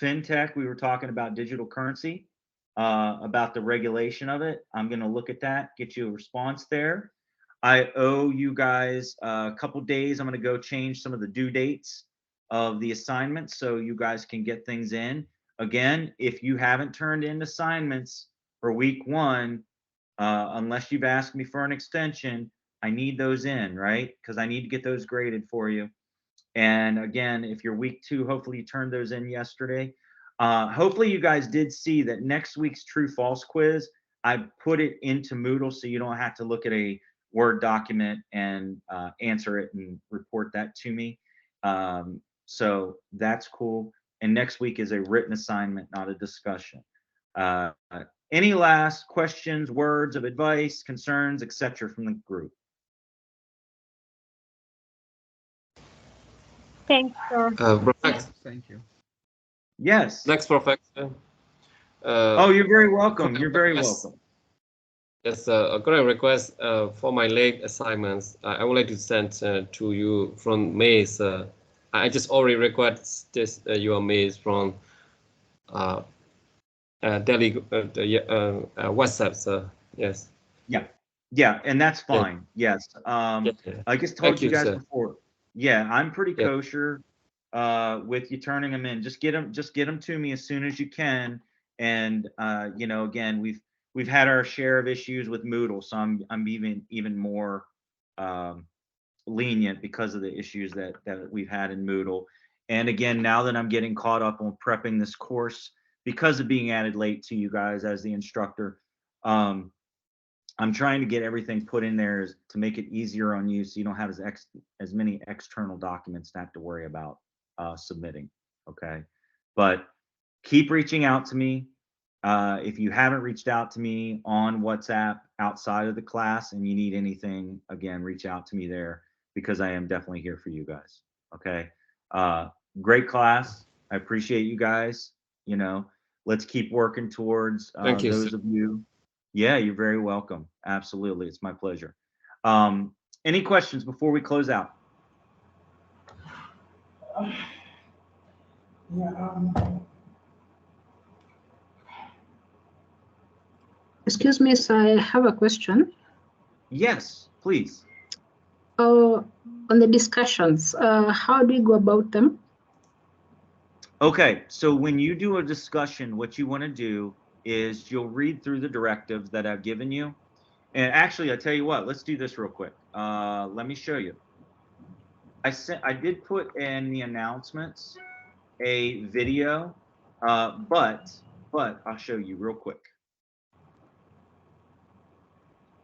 fintech. We were talking about digital currency, about the regulation of it. I'm going to look at that, get you a response there. I owe you guys a couple days. I'm going to go change some of the due dates of the assignments so you guys can get things in. Again, if you haven't turned in assignments for week 1, unless you've asked me for an extension, I need those in, right? Because I need to get those graded for you. And again, if you're week 2, hopefully you turned those in yesterday. Hopefully you guys did see that next week's true false quiz, I put it into Moodle so you don't have to look at a Word document and answer it and report that to me. So that's cool. And next week is a written assignment, not a discussion. Any last questions, words of advice, concerns, etc. from the group? Thanks, sir. Thank you. Yes. Thanks, Professor. Oh, you're very welcome. You're very welcome. Yes, a correct request for my late assignments. I would like to send to you from mails. I just already request this your mails from daily WhatsApp. So yes. Yeah, and that's fine. Yes. I just told you guys before. Yeah, I'm pretty kosher with you turning them in. Just get them to me as soon as you can. And you know, again, we've had our share of issues with Moodle, so I'm even more lenient because of the issues that we've had in Moodle. And again, now that I'm getting caught up on prepping this course because of being added late to you guys as the instructor, I'm trying to get everything put in there to make it easier on you, so you don't have as many external documents to have to worry about submitting. Okay, but keep reaching out to me. If you haven't reached out to me on WhatsApp outside of the class and you need anything, again, reach out to me there because I am definitely here for you guys. Okay, great class. I appreciate you guys. You know, let's keep working towards those of you. Yeah, you're very welcome. Absolutely. It's my pleasure. Any questions before we close out? Excuse me, so I have a question. Yes, please. On the discussions, how do you go about them? Okay, so when you do a discussion, what you want to do is you'll read through the directives that I've given you. And actually, I tell you what, let's do this real quick. Let me show you. I did put in the announcements a video, but I'll show you real quick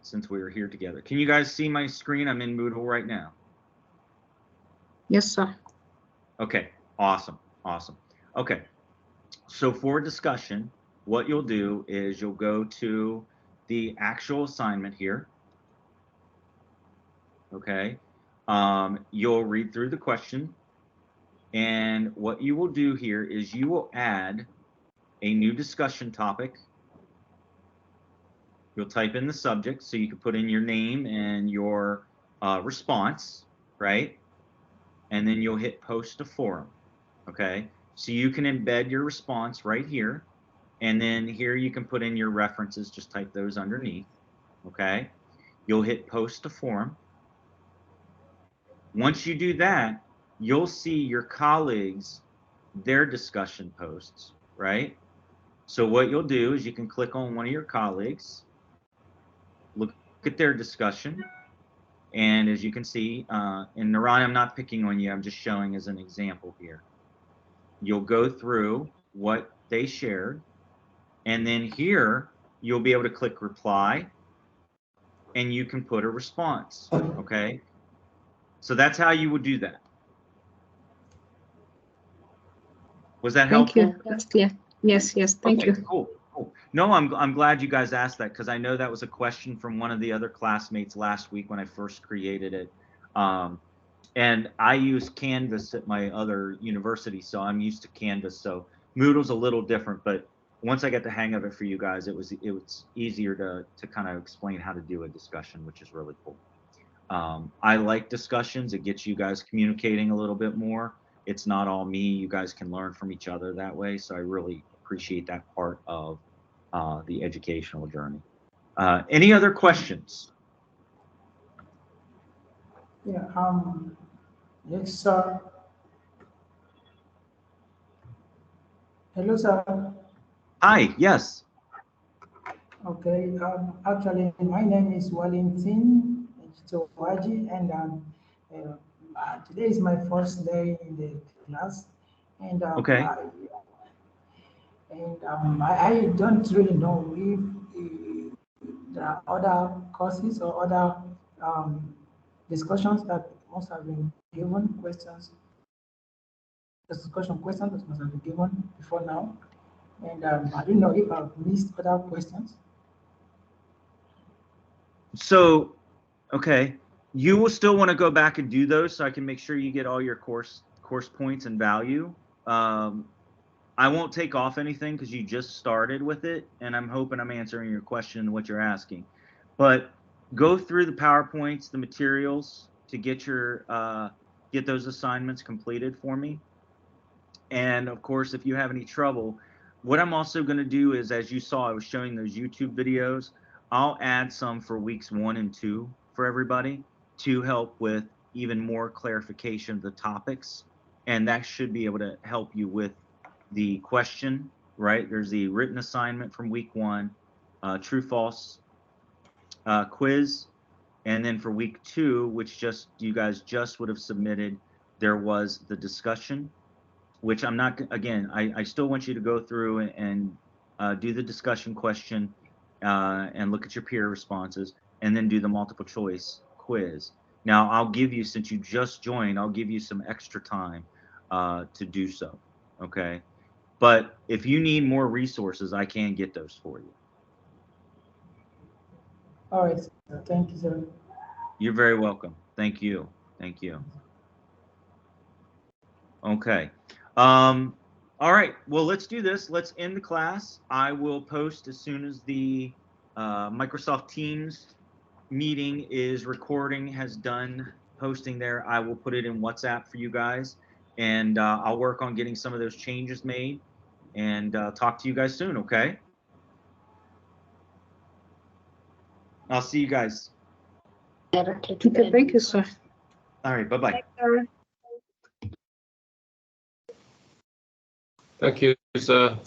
since we were here together. Can you guys see my screen? I'm in Moodle right now. Yes, sir. Okay, awesome. Okay, so for discussion, what you'll do is you'll go to the actual assignment here. Okay, you'll read through the question, and what you will do here is you will add a new discussion topic. You'll type in the subject, so you can put in your name and your response, right? And then you'll hit post to forum, okay? So you can embed your response right here, and then here you can put in your references, just type those underneath, okay? You'll hit post to forum. Once you do that, you'll see your colleagues, their discussion posts, right? So what you'll do is you can click on one of your colleagues, look at their discussion, and as you can see, and Naran, I'm not picking on you, I'm just showing as an example here. You'll go through what they shared, and then here you'll be able to click reply, and you can put a response, okay? So that's how you would do that. Was that helpful? Thank you. That's clear. Yes, thank you. Cool. No, I'm glad you guys asked that, because I know that was a question from one of the other classmates last week when I first created it. And I use Canvas at my other university, so I'm used to Canvas. So Moodle's a little different, but once I got the hang of it for you guys, it was easier to kind of explain how to do a discussion, which is really cool. I like discussions. It gets you guys communicating a little bit more. It's not all me. You guys can learn from each other that way. So I really appreciate that part of the educational journey. Any other questions? Yeah, yes, sir. Hello, sir. Hi, yes. Okay, actually, my name is Wellington Chitowaji, and today is my first day in the class, and Okay. I don't really know if there are other courses or other discussions that must have been given, questions that must have been given before now, and I don't know if I've missed other questions. So, okay, you will still want to go back and do those so I can make sure you get all your course points and value. I won't take off anything because you just started with it, and I'm hoping I'm answering your question and what you're asking. But go through the PowerPoints, the materials to get your get those assignments completed for me. And of course, if you have any trouble, what I'm also going to do is, as you saw, I was showing those YouTube videos. I'll add some for weeks 1 and 2 for everybody to help with even more clarification of the topics. And that should be able to help you with the question, right? There's the written assignment from week 1, true false quiz. And then for week 2, which you guys just would have submitted, there was the discussion, which I'm not, again, I still want you to go through and do the discussion question and look at your peer responses, and then do the multiple choice quiz. Now, I'll give you, since you just joined, I'll give you some extra time to do so, okay? But if you need more resources, I can get those for you. All right, thank you, sir. You're very welcome. Thank you. Thank you. Okay. All right. Well, let's do this. Let's end the class. I will post as soon as the Microsoft Teams meeting is recording, has done posting there. I will put it in WhatsApp for you guys, and I'll work on getting some of those changes made, and talk to you guys soon. Okay. I'll see you guys. Okay, thank you, sir. All right. Bye-bye. Thank you, sir.